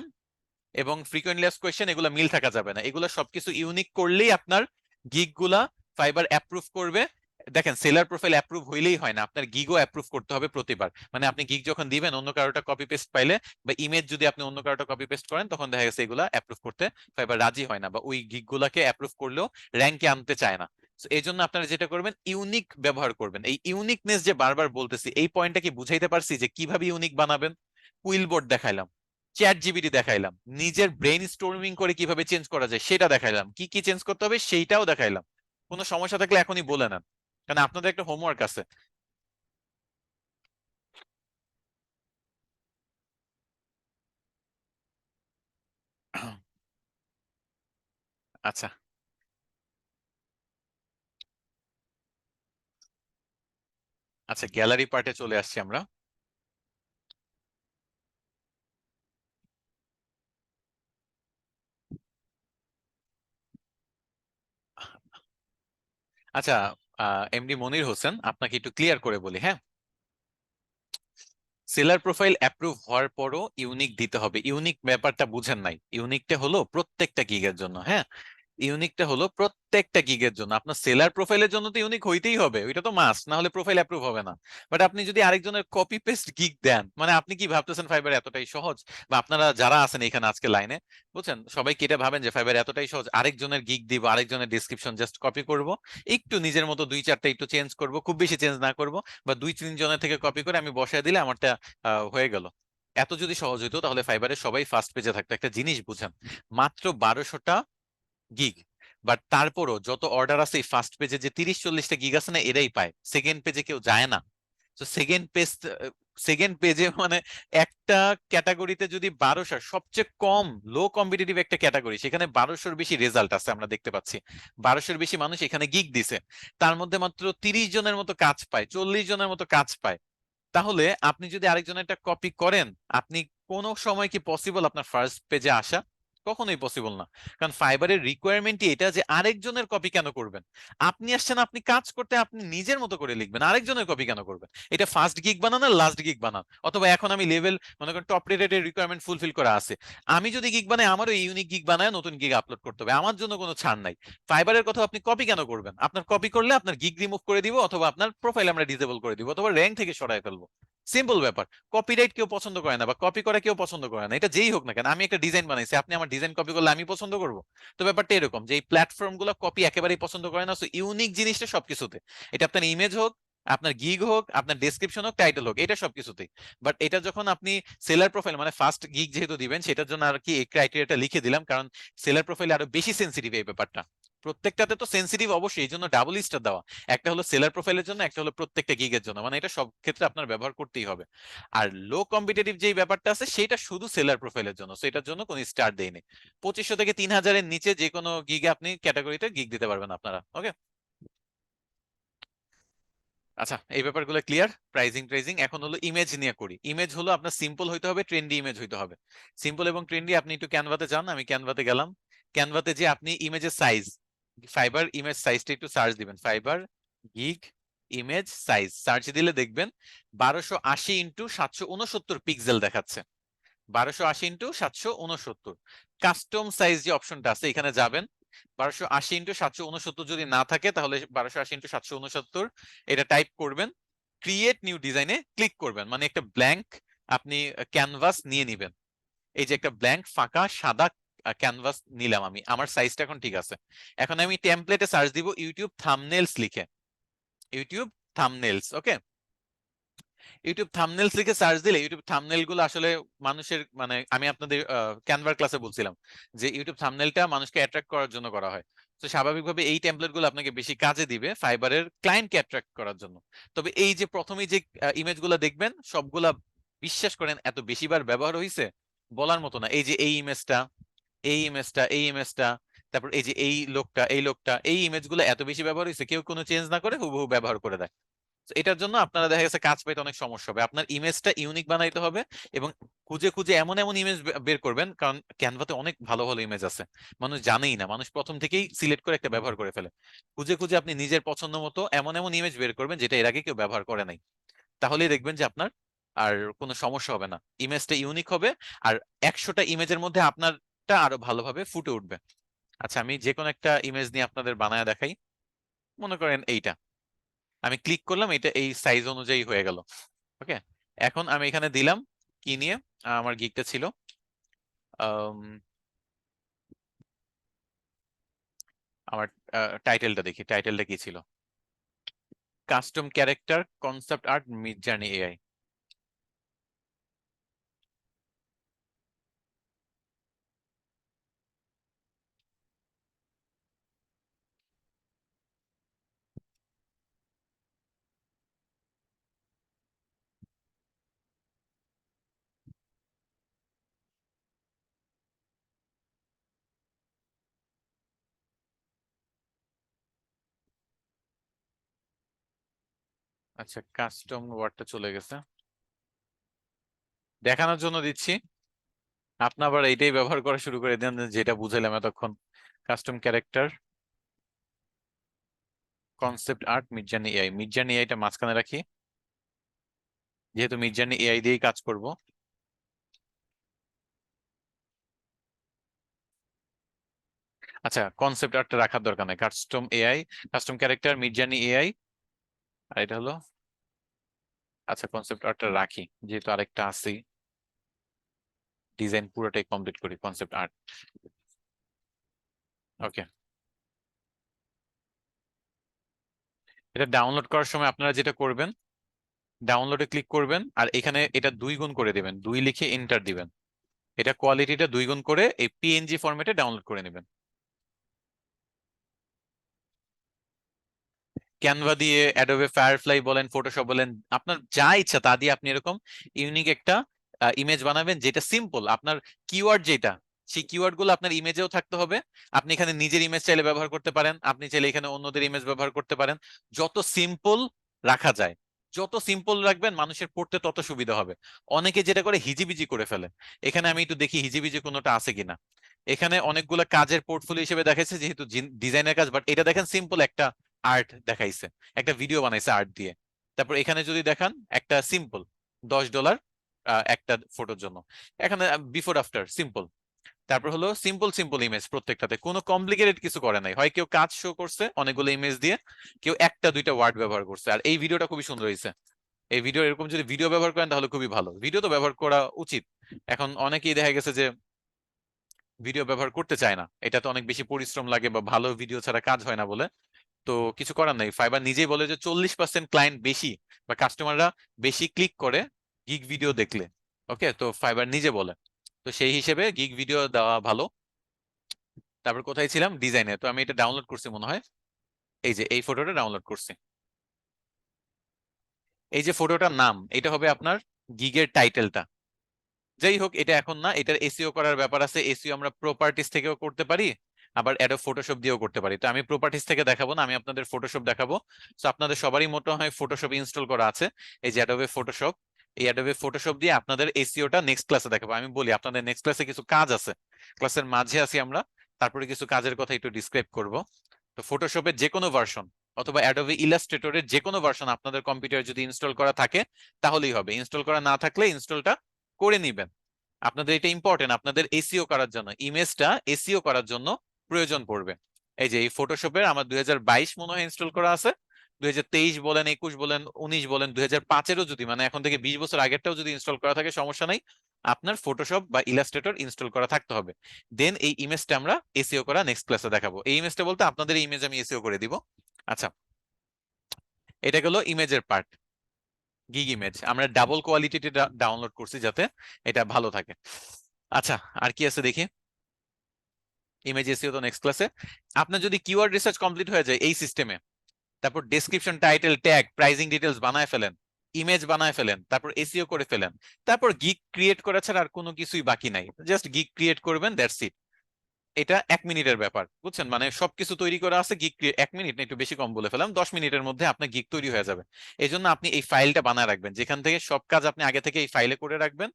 এবং ফ্রিকোয়েন্টলি আস্কড কোয়েশ্চেন, এগুলো মিল থাকা যাবে না। এগুলো সবকিছু ইউনিক করলেই আপনার গিগ গুলা ফাইবার অ্যাপ্রুভ করবে। দেখেন, সেলার প্রোফাইল অ্যাপ্রুভ হইলেই হয় না, আপনার গিগও অ্যাপ্রুভ করতে হবে প্রতিবার। মানে আপনি গিগ যখন দিবেন, অন্য কারোটা কপি পেস্ট পাইলে বা ইমেজ যদি আপনি অন্য কারোটা কপি পেস্ট করেন, তখন দেখা গেছে এগুলা অ্যাপ্রুভ করতে ফাইবার রাজি হয় না, বা ওই গিগ গুলাকে অ্যাপ্রুভ করলেও র্যাঙ্কে আনতে চায় না। এই জন্য আপনারা যেটা করবেন, ইউনিক ব্যবহার করবেন। এই ইউনিকনেস যে বারবার বলতেছি, এই পয়েন্টটা কি বুঝাইতে পারছি যে কিভাবে ইউনিক বানাবেন? কুইলবোর্ড দেখাইলাম, চ্যাট জিপিটি দেখাইলাম, নিজের ব্রেন স্টর্মিং করে কিভাবে চেঞ্জ করা যায় সেটা দেখাইলাম, কি কি চেঞ্জ করতে হবে সেইটাও দেখাইলাম। কোনো সমস্যা থাকলে এখনই বলে নেন, কারণ আপনাদের একটা হোমওয়ার্ক আছে। আচ্ছা, আচ্ছা, গ্যালারি পার্টে চলে আসছি আমরা। আচ্ছা, এমডি মনির হোসেন, আপনাকে একটু ক্লিয়ার করে বলি, হ্যাঁ। সেলার প্রোফাইল অ্যাপ্রুভ হওয়ার পরও ইউনিক দিতে হবে। ইউনিক ব্যাপারটা বুঝেন নাই, ইউনিকটা হলো প্রত্যেকটা গিগের জন্য, হ্যাঁ। ইউনিকটা হলো প্রত্যেকটা গিগের জন্য। আপনার সেলার প্রোফাইলের জন্য তো ইউনিক হইতেই হবে, ওইটা তো মাস্ট, না হলে প্রোফাইল অ্যাপ্রুভ হবে না। বাট আপনি যদি আরেকজনের কপি পেস্ট গিগ দেন, মানে আপনি কি ভাবতেছেন ফাইবার এতটাই সহজ? বা আপনারা যারা আছেন এখানে আজকে লাইনে, বুঝছেন, সবাই কি এটা ভাবেন যে ফাইবার এতটাই সহজ? আরেকজনের গিগ দিব, আরেকজনের ডিসক্রিপশন জাস্ট কপি করব, একটু নিজের মতো দুই চারটা একটু চেঞ্জ করব, খুব বেশি চেঞ্জ না করব, বা দুই তিন জনের থেকে কপি করে আমি বসায় দিলে আমারটা হয়ে গেল। এত যদি সহজ হইতো তাহলে ফাইবারের সবাই ফার্স্ট পেজে থাকতো। একটা জিনিস বুঝেন, মাত্র 1200টা গিগ, বাট তারপরও যত অর্ডার আছে এই ফার্স্ট পেজে যে 30-40টা গিগ আছে না, এরাই পায়, সেকেন্ড পেজে কেউ যায় না। তো সেকেন্ড পেজে মানে একটা ক্যাটাগরিতে যদি 1200, সবচেয়ে কম লো কম্পিটিটিভ একটা ক্যাটাগরি, সেখানে 1200-র বেশি রেজাল্ট আছে আমরা দেখতে পাচ্ছি। 1200-র বেশি মানুষ এখানে গিগ দিছে, তার মধ্যে মাত্র 30 জনের মতো কাজ পায়, 40 জনের মতো কাজ পায়। তাহলে আপনি যদি আরেকজনের একটা কপি করেন, আপনি কোন সময় কি পসিবল আপনার ফার্স্ট পেজে আসা? কখনোই পসিবল না। কারণ ফাইবারের রিকোয়ারমেন্টই এটা যে আরেকজনের কপি কেন করবেন? আপনি আসছেন, আপনি কাজ করতে, আপনি নিজের মতো করে লিখবেন, আরেকজনের কপি কেন করবেন? এটা ফার্স্ট গিগ বানান আর লাস্ট গিগ বানান, অথবা এখন আমি লেভেল মনে করেন টপ রেটেড রিকোয়ারমেন্ট ফুলফিল করা আছে, আমি যদি গিগ বানাই, আমারও ইউনিক গিগ বানায় নতুন গিগ আপলোড করতে হবে, আমার জন্য কোনো ছাড় নাই। ফাইবারের কথা আপনি কপি কেন করবেন? আপনার কপি করলে আপনার গিগ রিমুভ করে দিব, অথবা আপনার প্রোফাইল আমরা ডিসেবল করে দিব, অথবা র্যাঙ্ক থেকে সরায় ফেলবো। সিম্পল ব্যাপার। কপিরাইট কেউ পছন্দ করে না বা কপি করা কেউ পছন্দ করে না, এটা যেই হোক না কেন। আমি একটা ডিজাইন বানাইছি, আপনি আমার ডিজাইন কপি করলে আমি পছন্দ করব? তো ব্যাপারটা এরকম যে এই প্ল্যাটফর্ম গুলো কপি একেবারেই পছন্দ করে না। সো ইউনিক জিনিসটা সবকিছুতে, এটা আপনার ইমেজ হোক, আপনার গিগ হোক, আপনার ডেসক্রিপশন হোক, টাইটেল হোক, এটা সবকিছুতেই। বাট এটা যখন আপনি সেলার প্রোফাইল মানে ফার্স্ট গিগ যেহেতু দিবেন, সেটার জন্য আর কি এই ক্রাইটেরিয়াটা লিখে দিলাম, কারণ সেলার প্রোফাইলে আরো বেশি সেন্সিটিভ এই ব্যাপারটা। প্রত্যেকটাতে তো সেন্সিটিভ অবশ্যই, এই জন্য ডাবল স্টার দেওয়া। একটা হলো সেলার প্রোফাইলের জন্য, একটা হলো প্রত্যেকটা গিগের জন্য, মানে এটা সব ক্ষেত্রে আপনার ব্যবহার করতেই হবে। আর লো কম্পিটিটিভ যেই ব্যাপারটা আছে সেটা শুধু সেলার প্রোফাইলের জন্য, সো এটার জন্য কোনো স্টার দেয়নি। 2500 থেকে 3000-এর নিচে যে কোনো গিগে আপনি ক্যাটাগরিতে গিগ দিতে পারবেন আপনারা। ওকে, আচ্ছা এই ব্যাপারগুলো ক্লিয়ার। প্রাইজিং প্রাইজিং এখন হলো ইমেজ নিয়ে করি। ইমেজ হলো আপনার সিম্পল হইতে হবে, ট্রেন্ডি ইমেজ হইতে হবে। সিম্পল এবং ট্রেন্ডি আপনি একটু ক্যানভাতে যান, আমি ক্যানভাতে গেলাম। ক্যানভাতে যে আপনি ইমেজের সাইজ, ফাইবার ইমেজ সাইজটা একটু সার্চ দিবেন, fibre gig image size search দিলে দেখবেন 1280x769 পিক্সেল দেখাচ্ছে। 1280x769 কাস্টম সাইজ যে অপশনটা আছে এখানে যাবেন। 1280x769 যদি না থাকে তাহলে 1280x769 এটা টাইপ করবেন, ক্রিয়েট নিউ ডিজাইনে ক্লিক করবেন, মানে একটা ব্ল্যাঙ্ক আপনি ক্যানভাস নিয়ে নিবেন। এই যে একটা ব্ল্যাঙ্ক ফাঁকা সাদা ক্যানভাস নিলাম আমি, আমার সাইজটা এখন ঠিক আছে। এখন আমি টেমপ্লেটে সার্চ দিব ইউটিউব থাম্বনেলস লিখে, ইউটিউব থাম্বনেলস। ওকে, ইউটিউব থাম্বনেলস লিখে সার্চ দিলে ইউটিউব থাম্বনেল গুলো আসলে মানুষের, মানে আমি আপনাদের ক্যানভার ক্লাসে বলছিলাম যে ইউটিউব থাম্বনেলটা মানুষকে অ্যাট্রাক্ট করার জন্য করা হয়। তো স্বাভাবিকভাবে এই টেমপ্লেট গুলো আপনাকে বেশি কাজে দিবে ফাইবারের ক্লায়েন্টকে অ্যাট্রাক্ট করার জন্য। তবে এই যে প্রথমেই যে ইমেজ গুলা দেখবেন সবগুলা বিশ্বাস করেন এত বেশিবার ব্যবহার হয়েছে বলার মতো না। এই যে এই ইমেজটা, এই ইমেজটা, এই ইমেজটা, তারপর এই যে এই লোকটা, এই লোকটা, এই ইমেজ গুলো এত বেশি ব্যবহার হয়েছে, কেউ কোনো চেঞ্জ না করে হুবহু ব্যবহার করে দেয়। তো এটার জন্য আপনারা দেখা গেছে কাজ পাইতে অনেক সমস্যা হবে। আপনার ইমেজটা ইউনিক বানাইতে হবে এবং খুঁজে খুঁজে এমন এমন ইমেজ বের করবেন, কারণ ক্যানভাতে অনেক ভালো ভালো ইমেজ আছে, মানুষ জানেই না, মানুষ প্রথম থেকেই সিলেক্ট করে একটা ব্যবহার করে ফেলে। খুঁজে খুঁজে আপনি নিজের পছন্দ মতো এমন এমন ইমেজ বের করবেন যেটা এর আগে কেউ ব্যবহার করে নাই। তাহলেই দেখবেন যে আপনার আর কোনো সমস্যা হবে না, ইমেজটা ইউনিক হবে। আর 100টা ইমেজের মধ্যে আপনারটা আরো ভালোভাবে ফুটে উঠবে। আচ্ছা আমি যে কোনো একটা ইমেজ নিয়ে আপনাদের বানায় দেখাই। মনে করেন এইটা আমি ক্লিক করলাম, এটা এই সাইজ অনুযায়ী হয়ে গেল। ওকে, এখন আমি এখানে দিলাম কি নিয়ে, আমার গিকটা ছিল আম, আমার টাইটেলটা দেখি, টাইটেলটা কি ছিল, custom character concept art Midjourney AI. আচ্ছা কাস্টম ওয়ার্ডটা চলে গেছে, দেখানোর জন্য দিচ্ছি। আপনি আবার এইটাই ব্যবহার করা শুরু করে দেন যেটা বুঝাইলাম এতক্ষণ। Custom character concept art Midjourney AI, Midjourney এআইটা মাঝখানে রাখি যেহেতু মিডজার্নি এআই দিয়েই কাজ করব। আচ্ছা কনসেপ্ট আর্টটা রাখার দরকার নেই, custom AI, custom character Midjourney AI. আর এটা হলো, আচ্ছা কনসেপ্ট আর্টটা রাখি যেহেতু আরেকটা আছে, ডিজাইন পুরোটাই কমপ্লিট করি কনসেপ্ট আর্ট। ওকে, এটা ডাউনলোড করার সময় আপনারা যেটা করবেন, ডাউনলোডে ক্লিক করবেন আর এখানে এটা 2 গুণ করে দিবেন, 2 লিখে এন্টার দিবেন। এটা কোয়ালিটিটা 2 গুণ করে এই পিএনজি ফরম্যাটে ডাউনলোড করে নেবেন। ক্যানভা দিয়ে, অ্যাডোবে ফায়ারফ্লাই বলেন, ফটোশপ বলেন, আপনার যা ইচ্ছা তা দিয়ে আপনি এরকম ইউনিক একটা ইমেজ বানাবেন যেটা সিম্পল। আপনার কিওয়ার্ড যেটা, সেই কিওয়ার্ড গুলো আপনার ইমেজেও থাকতে হবে। আপনি এখানে নিজের ইমেজ চাইলে ব্যবহার করতে পারেন, আপনি চাইলে এখানে অন্যদের ইমেজ ব্যবহার করতে পারেন। যত সিম্পল রাখা যায়, যত সিম্পল রাখবেন মানুষের পড়তে তত সুবিধা হবে। অনেকে যেটা করে হিজিবিজি করে ফেলে। এখানে আমি একটু দেখি হিজিবিজি কোনোটা আছে কিনা। এখানে অনেকগুলো কাজের পোর্টফোলিও হিসেবে দেখাইছে যেহেতু ডিজাইনের কাজ, বাট এটা দেখেন সিম্পল একটা আর্ট দেখাইছে, একটা ভিডিও বানাইছে আর্ট দিয়ে। তারপর এখানে যদি দেখান একটা সিম্পল $10 একটা ফটোর জন্য, এখানে বিফোর আফটার সিম্পল। তারপর হলো সিম্পল সিম্পল ইমেজ, প্রত্যেকটাতে কোনো কমপ্লিকেটেড কিছু করে নাই, হয় কেউ কাজ শো করছে অনেকগুলো ইমেজ দিয়ে, কেউ একটা দুইটা ওয়ার্ড ব্যবহার করছে, আর এই ভিডিওটা খুবই সুন্দর হয়েছে। এই ভিডিও এরকম যদি ভিডিও ব্যবহার করেন তাহলে খুবই ভালো, ভিডিও তো ব্যবহার করা উচিত। এখন অনেকেই দেখা গেছে যে ভিডিও ব্যবহার করতে চায় না, এটা তো অনেক বেশি পরিশ্রম লাগে বা ভালো ভিডিও ছাড়া কাজ হয় না বলে। তো কিছু করার নাই, ফাইবার নিজেই বলে যে 40% ক্লায়েন্ট বেশি বা কাস্টমাররা বেশি ক্লিক করে গিগ ভিডিও দেখলে। ওকে, তো ফাইবার নিজে বলে, তো সেই হিসেবে গিগ ভিডিও দেওয়া ভালো। তারপর কোথায় ছিলাম, ডিজাইনে। তো আমি এটা ডাউনলোড করছি মনে হয়, এই যে এই ফটোটা ডাউনলোড করছি। এই যে ফটোটার নাম, এটা হবে আপনার গিগের টাইটেলটা। যাই হোক, এটা এখন না, এটার এসইও করার ব্যাপার আছে। এসইও আমরা প্রপার্টিস থেকেও করতে পারি, আবার অ্যাডোব ফটোশপ দিয়েও করতে পারি। তো আমি প্রপার্টিস থেকে দেখাবো না, আমি আপনাদের ফটোশপ দেখাবো। তো আপনাদের সবারই মতো হয় ফটোশপ ইনস্টল করা আছে, এই যে অ্যাডোবে ফটোশপ। এই অ্যাডোবে ফটোশপ দিয়ে আপনাদের এসইওটা নেক্সট ক্লাসে দেখাবো। আমি বলি আপনাদের নেক্সট ক্লাসে কিছু কাজ আছে, ক্লাসের মাঝে আছি আমরা, তারপরে কিছু কাজের কথা একটু ডিসক্রাইব করব। তো ফটোশপের যে কোনো ভার্সন অথবা অ্যাডোবে ইলাস্ট্রেটরের যে কোনো ভার্সন আপনাদের কম্পিউটারে যদি ইনস্টল করা থাকে তাহলেই হবে, ইনস্টল করা না থাকলে ইনস্টলটা করে নিবেন। আপনাদের এটা ইম্পর্টেন্ট, আপনাদের এসইও করার জন্য, ইমেজটা এসইও করার জন্য প্রয়োজন পড়বে। এই যে এই ফটোশপের আমার 2022 মনে হয় ইনস্টল করা আছে, 2023 বলেন, 21 বলেন, 19 বলেন, 2005-এরও যদি, মানে এখন থেকে 20 বছর আগেরটাও যদি ইনস্টল করা থাকে সমস্যা নাই, আপনার ফটোশপ বা ইলাস্ট্রেটর ইনস্টল করা থাকতে হবে। দেন এই ইমেজটা আমরা এসইও করা নেক্সট ক্লাসে দেখাবো। এই ইমেজটা বলতে আপনাদের এই ইমেজ আমি এসইও করে দিব। আচ্ছা, এটা গেল ইমেজের পার্ট। গিগ ইমেজ আমরা ডাবল কোয়ালিটিতে ডাউনলোড করছি যাতে এটা ভালো থাকে। আচ্ছা, আর কি আছে দেখি। ইমেজ এসইও তো নেক্সট ক্লাসে। আপনার যদি কিওয়ার্ড রিসার্চ কমপ্লিট হয়ে যায় এই সিস্টেমে, তারপর description, title, tag, pricing details বানায় ফেলেন, ইমেজ বানায় ফেলেন, তারপর এসইও করে ফেলেন, তারপর গিগ ক্রিয়েট করা ছাড়া আর কোনো কিছুই বাকি নাই। জাস্ট গিগ ক্রিয়েট করবেন, দ্যাটস ইট। এটা 1 মিনিটের ব্যাপার, বুঝছেন? মানে সবকিছু তৈরি করা আছে, গিগ 1 মিনিট না, একটু বেশি কম বলে ফেলাম, 10 মিনিটের মধ্যে আপনার গিগ তৈরি হয়ে যাবে। এই জন্য আপনি এই ফাইলটা বানায় রাখবেন, যেখান থেকে সব কাজ আপনি আগে থেকে এই ফাইলে করে রাখবেন।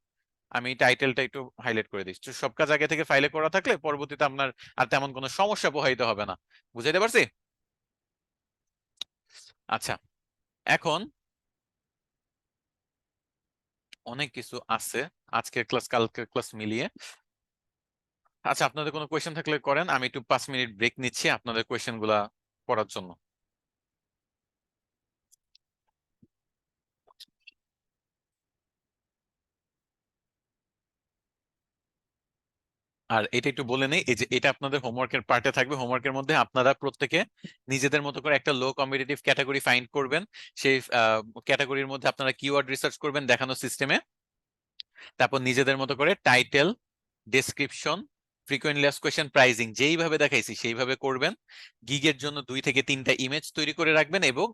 আমি টাইটেলটা একটু হাইলাইট করে দিচ্ছি, সব কাজ আগে থেকে ফাইলে করা থাকলে পরবর্তীতে আপনার আর তেমন কোনো সমস্যা পোহাইতে হবে না। বুঝাইতে পারছি? আচ্ছা, এখন অনেক কিছু আছে আজকের ক্লাস কালকের ক্লাস মিলিয়ে। আচ্ছা, আপনাদের কোনো কোয়েশ্চেন থাকলে করেন, আমি একটু 5 মিনিট ব্রেক নিচ্ছি আপনাদের কোয়েশ্চেন গুলা পড়ার জন্য। আর এটা একটু বলে নেই, এই যে এটা আপনাদের হোমওয়ার্কের পার্টে থাকবে। হোমওয়ার্কের মধ্যে আপনারা প্রত্যেকে নিজেদের মতো করে একটা লো কম্পিটিটিভ ক্যাটাগরি ফাইন্ড করবেন। সেই ক্যাটাগরির মধ্যে আপনারা কিওয়ার্ড রিসার্চ করবেন দেখানো সিস্টেমে। তারপর নিজেদের মতো করে title, description, frequently asked question, pricing যেইভাবে দেখাইছি সেইভাবে করবেন। গিগের জন্য 2 থেকে 3টা ইমেজ তৈরি করে রাখবেন এবং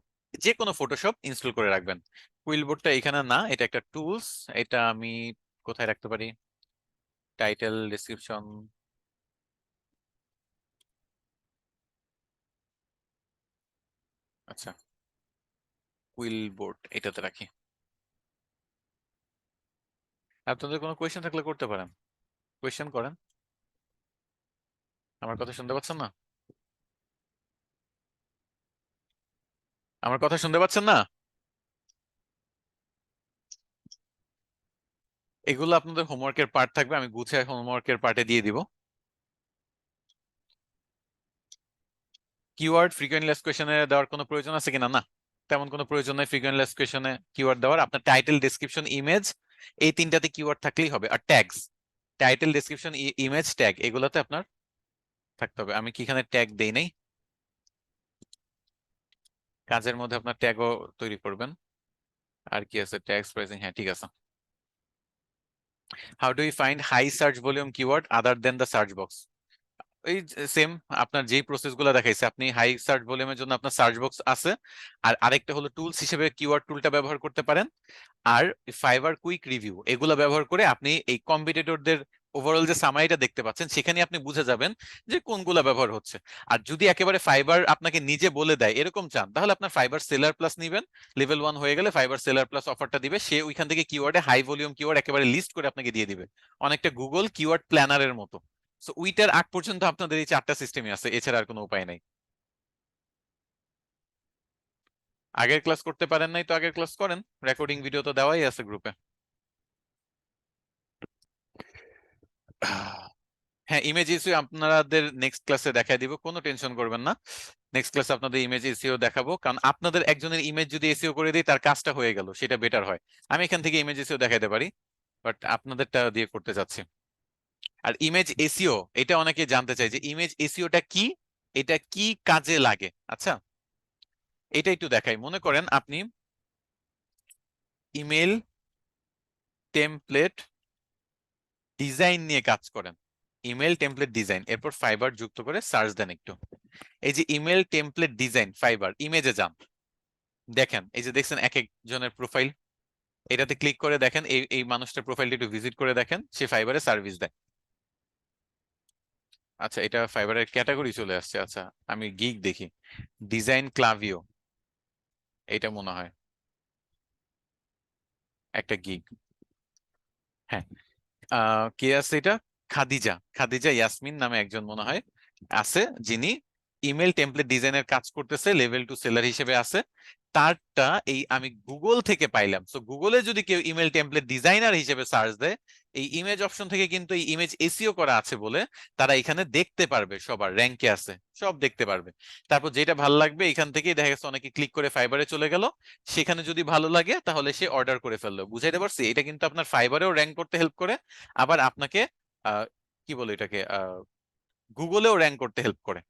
যে কোনো ফটোশপ ইনস্টল করে রাখবেন। কুইলবোর্ডটা এখানে না, এটা একটা টুলস। এটা আমি কোথায় রাখতে পারি, টাইটেল, ডেসক্রিপশন, আচ্ছা, কুইলবোর্ড এটাতে রাখি। আপনাদের কোনো কোয়েশ্চেন থাকলে করতে পারেন, কোয়েশ্চেন করেন। আমার কথা শুনতে পাচ্ছেন না? আমার কথা শুনতে পাচ্ছেন না? এগুলো আপনাদের হোমওয়ার্কের পার্ট থাকবে, আমি গুছিয়ে হোমওয়ার্কের পার্টে দিয়ে দিব। কিওয়ার্ড ফ্রিকোয়েন্টলি আস্কড কোয়েশ্চেনে দেওয়ার কোনো প্রয়োজন আছে কিনা? না, তেমন কোনো প্রয়োজন নাই ফ্রিকোয়েন্টলি আস্কড কোয়েশ্চেনে কিওয়ার্ড দেওয়ার। আপনার টাইটেল, ডেসক্রিপশন, ইমেজ, এই 3টাতে কিওয়ার্ড থাকলেই হবে। আর tags, title, description, image, tag, এগুলোতে আপনার থাকতে হবে। আমি কি এখানে ট্যাগ দেই নাই? কাজের মধ্যে আপনার ট্যাগও তৈরি করবেন। আর কি আছে, ট্যাগস, প্রাইসিং, হ্যাঁ ঠিক আছে। How do you find high search volume keyword other than the search box? এই সেম, আপনার যেই প্রসেস গুলো দেখাইছে, আপনি হাই সার্চ ভলিউমের জন্য আপনার সার্চ বক্স আছে। আর আরেকটা হলো টুলস হিসেবে কিওয়ার্ড টুলটা ব্যবহার করতে পারেন। আর ফাইবার কুইক রিভিউ এগুলো ব্যবহার করে আপনি এই কম্পিটিটরদের ওভারঅল যে সামারিটা দেখতে পাচ্ছেন সেখানে আপনি বুঝে যাবেন যে কোনগুলা ব্যবহার হচ্ছে। আর যদি একেবারে ফাইবার আপনাকে নিজে বলে দেয় এরকম চান, তাহলে আপনার ফাইবার সেলার প্লাস নিবেন। লেভেল 1 হয়ে গেলে ফাইবার সেলার প্লাস অফারটা দিবে, সে ওইখান থেকে কিওয়ার্ডে হাই ভলিউম কিওয়ার্ড একেবারে লিস্ট করে আপনাকে দিয়ে দিবে, অনেকটা গুগল কিওয়ার্ড প্ল্যানারের মতো। সো উইটার আগ পর্যন্ত আপনাদের এই 4টা সিস্টেমই আছে, এছাড়া আর কোনো উপায় নাই। আগের ক্লাস করতে পারেন নাই তো আগের ক্লাস করেন, রেকর্ডিং ভিডিও তো দেওয়াই আছে গ্রুপে। হ্যাঁ, ইমেজ এসইও আপনাদের নেক্সট ক্লাসে দেখাই দিব, কোনো টেনশন করবেন না। নেক্সট ক্লাসে আপনাদের ইমেজ এসইও দেখাবো, কারণ আপনাদের একজনের ইমেজ যদি এসইও করে দিই তার কাজটা হয়ে গেল, সেটা বেটার হয়। আমি এখান থেকে ইমেজ এসইও দেখাইতে পারি, বাট আপনাদেরটা দিয়ে করতে চাচ্ছি। আর ইমেজ এসইও এটা অনেকে জানতে চায় যে ইমেজ এসইওটা কি, এটা কি কাজে লাগে। আচ্ছা, এটা একটু দেখাই। মনে করেন আপনি ইমেল টেমপ্লেট ডিজাইন নিয়ে কাজ করেন, ইমেল টেমপ্লেট ডিজাইন, এরপর ফাইবার যুক্ত করে সার্চ দেন একটু। এই যে ইমেল টেমপ্লেট ডিজাইন ফাইবার, ইমেজে যান, দেখেন এই যে দেখছেন এক একজনের প্রোফাইল, এটাতে ক্লিক করে দেখেন, এই এই মানুষটার প্রোফাইলটা একটু ভিজিট করে দেখেন, সে ফাইবারে সার্ভিস দেয়। আচ্ছা, এটা ফাইবারের ক্যাটাগরি চলে আসছে। আচ্ছা, আমি গিগ দেখি, ডিজাইন ক্লাভিও, এটা মনে হয় একটা গিগ। হ্যাঁ, কে আছে এটা? খাদিজা, খাদিজা ইয়াসমিন নামে একজন মনে হয় আছে, যিনি ইমেল টেমপ্লেট ডিজাইনের কাজ করতেছে, লেভেল 2 সেলার হিসেবে আছে। তারটা এই আমি গুগল থেকে পাইলাম। সো গুগলে যদি কেউ ইমেল টেমপ্লেট ডিজাইনার হিসেবে সার্চ দেয়, এই ইমেজ অপশন থেকে কিন্তু এই ইমেজ এসইও করা আছে বলে তারা এখানে দেখতে পারবে, সবার র্যাঙ্কে আছে, সব দেখতে পারবে। তারপর যেটা ভালো লাগবে এখান থেকেই দেখা গেছে অনেকে ক্লিক করে ফাইবারে চলে গেল, সেখানে যদি ভালো লাগে তাহলে সে অর্ডার করে ফেললো। বুঝাইতে পারছি? এটা কিন্তু আপনার ফাইবারেও র্যাঙ্ক করতে হেল্প করে, আবার আপনাকে কি বলে এটাকে, গুগলেও র্যাঙ্ক করতে হেল্প করে।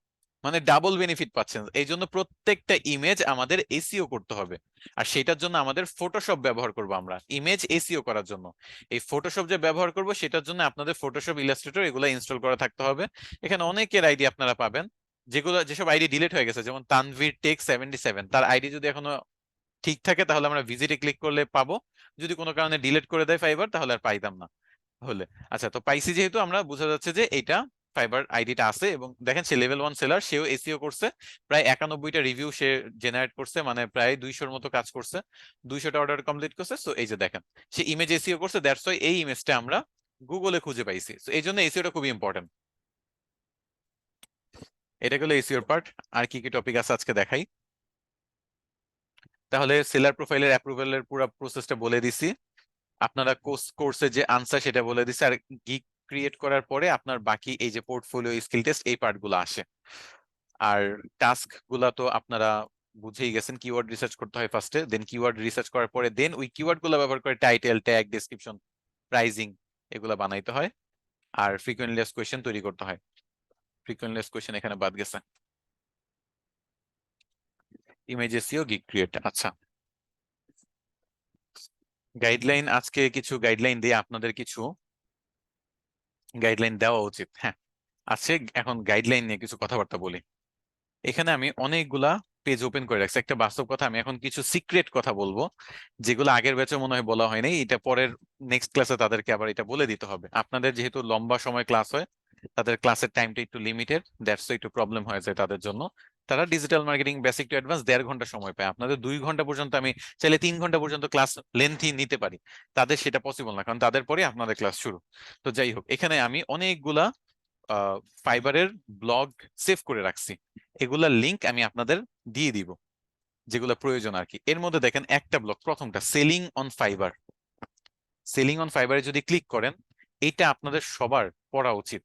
মানে ডাবল বেনিফিট পাচ্ছেন। এই জন্য প্রত্যেকটা ইমেজ আমাদের এসইও করতে হবে, আর সেটার জন্য আমাদের ফটোশপ ব্যবহার করব আমরা ইমেজ এসইও করার জন্য। এই ফটোশপ যে ব্যবহার করব সেটার জন্য আপনাদের ফটোশপ, ইলাস্ট্রেটর এগুলো ইনস্টল করা থাকতে হবে। এখানে অনেকের আইডি আপনারা পাবেন, যেগুলো যেসব আইডি ডিলিট হয়ে গেছে, যেমন তানভীর টেক 77, তার আইডি যদি এখনো ঠিক থাকে তাহলে আমরা ভিজিটে ক্লিক করলে পাবো। যদি কোনো কারণে ডিলিট করে দেয় ফাইবার তাহলে আর পাইতাম না হলে। আচ্ছা, তো পাইছি যেহেতু, আমরা বোঝা যাচ্ছে যে এটা ফাইবার আইডিটা আছে, এবং দেখেন সে লেভেল 1 সেলার, সেও এসইও করছে, প্রায় 91টা রিভিউ সে জেনারেট করছে, মানে প্রায় 200-র মতো কাজ করছে, 200টা অর্ডার কমপ্লিট করছে। সো এই যে দেখেন সে ইমেজ এসইও করছে, দ্যাটস ওয়াই এই ইমেজটা আমরা গুগলে খুঁজে পাইছি। সো এই জন্য এসইওটা খুবই ইম্পর্টেন্ট। এটা গেলো এসইওর পার্ট। আর কি কি টপিক আছে আজকে দেখাই। তাহলে সেলার প্রোফাইলের অ্যাপ্রুভালের পুরো প্রসেসটা বলে দিছি, আপনারা কোর্সে যে আনসার সেটা বলে দিছে, আর গিগ ক্রিয়েট করার পরে আপনার বাকি এই যে পোর্টফোলিও, স্কিল টেস্ট, এই পার্ট গুলো আসে। আর টাস্ক গুলা তো আপনারা বুঝেই গেছেন, কিওয়ার্ড রিসার্চ করতে হয় ফার্স্টে, দেন কিওয়ার্ড রিসার্চ করার পরে দেন ওই কিওয়ার্ড গুলো ব্যবহার করে টাইটেল, ট্যাগ, ডেসক্রিপশন, প্রাইজিং এগুলা বানাইতে হয়, আর ফ্রিকোয়েন্টলি আস্কড কোয়েশ্চেন তৈরি করতে হয়। ফ্রিকোয়েন্টলি আস্কড কোয়েশ্চেন এখানে বাদ গেছে। Image SEO, gig create. আচ্ছা, গাইডলাইন, আজকে কিছু গাইডলাইন দিয়ে আপনাদের কিছু গাইডলাইন দেওয়া উচিত। হ্যাঁ, আছে, এখন গাইডলাইন নিয়ে কিছু কথাবার্তা বলি। এখানে আমি অনেকগুলা পেজ ওপেন করে রাখছি। একটা বাস্তব কথা, আমি এখন কিছু সিক্রেট কথা বলবো, যেগুলো আগের ব্যাচে মনে হয় বলা হয়নি, এটা পরের নেক্সট ক্লাসে তাদেরকে আবার এটা বলে দিতে হবে। আপনাদের যেহেতু লম্বা সময় ক্লাস হয়, তাদের ক্লাসের টাইমটা একটু লিমিটেড, দ্যাটস একটু প্রবলেম হয়ে যায় তাদের জন্য। তারা digital marketing basic to advance 1.5 ঘন্টা সময় পায়, আপনাদের 2 ঘন্টা পর্যন্ত, আমি চাইলে 3 ঘন্টা পর্যন্ত ক্লাস লেন্থি নিতে পারি। তাদের সেটা পসিবল না, কারণ তাদের পরে আপনাদের ক্লাস শুরু। তো যাই হোক, এখানে আমি অনেকগুলা ফাইবারের ব্লগ সেভ করে রাখছি, এগুলার লিংক আমি আপনাদের দিয়ে দিব, যেগুলো প্রয়োজন আর কি। এর মধ্যে দেখেন একটা ব্লগ, প্রথমটা selling on Fiverr. Selling on ফাইবারে যদি ক্লিক করেন, এটা আপনাদের সবার পড়া উচিত।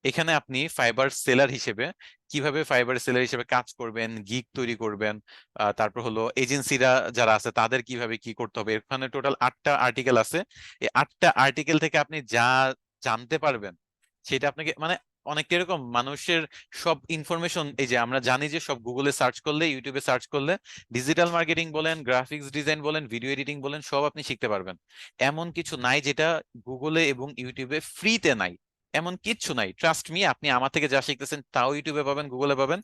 এখানে আপনি ফাইবার সেলার হিসেবে কিভাবে ফাইবার সেলার হিসেবে কাজ করবেন, গিগ তৈরি করবেন, তারপর হলো এজেন্সিরা যারা আছে তাদের কিভাবে কি করতে হবে। এখানে টোটাল 8টা আর্টিকেল আছে। এই 8টা আর্টিকেল থেকে আপনি যা জানতে পারবেন সেটা আপনাকে, মানে অনেকটা এরকম মানুষের সব ইনফরমেশন, এই যে আমরা জানি যে সব গুগলে সার্চ করলে, ইউটিউবে সার্চ করলে ডিজিটাল মার্কেটিং বলেন, গ্রাফিক্স ডিজাইন বলেন, ভিডিও এডিটিং বলেন, সব আপনি শিখতে পারবেন। এমন কিছু নাই যেটা গুগলে এবং ইউটিউবে ফ্রিতে নাই, এমন কিচ্ছু নাই। ট্রাস্ট মি, আপনি আমার থেকে যা শিখতেছেন তাও ইউটিউবে পাবেন, গুগলে পাবেন,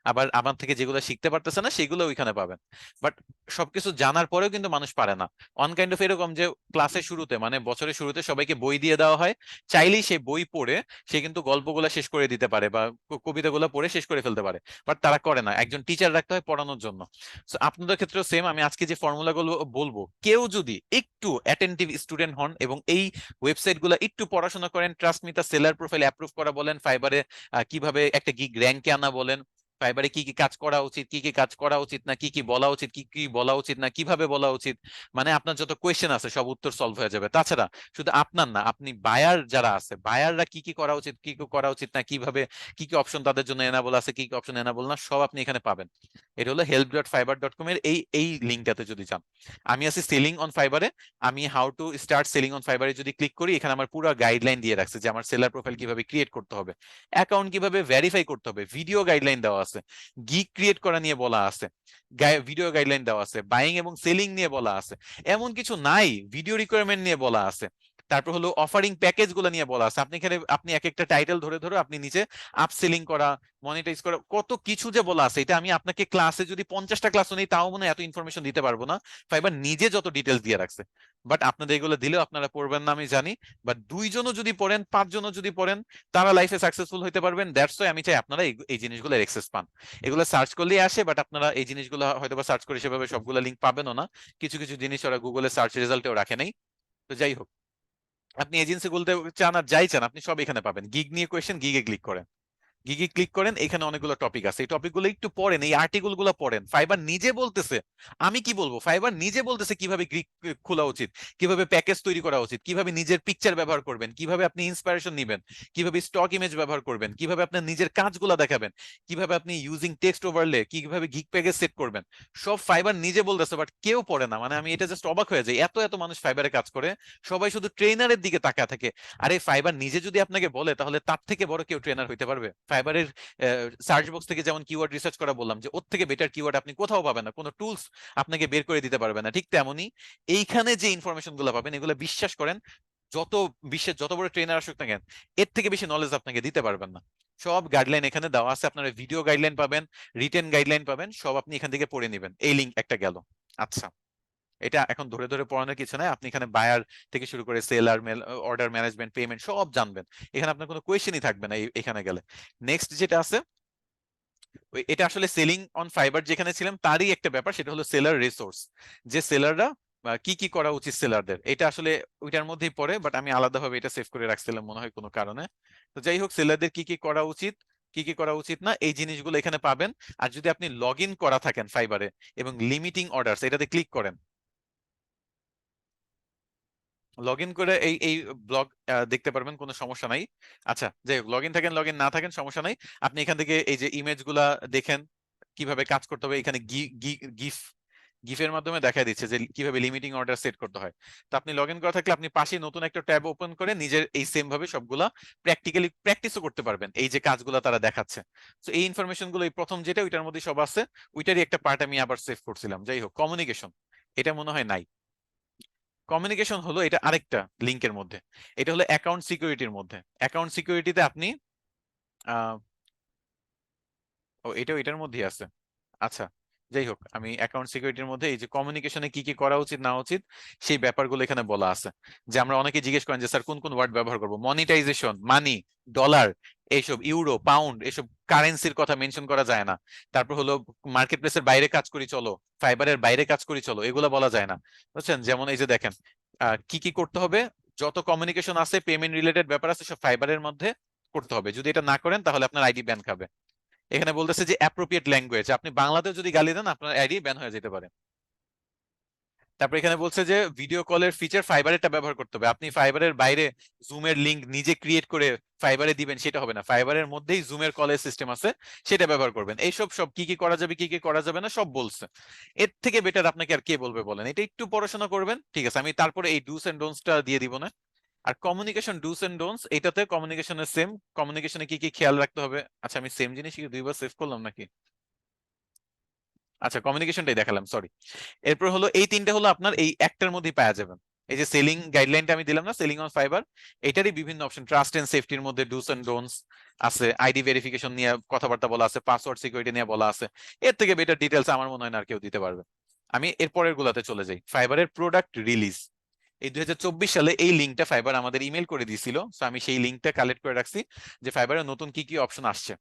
আবার আমার থেকে যেগুলো শিখতে পারতেছে না সেগুলো ওইখানে পাবেন। বাট সবকিছু জানার পরেও কিন্তু মানুষ পারে না। অন কাইন্ড অফ এরকম যে ক্লাসের শুরুতে, মানে বছরের শুরুতে সবাইকে বই দিয়ে দেওয়া হয়, চাইলেই সে বই পড়ে সে কিন্তু গল্পগুলা শেষ করে দিতে পারে বা কবিতাগুলো পড়ে শেষ করে ফেলতে পারে, বাট তারা করে না। একজন টিচার রাখতে হয় পড়ানোর জন্য। So, আপনাদের ক্ষেত্রেও সেম, আমি আজকে যে ফর্মুলাগুলো বলবো, কেউ যদি একটু অ্যাটেন্টিভ স্টুডেন্ট হন এবং এই ওয়েবসাইট গুলো একটু পড়াশোনা করেন, ট্রাস্ট মি, তা সেলার প্রোফাইল অ্যাপ্রুভ করা বলেন, ফাইবারে কিভাবে একটা গিগ র্যাঙ্কে আনা বলেন, ফাইবারে কি কি কাজ করা উচিত, কি কি কাজ করা উচিত না, কি কি বলা উচিত, কি কি বলা উচিত না, কিভাবে বলা উচিত, মানে আপনার যত কোয়েশ্চেন আছে সব উত্তর সলভ হয়ে যাবে। তাছাড়া শুধু আপনার না, আপনি বায়ার যারা আছে, বায়াররা কি কি করা উচিত, কি কি করা উচিত না, কিভাবে কি কি অপশন তাদের জন্য এনাবল আছে, কি কি অপশন এনাবল না, সব আপনি এখানে পাবেন। এটা হলো help.fiverr.com এর এই এই লিঙ্কটাতে যদি যান। আমি আছি সেলিং অন ফাইবারে, আমি how to start selling on ফাইবারে যদি ক্লিক করি, এখানে আমার পুরো গাইডলাইন দিয়ে রাখছে যে আমার সেলার প্রোফাইল কিভাবে ক্রিয়েট করতে হবে, অ্যাকাউন্ট কিভাবে ভেরিফাই করতে হবে, ভিডিও গাইডলাইন দেওয়া আছে, গিগ ক্রিয়েট করা নিয়ে বলা আছে, ভিডিও গাইডলাইন দেওয়া আছে, বাইং এবং সেলিং নিয়ে বলা আছে, এমন কিছু নাই, ভিডিও রিকোয়ারমেন্ট নিয়ে বলা আছে। তারপর হলো অফারিং প্যাকেজ গুলো নিয়ে বলা আছে। আপনি এখানে আপনি এক একটা টাইটেল ধরে ধরে আপনি নিচে আপসেলিং করা, মনিটাইজ করা, কত কিছু যে বলা আছে, এটা আমি আপনাকে ক্লাসে যদি 50টা ক্লাস নেই তাও মনে হয় এত ইনফরমেশন দিতে পারবো না। ফাইবার নিজে যত ডিটেলস দিয়ে রাখছে, বাট আপনাদের এগুলো দিলেও আপনারা পড়বেন না আমি জানি, বাট দুইজনও যদি পড়েন, পাঁচজনও যদি পড়েন, তারা লাইফে সাকসেসফুল হইতে পারবেন। দ্যাটস ওয়াই আমি চাই আপনারা এই জিনিসগুলো অ্যাক্সেস পান। এগুলো সার্চ করলেই আসে, বাট আপনারা এই জিনিসগুলো হয়তো বা সার্চ করে সেভাবে সবগুলো লিঙ্ক পাবেনও না। কিছু কিছু জিনিস ওরা গুগলে সার্চ রেজাল্টেও রাখে নাই। তো যাই হোক, আপনি এজেন্সি বলতে চান আর যাই চান, আপনি সব এখানে পাবেন। গিগ নিয়ে কোয়েশ্চেন, গিগে ক্লিক করেন, গিগে ক্লিক করেন, এখানে অনেকগুলো টপিক আছে, এই টপিকগুলো একটু পড়েন, এই আর্টিকেল গুলো পড়েন। ফাইবার নিজে বলতেছে, আমি কি বলবো, ফাইবার নিজে বলতেছে কিভাবে গিগ খোলা উচিত, কিভাবে প্যাকেজ তৈরি করা উচিত, কিভাবে নিজের পিকচার ব্যবহার করবেন, কিভাবে আপনি ইন্সপিরেশন নিবেন, কিভাবে স্টক ইমেজ ব্যবহার করবেন, কিভাবে আপনার নিজের কাজগুলো দেখাবেন, কিভাবে আপনি ইউজিং টেক্সট ওভারলে কিভাবে গিগ প্যাকেজ সেট করবেন, সব ফাইবার নিজে বলতেছে, বাট কেউ পড়ে না। মানে আমি এটা জাস্ট অবাক হয়ে যাই, এত এত মানুষ ফাইবারে কাজ করে, সবাই শুধু ট্রেনারের দিকে তাকায় থাকে। আরে ফাইবার নিজে যদি আপনাকে বলে, তাহলে তার থেকে বড় কেউ ট্রেনার হইতে পারবে? ফাইবারের সার্চ বক্স থেকে যেমন কিওয়ার্ড রিসার্চ করা বললাম, যে ওর থেকে বেটার কিওয়ার্ড আপনি কোথাও পাবেন না, কোনো টুলস আপনাকে বের করে দিতে পারবে না। ঠিক তেমনই এইখানে যে ইনফরমেশন গুলো পাবেন, এগুলো বিশ্বাস করেন, যত বিশ্বের যত বড় ট্রেনার আসুক না কেন, এর থেকে বেশি নলেজ আপনাকে দিতে পারবেন না। সব গাইডলাইন এখানে দেওয়া আছে, আপনারা ভিডিও গাইডলাইন পাবেন, রিটেন গাইডলাইন পাবেন, সব আপনি এখান থেকে পড়ে নেবেন। এই লিঙ্ক একটা গেল। আচ্ছা, এটা এখন ধরে ধরে পড়ানোর কিছু নাই, আপনি এখানে বায়ার থেকে শুরু করে সেলার, অর্ডার ম্যানেজমেন্ট, পেমেন্ট সব জানবেন। এখানে আপনার কোনো কোয়েশ্চেনই থাকবে না এখানে গেলে। নেক্সট যেটা আছে, এটা আসলে সেলিং অন ফাইবার যেখানে ছিলাম তারই একটা ব্যাপার, সেটা হলো সেলার রিসোর্স, যে সেলাররা কি কি করা উচিত সেলারদের, এটা আসলে ওইটার মধ্যেই পড়ে, বাট আমি আলাদাভাবে এটা সেভ করে রাখছিলাম মনে হয় কোনো কারণে। তো যাই হোক, সেলারদের কি কি করা উচিত, কি কি করা উচিত না, এই জিনিসগুলো এখানে পাবেন। আর যদি আপনি লগ ইন করা থাকেন ফাইবারে এবং লিমিটিং অর্ডারস এটাতে ক্লিক করেন, লগ ইন করে এই এই ব্লগ দেখতে পারবেন, কোনো সমস্যা নাই। আচ্ছা, যাই হোক, লগ ইন থাকেন লগ ইন না থাকেন সমস্যা নাই। আপনি এখান থেকে এই যে ইমেজ গুলা দেখেন, কিভাবে কাজ করতে হবে, এখানে গিফ গিফের মাধ্যমে দেখা দিচ্ছে যে কিভাবে লিমিটিং অর্ডার সেট করতে হয়। তো আপনি লগ ইন করা থাকলে আপনি পাশে নতুন একটা ট্যাব ওপেন করে নিজের এই সেম ভাবে সবগুলা প্র্যাকটিক্যালি প্র্যাকটিসও করতে পারবেন, এই যে কাজগুলো তারা দেখাচ্ছে। তো এই ইনফরমেশন গুলো এই প্রথম যেটা ওইটার মধ্যে সব আছে, ওইটারই একটা পার্ট আমি আবার সেভ করছিলাম। যাই হোক, কমিউনিকেশন, এটা মনে হয় নাই। কমিউনিকেশন হলো এটা আরেকটা লিংকের মধ্যে, এটা হলো অ্যাকাউন্ট সিকিউরিটির মধ্যে। অ্যাকাউন্ট সিকিউরিটিতে আপনি আহ ও এটাও এটার মধ্যেই আছে। আচ্ছা, যাই হোক, আমি অ্যাকাউন্ট সিকিউরিটির মধ্যে এই যে কমিউনিকেশনে কি কি করা উচিত না উচিত সেই ব্যাপারগুলো এখানে বলা আছে। যে আমরা অনেকে জিজ্ঞেস করেন যে স্যার কোন কোন ওয়ার্ড ব্যবহার করবো, মনিটাইজেশন, মানি, ডলার, এইসব ইউরো, পাউন্ড, এসব কারেন্সির কথা মেনশন করা যায় না। তারপর হলো মার্কেট প্লেসের বাইরে কাজ করি চলো, ফাইবারের বাইরে কাজ করি চলো, এগুলো বলা যায় না। বুঝছেন? যেমন এই যে দেখেন, কি কি করতে হবে, যত কমিউনিকেশন আছে, পেমেন্ট রিলেটেড ব্যাপার আছে, সব ফাইবারের মধ্যে করতে হবে। যদি এটা না করেন তাহলে আপনার আইডি ব্যান খাবে। এখানে বলতেছে যে অ্যাপ্রোপ্রিয়েট ল্যাঙ্গুয়েজ, আপনি বাংলাতেও যদি গালি দেন আপনার আইডি ব্যান হয়ে যেতে পারে। তারপর এখানে বলছে যে ভিডিও কলের ফিচার ফাইবারেরটা ব্যবহার করতে হবে। আপনি ফাইবারের বাইরে জুমের লিংক নিজে ক্রিয়েট করে ফাইবারে দিবেন, সেটা হবে না। ফাইবারের মধ্যেই জুমের কলের সিস্টেম আছে, সেটা ব্যবহার করবেন। এইসব সব কি কি করা যাবে কি কি করা যাবে না সব বলছে। এর থেকে বেটার আপনাকে আর কে বলবে বলেন? এটা একটু পড়াশোনা করবেন, ঠিক আছে? আমি তারপরে এই ডুস এন্ড ডোন্টসটা দিয়ে দিব না। আর কমিউনিকেশন ডুস এন্ড ডোন্টস, এটাতে কমিউনিকেশনের সেম, কমিউনিকেশনে কি কি খেয়াল রাখতে হবে। আচ্ছা, আমি সেম জিনিস কি দুইবার সেভ করলাম নাকি? আচ্ছা, কমিউনিকেশনটাই দেখালাম, সরি। এরপর হলো এই তিনটা হলো আপনার এই একটার মধ্যেই পাওয়া যাবেন। এই যে সেলিং গাইডলাইনটা আমি দিলাম না, সেলিং অন ফাইবার, এটারই বিভিন্ন অপশন, ট্রাস্ট এন্ড সেফটির মধ্যে ডুস এন্ড ডোন্টস আছে, আইডি ভেরিফিকেশন নিয়ে কথাবার্তা বলা আছে, পাসওয়ার্ড সিকিউরিটি নিয়ে বলা আছে। এর থেকে বেটার ডিটেলস আমার মনে হয় না আর কেউ দিতে পারবে। আমি এর পরের গুলাতে চলে যাই, ফাইবারের প্রোডাক্ট রিলিজ। এই 2024 সালে এই লিঙ্কটা ফাইবার আমাদের ইমেল করে দিয়েছিল, সো আমি সেই লিঙ্কটা কালেক্ট করে রাখছি, যে ফাইবারের নতুন কি কি অপশন আসছে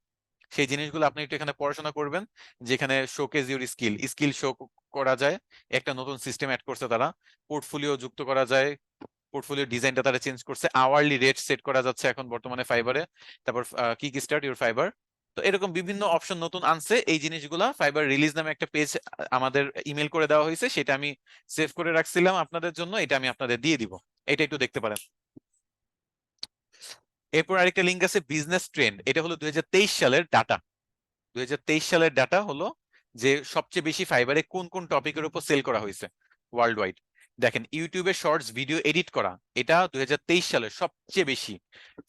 সেই জিনিসগুলো আপনি একটু এখানে পড়াশোনা করবেন। যেখানে showcase your skill, skill show করা যায়, একটা নতুন সিস্টেম অ্যাড করছে তারা, পোর্টফোলিও যুক্ত করা যায়, পোর্টফোলিও ডিজাইনটা তারা চেঞ্জ করছে, আওয়ারলি রেট সেট করা যাচ্ছে এখন বর্তমানে ফাইবারে। তারপর কিক স্টার্ট ইউর ফাইবার, তো এরকম বিভিন্ন অপশন নতুন আনছে। এই জিনিসগুলা ফাইবার রিলিজ নামে একটা পেজ আমাদের ইমেল করে দেওয়া হয়েছে, সেটা আমি সেভ করে রাখছিলাম আপনাদের জন্য, এটা আমি আপনাদের দিয়ে দিব, এটা একটু দেখতে পারেন। এরপর আরেকটা লিঙ্ক আছে বিজনেস ট্রেন্ড, এটা হলো 2023 সালের ডাটা। 2023 সালের ডাটা হলো যে সবচেয়ে বেশি ফাইবারে কোন কোন টপিকের উপর সেল করা হয়েছে ওয়ার্ল্ড ওয়াইড। দেখেন ইউটিউবে শর্টস ভিডিও এডিট করা, এটা 2023 সালের সবচেয়ে বেশি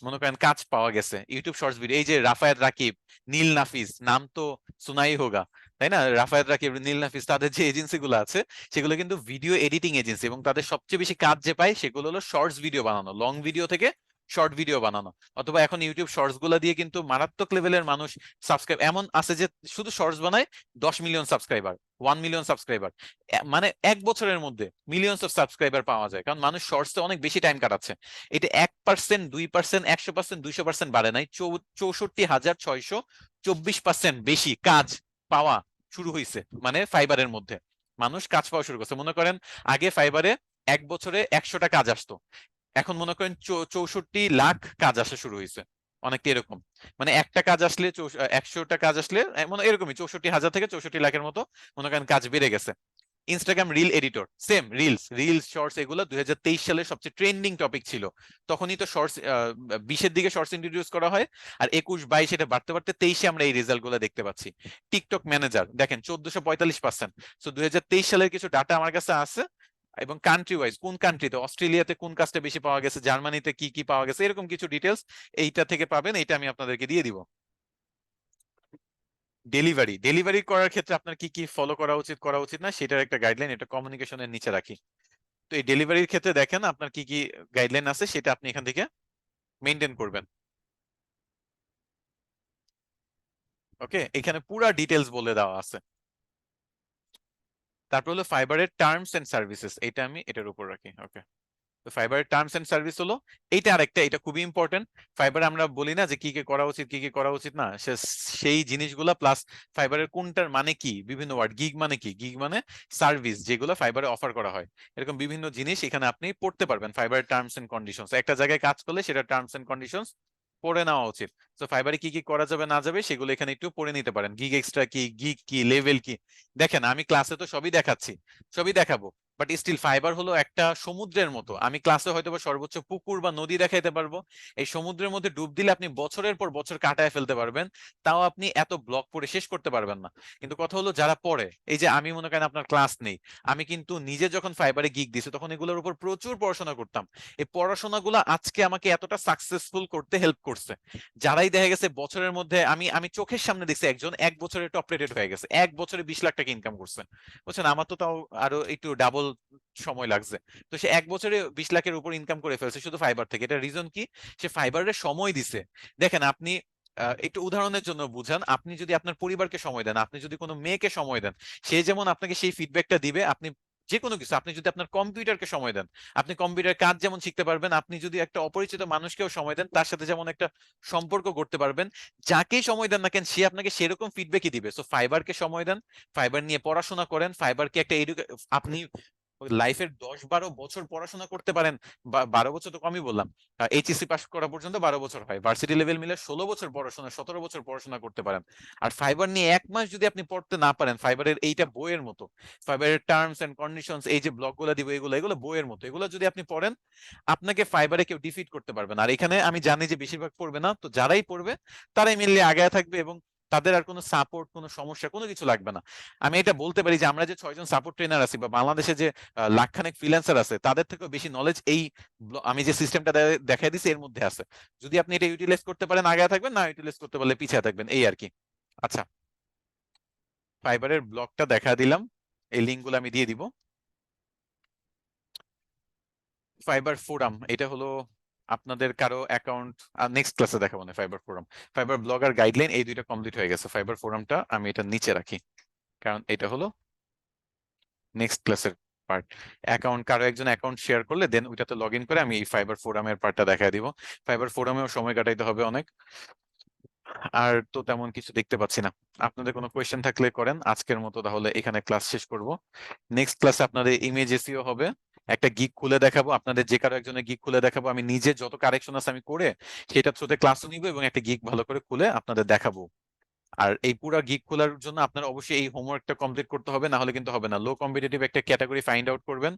মনে করেন কাজ পাওয়া গেছে ইউটিউব শর্টস ভিডিও। এই যে রাফায়েত রাকিব, নীল নাফিস, নাম তো শোনাই হোগা, তাই না? রাফায়েত রাকিব, নীল নাফিস, তাদের যে এজেন্সি গুলো আছে সেগুলো কিন্তু ভিডিও এডিটিং এজেন্সি, এবং তাদের সবচেয়ে বেশি কাজ যে পায় সেগুলো হলো শর্টস ভিডিও বানানো, লং ভিডিও থেকে শর্ট ভিডিও বানানো। অথবা এখন ইউটিউব শর্টস গুলা দিয়ে কিন্তু মারাত্মক লেভেলের মানুষ সাবস্ক্রাইব এমন আছে যে শুধু শর্টস বানায় 10 মিলিয়ন সাবস্ক্রাইবার, 1 মিলিয়ন সাবস্ক্রাইবার, মানে 1 বছরের মধ্যে মিলিয়নস অফ সাবস্ক্রাইবার পাওয়া যায়, কারণ মানুষ শর্টসে অনেক বেশি টাইম কাটাচ্ছে। এটা 1%, 2%, 100%, 200% বাড়ে নাই, 64,624% বেশি কাজ পাওয়া শুরু হয়েছে মানে ফাইবারের মধ্যে। মানুষ কাজ পাওয়া শুরু করছে। মনে করেন আগে ফাইবারে 1 বছরে 100টা কাজ আসতো, এখন মনে করেন 64 লাখ কাজ আসা শুরু হয়েছে, অনেকটা এরকম। মানে একটা কাজ আসলে 100টা কাজ আসলে মনে এরকমই 64,000 থেকে 64 লাখের মতো মনে করেন কাজ বেড়ে গেছে। Instagram reel editor same, reels shorts এগুলো 2023 সালে সবচেয়ে ট্রেন্ডিং টপিক ছিল। তখনই তো শর্টস 20-এর দিকে শর্টস ইন্ট্রোডিউস করা হয়, আর 21-22 এটা বাড়তে বাড়তে 23-এ আমরা এই রেজাল্ট গুলো দেখতে পাচ্ছি। টিকটক ম্যানেজার দেখেন 1445%। তো 2023 সালের কিছু ডাটা আমার কাছে আছে, এবং কান্ট্রি ওয়াইজ কোন কান্ট্রিতে, অস্ট্রেলিয়াতে কোন কাজটা বেশি পাওয়া গেছে, জার্মানিতে কি কি পাওয়া গেছে, এরকম কিছু ডিটেলস এইটা থেকে পাবেন, এটা আমি আপনাদেরকে দিয়ে দিব। ডেলিভারি করার ক্ষেত্রে আপনার কি কি ফলো করা উচিত না সেটার একটা গাইডলাইন, এটা কমিউনিকেশনের নিচে রাখি। তো এই ডেলিভারির ক্ষেত্রে দেখেন আপনার কি কি গাইডলাইন আছে, সেটা আপনি এখান থেকে মেনটেন করবেন। ওকে, এখানে পুরা ডিটেলস বলে দেওয়া আছে। তারপর হলো ফাইবারের টার্মস এন্ড সার্ভিসেস, এটা আমি এটার উপর রাখি। ওকে, তো ফাইবারের টার্মস এন্ড সার্ভিস হলো এইটা আরেকটা, এটা খুবই ইম্পর্টেন্ট। ফাইবার আমরা বলি না যে কি কি করা উচিত কি কি করা উচিত না, সেই জিনিসগুলা প্লাস ফাইবারের কোনটার মানে কি, বিভিন্ন ওয়ার্ড, গিগ মানে কি, গিগ মানে সার্ভিস যেগুলো ফাইবারে অফার করা হয়, এরকম বিভিন্ন জিনিস এখানে আপনি পড়তে পারবেন। ফাইবারের টার্মস এন্ড কন্ডিশনস, একটা জায়গায় কাজ করলে সেটা টার্মস এন্ড কন্ডিশনস পড়ে নেওয়া উচিত। তো ফাইবারে কি কি করা যাবে না যাবে সেগুলো এখানে একটু পড়ে নিতে পারেন। গিগ এক্সট্রা কি, গিগ কি, লেভেল কি। দেখেন আমি ক্লাসে তো সবই দেখাচ্ছি, সবই দেখাবো, বাট স্টিল ফাইবার হলো একটা সমুদ্রের মতো। আমি ক্লাসে হয়তো বা সর্বোচ্চ পুকুর বা নদী দেখাইতে পারবো, এই সমুদ্রের মধ্যে ডুব দিলে আপনি বছরের পর বছর কাটায় ফেলতে পারবেন, তাও আপনি এত ব্লক পড়ে শেষ করতে পারবেন না। কিন্তু কথা হলো যারা পড়ে, এই যে আমি মনে করেন আপনার ক্লাস নেই, আমি কিন্তু নিজে যখন ফাইবারে গিগ দিছি তখন এগুলোর উপর প্রচুর পড়াশোনা করতাম। এই পড়াশোনাগুলো আজকে আমাকে এতটা সাকসেসফুল করতে হেল্প করছে। যারাই দেখা গেছে বছরের মধ্যে, আমি আমি চোখের সামনে দেখছি একজন 1 বছরে টপ রেটেড হয়ে গেছে, 1 বছরে 20 লাখ টাকা ইনকাম করছে। বুঝছেন, আমার তো তাও আরো একটু ডাবল সময় লাগছে। তো সে 1 বছরে 20 লাখের উপর ইনকাম করে ফেলছে শুধু ফাইবার থেকে। এটা রিজন কি? সে ফাইবারের সময় দিছে। দেখেন আপনি একটু উদাহরণের জন্য বুঝান, আপনি যদি আপনার পরিবারকে সময় দেন, আপনি যদি কোনো মেয়েকে সময় দেন, সে যেমন আপনাকে সেই ফিডব্যাকটা দিবে। আপনি যে কোনো কিছু, আপনি যদি আপনার কম্পিউটারকে সময় দেন, আপনি কম্পিউটার কাজ যেমন শিখতে পারবেন, আপনি যদি একটা অপরিচিত মানুষকেও সময় দেন, তার সাথে যেমন একটা সম্পর্ক করতে পারবেন। যাকেই সময় দেন না কেন সে আপনাকে সেরকম ফিডব্যাকই দিবে। সো ফাইবারকে সময় দেন, ফাইবার নিয়ে পড়াশোনা করেন, ফাইবারকে একটা আপনি লাইফের 10-12 বছর পড়াশোনা করতে পারেন। 12 বছর তো কমই বললাম, এইচএসসি পাস করা পর্যন্ত 12 বছর হয়, ভার্সিটি লেভেল মিলে 16 বছর পড়াশোনা, 17 বছর পড়াশোনা করতে পারেন। আর ফাইবার নিয়ে 1 মাস যদি আপনি পড়তে না পারেন, ফাইবারের এইটা বইয়ের মতো। ফাইবারের টার্মস এন্ড কন্ডিশনস, এই যে ব্লকগুলো দিব, এগুলো এগুলো বইয়ের মতো, এগুলো যদি আপনি পড়েন আপনাকে ফাইবারে কেউ ডিফিট করতে পারবে না। আর এখানে আমি জানি যে বেশিরভাগ পড়বে না, তো যারাই পড়বে তারাই মেনলি আগায় থাকবে, এবং তাদের আর কোনো সাপোর্ট, কোনো সমস্যা, কোনো কিছু লাগবে না। আমি এটা বলতে পারি যে আমরা যে 6 জন সাপোর্ট ট্রেনার আছি, বা বাংলাদেশে যে লাখখানেক ফ্রিল্যান্সার আছে, তাদের থেকেও বেশি নলেজ এই আমি যে সিস্টেমটা দেখাই দিছি এর মধ্যে আছে। যদি আপনি এটা ইউটিলাইজ করতে পারেন আগায় থাকবেন, না ইউটিলাইজ করতে পারলে পিছিয়ে থাকবেন, এই আর কি। আচ্ছা, ফাইবারের ব্লগটা দেখা দিলাম, এই লিঙ্কগুলো আমি দিয়ে দিব। ফাইবার ফোরাম, এটা হলো আপনাদের কারো অ্যাকাউন্ট, নেক্সট ক্লাসে দেখাবো না। Fibre forum, fibre blogger guideline, এই দুইটা কমপ্লিট হয়ে গেছে। ফাইবার ফোরামটা আমি এটা নিচে রাখি, কারণ এটা হলো নেক্সট ক্লাসের পার্ট। অ্যাকাউন্ট, কারো একজন অ্যাকাউন্ট শেয়ার করলে দেন ওইটাতে লগ ইন করে আমি এই ফাইবার ফোরামের পার্টটা দেখায় দিব। ফাইবার ফোরামেও সময় কাটাইতে হবে অনেক। আর তো তেমন কিছু দেখতে পাচ্ছি না। আপনাদের কোনো কোয়েশ্চেন থাকলে করেন। আজকের মতো তাহলে এখানে ক্লাস শেষ করব। নেক্সট ক্লাসে আপনাদের ইমেজ এসইও হবে, একটা গিগ খুলে দেখাবো, আপনাদের যে কারো একজনের গিগ খুলে দেখাবো। আমি নিজে যত কারেকশন আছে আমি করে সেটা থ্রুতে ক্লাসও নিব, এবং একটা গিগ ভালো করে খুলে আপনাদের দেখাবো। আর এই পুরো গিগ খোলার জন্য আপনার অবশ্যই এই হোমওয়ার্কটা কমপ্লিট করতে হবে, না হলে কিন্তু হবে না। লো কম্পিটিটিভ একটা ক্যাটাগরি ফাইন্ড আউট করবেন,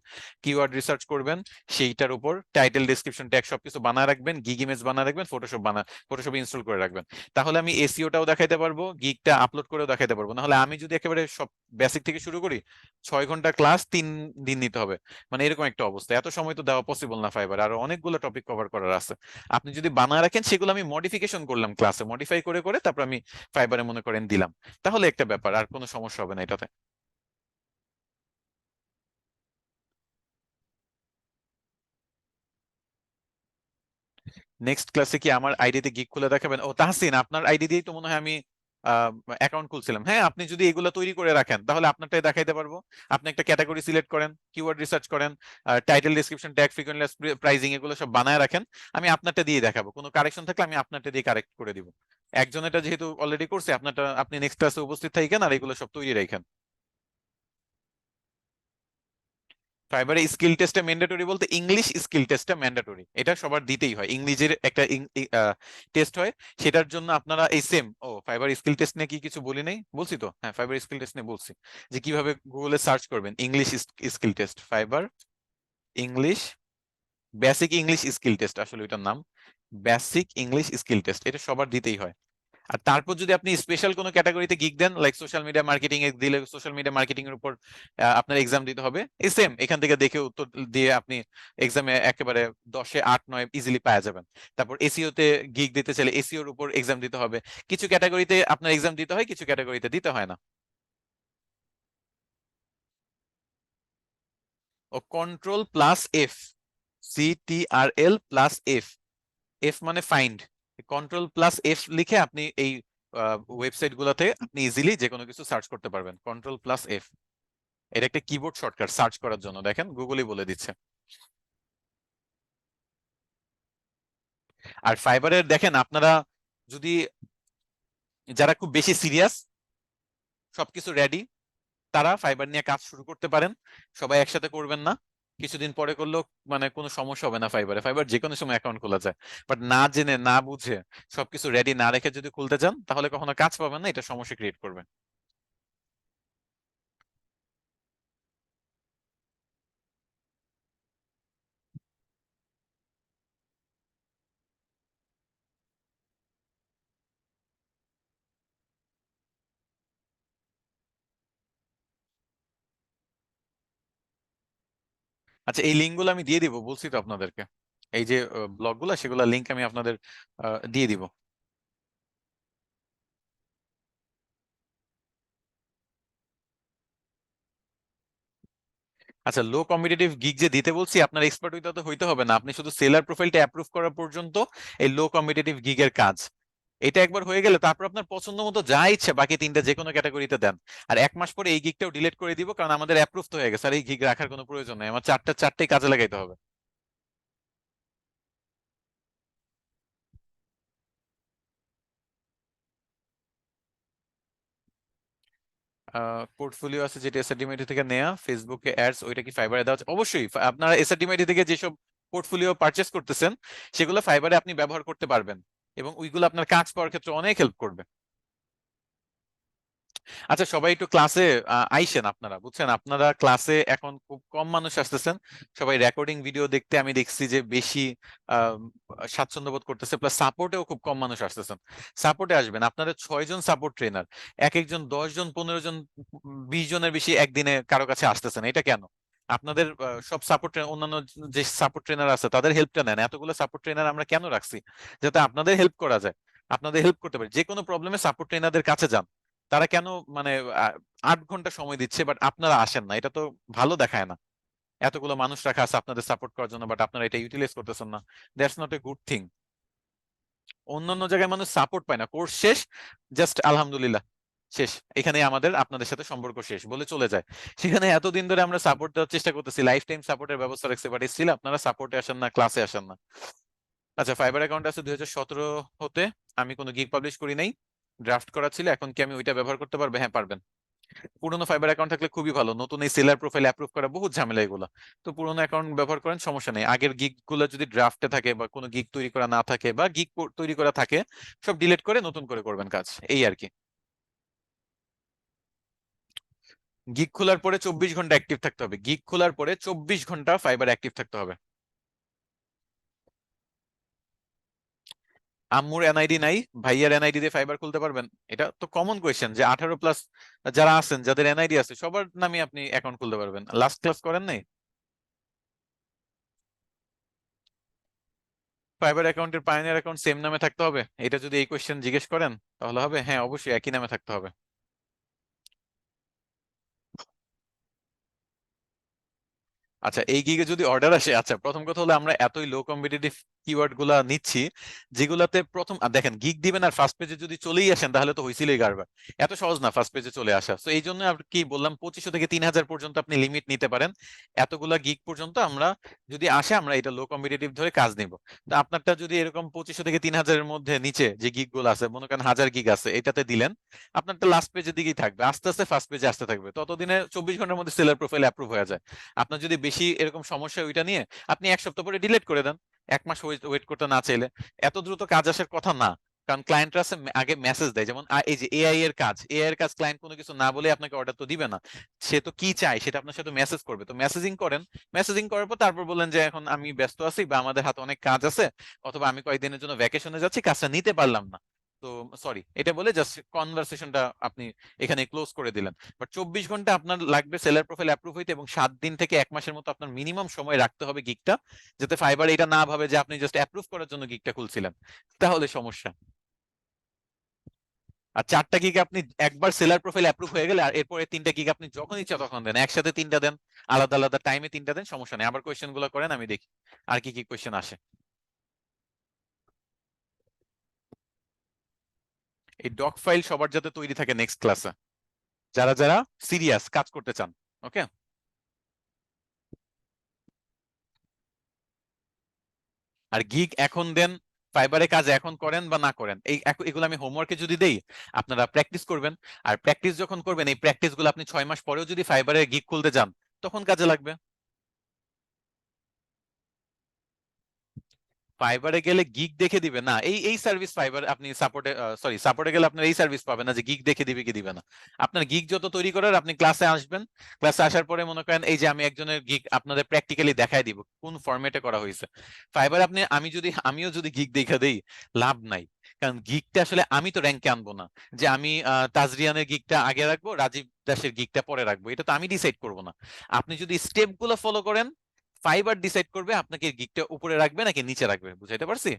কিওয়ার্ড রিসার্চ করবেন, সেইটার উপর টাইটেল, ডেসক্রিপশন, ট্যাগ সবকিছু বানায় রাখবেন, গিগ ইমেজ বানায় রাখবেন, ফটোশপ ইনস্টল করে রাখবেন। তাহলে আমি এসইওটাও দেখাইতে পারবো, গিগটা আপলোড করেও দেখাইতে পারবো। নাহলে আমি যদি একেবারে সব বেসিক থেকে শুরু করি, 6 ঘন্টা ক্লাস 3 দিন নিতে হবে, মানে এরকম একটা অবস্থা। এত সময় তো দেওয়া পসিবল না ফাইবার, আর অনেকগুলো টপিক কভার করার আছে। আপনি যদি বানায় রাখেন, সেগুলো আমি মডিফিকেশন করলাম ক্লাসে, মডিফাই করে করে তারপর আমি ফাইবারে মনে করেন দিলাম, তাহলে একটা ব্যাপার, আর কোনো সমস্যা হবে না এটাতে। নেক্সট ক্লাসে কি আমার আইডিতে গিগ খুলে দেখাবেন? ও তাহসিন, আপনার আইডি দিয়েই তো মনে হয় আমি অ্যাকাউন্ট খুলছিলাম। হ্যাঁ, আপনি যদি এগুলো তৈরি করে রাখেন তাহলে আপনারটাই দেখাইতে পারবো। আপনি একটা ক্যাটাগরি সিলেক্ট করেন, কিওয়ার্ড রিসার্চ করেন, title, description, tag, frequent pricing, এগুলো সব বানায় রাখেন। আমি আপনারটা দিয়ে দেখাবো, কোনো কারেকশন থাকলে আমি আপনারটা দিয়ে কারেক্ট করে দিব। একজন এটা যেহেতু অলরেডি করছে, আপনারটা আপনি নেক্সট ক্লাসে উপস্থিত থাকেন আর এগুলো সব তৈরি রাখেন। ফাইবারে স্কিল টেস্টটা ম্যান্ডেটরি বলতে ইংলিশ স্কিল টেস্টটা ম্যান্ডেটরি, এটা সবার দিতেই হয়। ইংলিশের একটা টেস্ট হয়, সেটার জন্য আপনারা এই সেম। ও, ফাইবার স্কিল টেস্ট নিয়ে কি কিছু বলি নাই? বলছি তো, হ্যাঁ, ফাইবার স্কিল টেস্ট নিয়ে বলছি, যে কিভাবে গুগলে সার্চ করবেন English skill test, fibre English basic English skill test, আসলে এটার নাম বেসিক ইংলিশ স্কিল টেস্ট। এটা সবার দিতেই হয়। আর তারপর যদি আপনি স্পেশাল কোনো ক্যাটাগরিতে গিগ দেন, লাইক সোশ্যাল মিডিয়া মার্কেটিং এ দিলে, সোশ্যাল মিডিয়া মার্কেটিং এর উপর আপনার এক্সাম দিতে হবে। এই সেম, এখান থেকে দেখে উত্তর দিয়ে আপনি এক্সামে একেবারে 10-8-9 ইজিলি পাওয়া যাবেন। তারপর এসইও তে গিগ দিতে চাইলে এসইওর উপর এক্সাম দিতে হবে। কিছু ক্যাটাগরিতে আপনার এক্সাম দিতে হয়, কিছু ক্যাটাগরিতে দিতে হয় না। ও, control plus F, CTRL plus F, F মানে ফাইন্ড। কন্ট্রোল প্লাস এফ লিখে আপনি এই ওয়েবসাইট গুলোতে আপনি ইজিলি যে কোনো কিছু সার্চ করতে পারবেন, কন্ট্রোল প্লাস এফ। এটা একটা কিবোর্ড শর্টকাট সার্চ করার জন্য, দেখেন গুগলই বলে দিচ্ছে। আর ফাইবারের দেখেন আপনারা যদি, যারা খুব বেশি সিরিয়াস, সবকিছু রেডি, তারা ফাইবার নিয়ে কাজ শুরু করতে পারেন। সবাই একসাথে করবেন না, কিছুদিন পরে করলেও মানে কোনো সমস্যা হবে না। ফাইবারে, ফাইবার যে কোনো সময় অ্যাকাউন্ট খোলা যায়। বাট না জেনে না বুঝে সবকিছু রেডি না রেখে যদি খুলতে চান, তাহলে কখনো কাজ পাবেন না, এটা সমস্যা ক্রিয়েট করবে। আচ্ছা, এই লিঙ্কগুলো আমি দিয়ে দিব, বলছি তো আপনাদেরকে। এই যে ব্লগগুলো, সেগুলো লিঙ্ক আমি আপনাদের দিয়ে দিব। আচ্ছা, লো কম্পিটিটিভ গিগ যে দিতে বলছি, আপনার এক্সপার্ট হইতে তো হইতে হবে না, আপনি শুধু সেলার প্রোফাইলটা অ্যাপ্রুভ করা পর্যন্ত এই লো কম্পিটিটিভ গিগের কাজ। এটা একবার হয়ে গেলে তারপর আপনার পছন্দ মতো যা ইচ্ছে বাকি তিনটা যে কোনো ক্যাটাগরিতে দেন। আর 1 মাস পরে এই গিগটাও ডিলিট করে দিব, কারণ আমাদের অ্যাপ্রুভ তো হয়ে গেছে, আর এই গিগ রাখার কোনো প্রয়োজন নেই। আমার চারটাই কাজে লাগাইতে হবে। পোর্টফোলিও আছে যেটা এসআরডিমিটি থেকে নেয়া, ফেসবুকে অ্যাডস, ওইটা কি ফাইবারে দেওয়া আছে? অবশ্যই। আপনারা এসআরডিমিটি থেকে যেসব পোর্টফোলিও পারচেস করতেছেন, সেগুলো ফাইবারে আপনি ব্যবহার করতে পারবেন, এবং ওইগুলো আপনার কাজ পাওয়ার ক্ষেত্রে অনেক হেল্প করবে। আচ্ছা, সবাই একটু ক্লাসে আইসেন। আপনারা বুঝছেন, আপনারা ক্লাসে এখন খুব কম মানুষ আসতেছেন। সবাই রেকর্ডিং ভিডিও দেখতে আমি দেখছি যে বেশি আহ, স্বাচ্ছন্দ্য বোধ করতেছে, প্লাস সাপোর্টেও খুব কম মানুষ আসতেছেন। সাপোর্টে আসবেন, আপনাদের 6 জন সাপোর্ট ট্রেনার, এক একজন 10 জন, 15 জন, 20 জনের বেশি একদিনে কারো কাছে আসতেছেন। এটা কেন? আপনাদের সব সাপোর্ট, অন্যান্য যে সাপোর্ট ট্রেনার আছে তাদের হেল্পটা নেন। এতগুলো সাপোর্ট ট্রেনার আমরা কেন রাখছি? যাতে আপনাদের হেল্প করা যায়, আপনাদের হেল্প করতে পারে। যে কোনো প্রবলেমে সাপোর্ট ট্রেনারদের কাছে যান। তারা কেন মানে আহ, 8 ঘন্টা সময় দিচ্ছে, বাট আপনারা আসেন না, এটা তো ভালো দেখায় না। এতগুলো মানুষ রাখা আছে আপনাদের সাপোর্ট করার জন্য, বাট আপনারা এটা ইউটিলাইজ করতেছেন না। That's not a good thing. অন্যান্য জায়গায় মানুষ সাপোর্ট পায় না, কোর্স শেষ, জাস্ট আলহামদুলিল্লাহ, শেষ, এখানে আমাদের আপনাদের সাথে সম্পর্ক শেষ বলে চলে যায়। সেখানে এতদিন ধরে আমরা সাপোর্ট দেওয়ার চেষ্টা করতেছি, লাইফ টাইম সাপোর্টের ব্যবস্থা রাখছি, বাট স্টিল আপনারা সাপোর্টে আসেন না, ক্লাসে আসেন না। আচ্ছা, ফাইবার অ্যাকাউন্ট আছে 2017 হতে, আমি কোনো গিগ পাবলিশ করি নাই, ড্রাফট করা ছিল। এখন কি আমি ওইটা ব্যবহার করতে পারবো? হ্যাঁ, পারবেন। পুরোনো ফাইবার অ্যাকাউন্ট থাকলে খুবই ভালো, নতুন এই সেলার প্রোফাইল অ্যাপ্রুভ করা বহুত ঝামেলা এগুলো। তো পুরোনো অ্যাকাউন্ট ব্যবহার করেন, সমস্যা নেই। আগের গিগ গুলো যদি ড্রাফটে থাকে, বা কোনো গিগ তৈরি করা না থাকে, বা গিগ তৈরি করা থাকে, সব ডিলিট করে নতুন করে করবেন কাজ, এই আর কি। গিগ খোলার পরে 24 ঘন্টা অ্যাক্টিভ থাকতে হবে, গিগ খোলার পরে 24 ঘন্টা ফাইবার অ্যাক্টিভ থাকতে হবে। আম্মুর এনআইডি নাই, ভাইয়ার এনআইডি দিয়ে ফাইবার খুলতে পারবেন? এটা তো কমন কোয়েশ্চেন যে 18+ যারা আছেন, যাদের এনআইডি আছে, সবার নামে আপনি অ্যাকাউন্ট খুলতে পারবেন। লাস্ট ক্লাস করেন নাই? ফাইবার অ্যাকাউন্টের পায়োনিয়ার অ্যাকাউন্ট সেম নামে থাকতে হবে? এটা যদি এই কোয়েশ্চেন জিজ্ঞেস করেন তাহলে হবে হ্যাঁ, অবশ্যই একই নামে থাকতে হবে। আচ্ছা, এই গিগে যদি অর্ডার আসে, আচ্ছা প্রথম কথা হলো আমরা এতই লো কম্পিটিটিভ কিওয়ার্ড গুলা নিচ্ছি যেগুলাতে প্রথম দেখেন গিগ দিবেন আর ফার্স্ট পেজে যদি চলেই আসেন তাহলে তো হইছিলই কারবার। এত সহজ না ফার্স্ট পেজে চলে আসা। তো এই জন্য আর কি বললাম 2500 থেকে 3000 পর্যন্ত আপনি লিমিট নিতে পারেন। এতগুলা গিগ পর্যন্ত আমরা যদি আসে আমরা এটা লো কম্পিটিটিভ ধরে কাজ নিব। তো আপনারটা যদি এরকম 2500 থেকে 3000 এর মধ্যে নিচে যে গিগ গুলো আছে, মনে করেন 1000 গিগ আছে, এটাতে দিলেন, আপনারটা লাস্ট পেজের দিকেই থাকবে, আস্তে আস্তে ফার্স্ট পেজে আসতে থাকবে, ততদিনে 24 ঘন্টার মধ্যে সেলার প্রোফাইল অ্যাপ্রুভ হয়ে যায়। আপনার যদি বেশি এরকম সমস্যা ওইটা নিয়ে, আপনি 1 সপ্তাহ পরে ডিলিট করে দেন, 1 মাস ওয়েট করতে না চাইলে। এত দ্রুত কাজ আসার কথা না, কারণ ক্লায়েন্টরা আছে আগে মেসেজ দেয়। যেমন এই যে এআই এর কাজ, এআই এর কাজ ক্লায়েন্ট কোনো কিছু না বলে আপনাকে অর্ডার তো দিবে না, সে তো কি চায় সেটা আপনার সাথে মেসেজ করবে। তো মেসেজিং করেন, মেসেজিং করার পর তারপর বলেন যে এখন আমি ব্যস্ত আছি বা আমাদের হাতে অনেক কাজ আছে, অথবা আমি কয়েকদিনের জন্য ভ্যাকেশনে যাচ্ছি, কাজটা নিতে পারলাম না, তো সরি, এটা বলে জাস্ট কনভারসেশনটা আপনি এখানে ক্লোজ করে দিলেন। বাট 24 ঘন্টা আপনার লাগবে সেলার প্রোফাইল অ্যাপ্রুভ হইতে, এবং 7 দিন থেকে 1 মাসের মতো আপনার মিনিমাম সময় রাখতে হবে গিগটা, যাতে ফাইবার এটা না ভাবে যে আপনি জাস্ট অ্যাপ্রুভ করার জন্য গিগটা খুলছিলেন, তাহলে সমস্যা। আর 4টা গিগ আপনি একবার সেলার প্রোফাইল অ্যাপ্রুভ হয়ে গেলে, আর এরপরে 3টা গিগ আপনি যখন ইচ্ছা তখন দেন, একসাথে 3টা দেন, আলাদা আলাদা টাইমে 3টা দেন, সমস্যা নেই। আবার কোয়েশ্চেন গুলো করেন, আমি দেখি আর কি কি কোয়েশ্চেন আসে। এই ডক ফাইল সবার যাতে তৈরি থাকে নেক্সট ক্লাসে, যারা যারা সিরিয়াস কাজ করতে চান। ওকে। আর গিগ এখন দেন, ফাইবারে কাজ এখন করেন বা না করেন, এগুলো আমি হোমওয়ার্কে যদি দেই, আপনারা প্র্যাকটিস করবেন। আর প্র্যাকটিস যখন করবেন, এই প্র্যাকটিস গুলো আপনি 6 মাস পরেও যদি ফাইবারে গিগ খুলতে যান, তখন কাজে লাগবে। ফাইবারে গেলে গিগ দেখে দিবে না, এই এই সার্ভিস ফাইবার আপনি সাপোর্টে, সরি সাপোর্টে গেলে আপনার এই সার্ভিস পাবেন না যে গিগ দেখে দিবে কি দিবে না। আপনার গিগ যত তৈরি করার, আপনি ক্লাসে আসবেন, ক্লাসে আসার পরে মনে করেন এই যে আমি একজনের গিগ আপনাদের প্র্যাকটিক্যালি দেখাই দিব কোন ফরম্যাটে করা হয়েছে। ফাইবার আপনি, আমিও যদি গিগ দেখে দেই, লাভ নাই। কারণ গিগটা আসলে আমি তো র্যাঙ্কে আনবো না, যে আমি তাজরিয়ানের গিগটা আগে রাখবো, রাজীব দাসের গিগটা পরে রাখবো, এটা তো আমি ডিসাইড করবো না। আপনি যদি স্টেপ গুলো ফলো করেন, ফাইবার ডিসাইড করবে আপনাকে গিগটা উপরে রাখবে নাকি নিচে রাখবে। বুঝাইতে পারছি?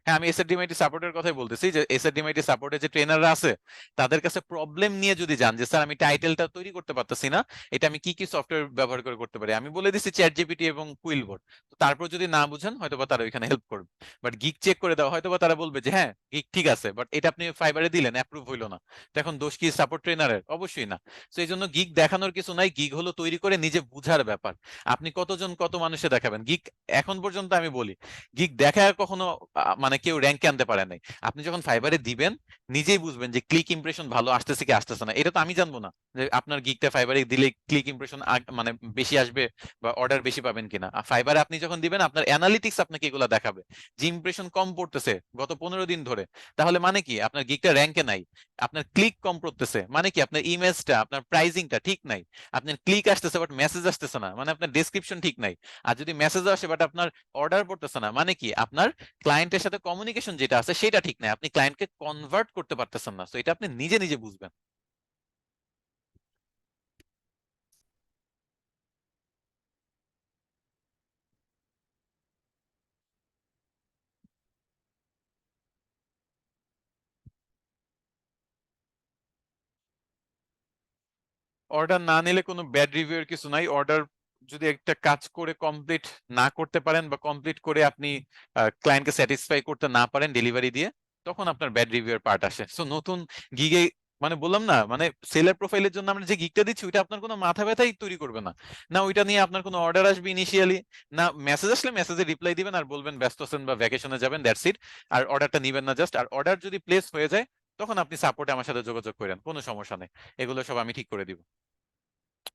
হ্যাঁ, আমি এসআরডিএমআইটি সাপোর্টের কথাই বলতেছি, যে এসআরডিএমআইটি সাপোর্টে যে ট্রেনাররা আছে, তাদের কাছে প্রবলেম নিয়ে যদি যান যে স্যার আমি টাইটেলটা তৈরি করতে পারতেছি না, এটা আমি কি কি সফটওয়্যার ব্যবহার করে করতে পারি, আমি বলে দিচ্ছি চ্যাট জিপিটি এবং কুইলবোর্ড। তো তারপর যদি না বুঝেন, হয়তোবা তারা ওইখানে হেল্প করবে। বাট গিগ চেক করে দেওয়া, হয়তোবা তারা বলবে যে হ্যাঁ গিগ ঠিক আছে, বাট এটা আপনি ফাইবারে দিলেন অ্যাপ্রুভ হইলো না, তো এখন দোষ কি সাপোর্ট ট্রেনারের? অবশ্যই না। তো এই জন্য গিগ দেখানোর কিছু নাই, গিগ হলো তৈরি করে নিজে বুঝার ব্যাপার। আপনি কতজন কত মানুষে দেখাবেন গিগ? এখন পর্যন্ত আমি বলি, গিগ দেখায় কখনো মানে কেউ র্যাঙ্কে আনতে পারে নাই। আপনি যখন ফাইবারে দিবেন, নিজেই বুঝবেন যে ক্লিক ইমপ্রেশন ভালো আসতেছে কি আসতেছে না। এটা তো আমি জানবো না যে আপনার গিগটা ফাইবারে দিলে ক্লিক ইমপ্রেশন মানে বেশি আসবে বা অর্ডার বেশি পাবেন কিনা। ফাইবারে আপনি যখন দিবেন, আপনার অ্যানালিটিক্স আপনাকে এগুলো দেখাবে যে ইমপ্রেশন কম পড়তেছে গত 15 দিন ধরে, তাহলে মানে কি আপনার গিগটা র্যাঙ্কে নাই। আপনার ক্লিক কম পড়তেছে মানে কি আপনার ইমেজটা, আপনার প্রাইজিংটা ঠিক নাই। আপনার ক্লিক আসতেছে বাট মেসেজ আসতেছে না, মানে আপনার ডেসক্রিপশন ঠিক নাই। আর যদি মেসেজ আসে বাট আপনার অর্ডার পড়তেছে না, মানে কি আপনার ক্লায়েন্টের সাথে কমিউনিকেশন যেটা আছে সেটা ঠিক নাই, আপনি ক্লায়েন্টকে কনভার্ট করতে পারতেছেন না। তো এটা আপনি নিজে নিজে বুঝবেন। অর্ডার না নিলে কোনো ব্যাড রিভিউ এর কিছু নাই। অর্ডার যদি একটা কাজ করে কমপ্লিট না করতে পারেন, বা কমপ্লিট করে আপনি ক্লায়েন্টকে স্যাটিসফাই করতে না পারেন ডেলিভারি দিয়ে, তখন আপনার ব্যাড রিভিউ এর পার্ট আসে। সো নতুন গিগে, মানে বললাম না, মানে সেলার প্রোফাইলের জন্য আমরা যে গিগটা দিচ্ছি ওইটা আপনার কোনো মাথা ব্যথাই তৈরি করবে না। না ওইটা নিয়ে আপনার কোনো অর্ডার আসবে ইনিশিয়ালি, না মেসেজ আসলে মেসেজে রিপ্লাই দিবেন আর বলবেন ব্যস্ত আছেন বা ভ্যাকেশনে যাবেন, দ্যাটস ইট। আর অর্ডারটা নিবেন না জাস্ট। আর অর্ডার যদি প্লেস হয়ে যায়, তখন আপনি সাপোর্টে আমার সাথে যোগাযোগ করেন, কোনো সমস্যা নেই, এগুলো সব আমি ঠিক করে দিব।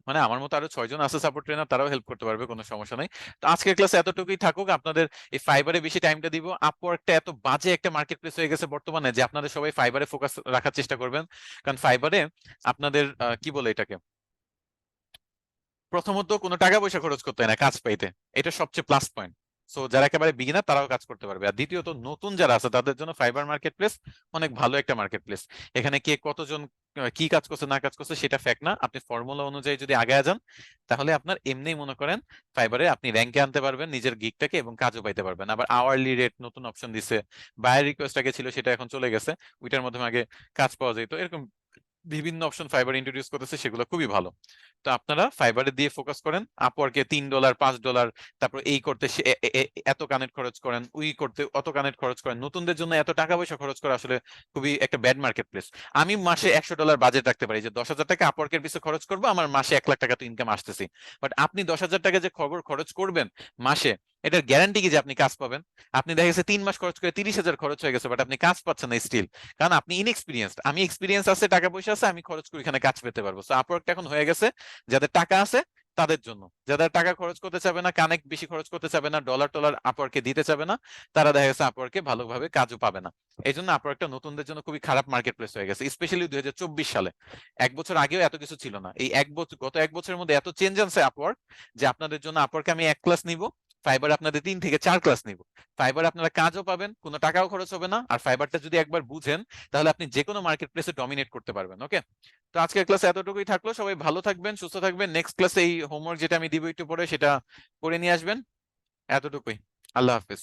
মানে আমার মতো আরো 6 জন আছে সাপোর্ট ট্রেনার, তারাও হেল্প করতে পারবে, কোনো সমস্যা নাই। তো আজকের ক্লাসে এতটুকুই থাকুক। আপনাদের এই ফাইবারে বেশি টাইমটা দিব। আপওয়ার্কটা এত বাজে একটা মার্কেট প্লেস হয়ে গেছে বর্তমানে যে আপনাদের সবাই ফাইবারে ফোকাস রাখার চেষ্টা করবেন। কারণ ফাইবারে আপনাদের কি বলে এটাকে, প্রথমত কোনো টাকা পয়সা খরচ করতে হয় না কাজ পাইতে, এটা সবচেয়ে প্লাস পয়েন্ট। সো যারা একেবারে বিগিনার তারাও কাজ করতে পারবে। আর দ্বিতীয়ত নতুন যারা আছে তাদের জন্য ফাইবার মার্কেট প্লেস অনেক ভালো একটা মার্কেট প্লেস। এখানে কে কতজন কি কাজ করছে না কাজ করছে সেটা ফ্যাক্ট না, আপনি ফর্মুলা অনুযায়ী যদি আগায় যান তাহলে আপনার এমনিই মনে করেন ফাইবারে আপনি র্যাঙ্কে আনতে পারবেন নিজের গিগটাকে এবং কাজও পাইতে পারবেন। আবার আওয়ারলি রেট নতুন অপশন দিছে, বায়ার রিকোয়েস্ট আগে ছিল সেটা এখন চলে গেছে, ওইটার মাধ্যমে আগে কাজ পাওয়া যেত। এরকম বিভিন্ন অপশন ফাইবার ইন্ট্রোডিউস করতেছে, সেগুলো খুবই ভালো। তো আপনারা ফাইবারে দিয়ে ফোকাস করেন। আপওয়ার্কে $3 $5, তারপর এই করতে এত কানেক্ট খরচ করেন, ওই করতে অত কানেক্ট খরচ করেন। নতুনদের জন্য এত টাকা পয়সা খরচ করা আসলে খুবই একটা ব্যাড মার্কেট প্লেস। আমি মাসে $100 বাজেট রাখতে পারি যে 10,000 টাকা আপওয়ার্কের পিছনে খরচ করবো, আমার মাসে 1 লাখ টাকা তো ইনকাম আসতেছি। বাট আপনি 10,000 টাকা যে খরচ করবেন মাসে, এটার গ্যারান্টি কি যে আপনি কাজ পাবেন? আপনি দেখা গেছে 3 মাস খরচ করে 30,000 খরচ হয়ে গেছে, বাট আপনি কাজ পাচ্ছেন না স্টিল, কারণ আপনি ইনএক্সপিরিয়েন্সড। আমি এক্সপিরিয়েন্স আছে, টাকা পয়সা আছে, আমি খরচ করে এখানে কাজ পেতে পারবো। সো আপওয়ার্কটা এখন হয়ে গেছে যাদের টাকা আছে তাদের জন্য। যাদের টাকা খরচ করতে চাবে না, কানেক্ট বেশি খরচ করতে চাবে না, ডলার টলার আপওয়ার্কে দিতে চাবে না, তারা দেখা গেছে আপওয়ার্কে ভালোভাবে কাজও পাবে না। এই জন্য আপওয়ার্কটা নতুনদের জন্য খুবই খারাপ মার্কেট প্লেস হয়ে গেছে, স্পেশালি 2024 সালে। 1 বছর আগেও এত কিছু ছিল না, এই 1 বছর, গত 1 বছরের মধ্যে এত চেঞ্জ আনছে আপওয়ার্ক যে আপনাদের জন্য আপওয়ার্কে আমি 1 ক্লাস নিব, ফাইবার আপনাদের 3 থেকে 4 ক্লাস নিব। ফাইবার আপনারা কাজও পাবেন, কোনো টাকাও খরচ হবে না। আর ফাইবারটা যদি একবার বুঝেন তাহলে আপনি যে কোনো মার্কেট প্লেসে ডমিনেট করতে পারবেন। ওকে, তো আজকের ক্লাসে এতটুকুই থাকলো। সবাই ভালো থাকবেন, সুস্থ থাকবেন। নেক্সট ক্লাসে এই হোমওয়ার্ক যেটা আমি দিব একটু পরে সেটা করে নিয়ে আসবেন। এতটুকুই। আল্লাহ হাফেজ।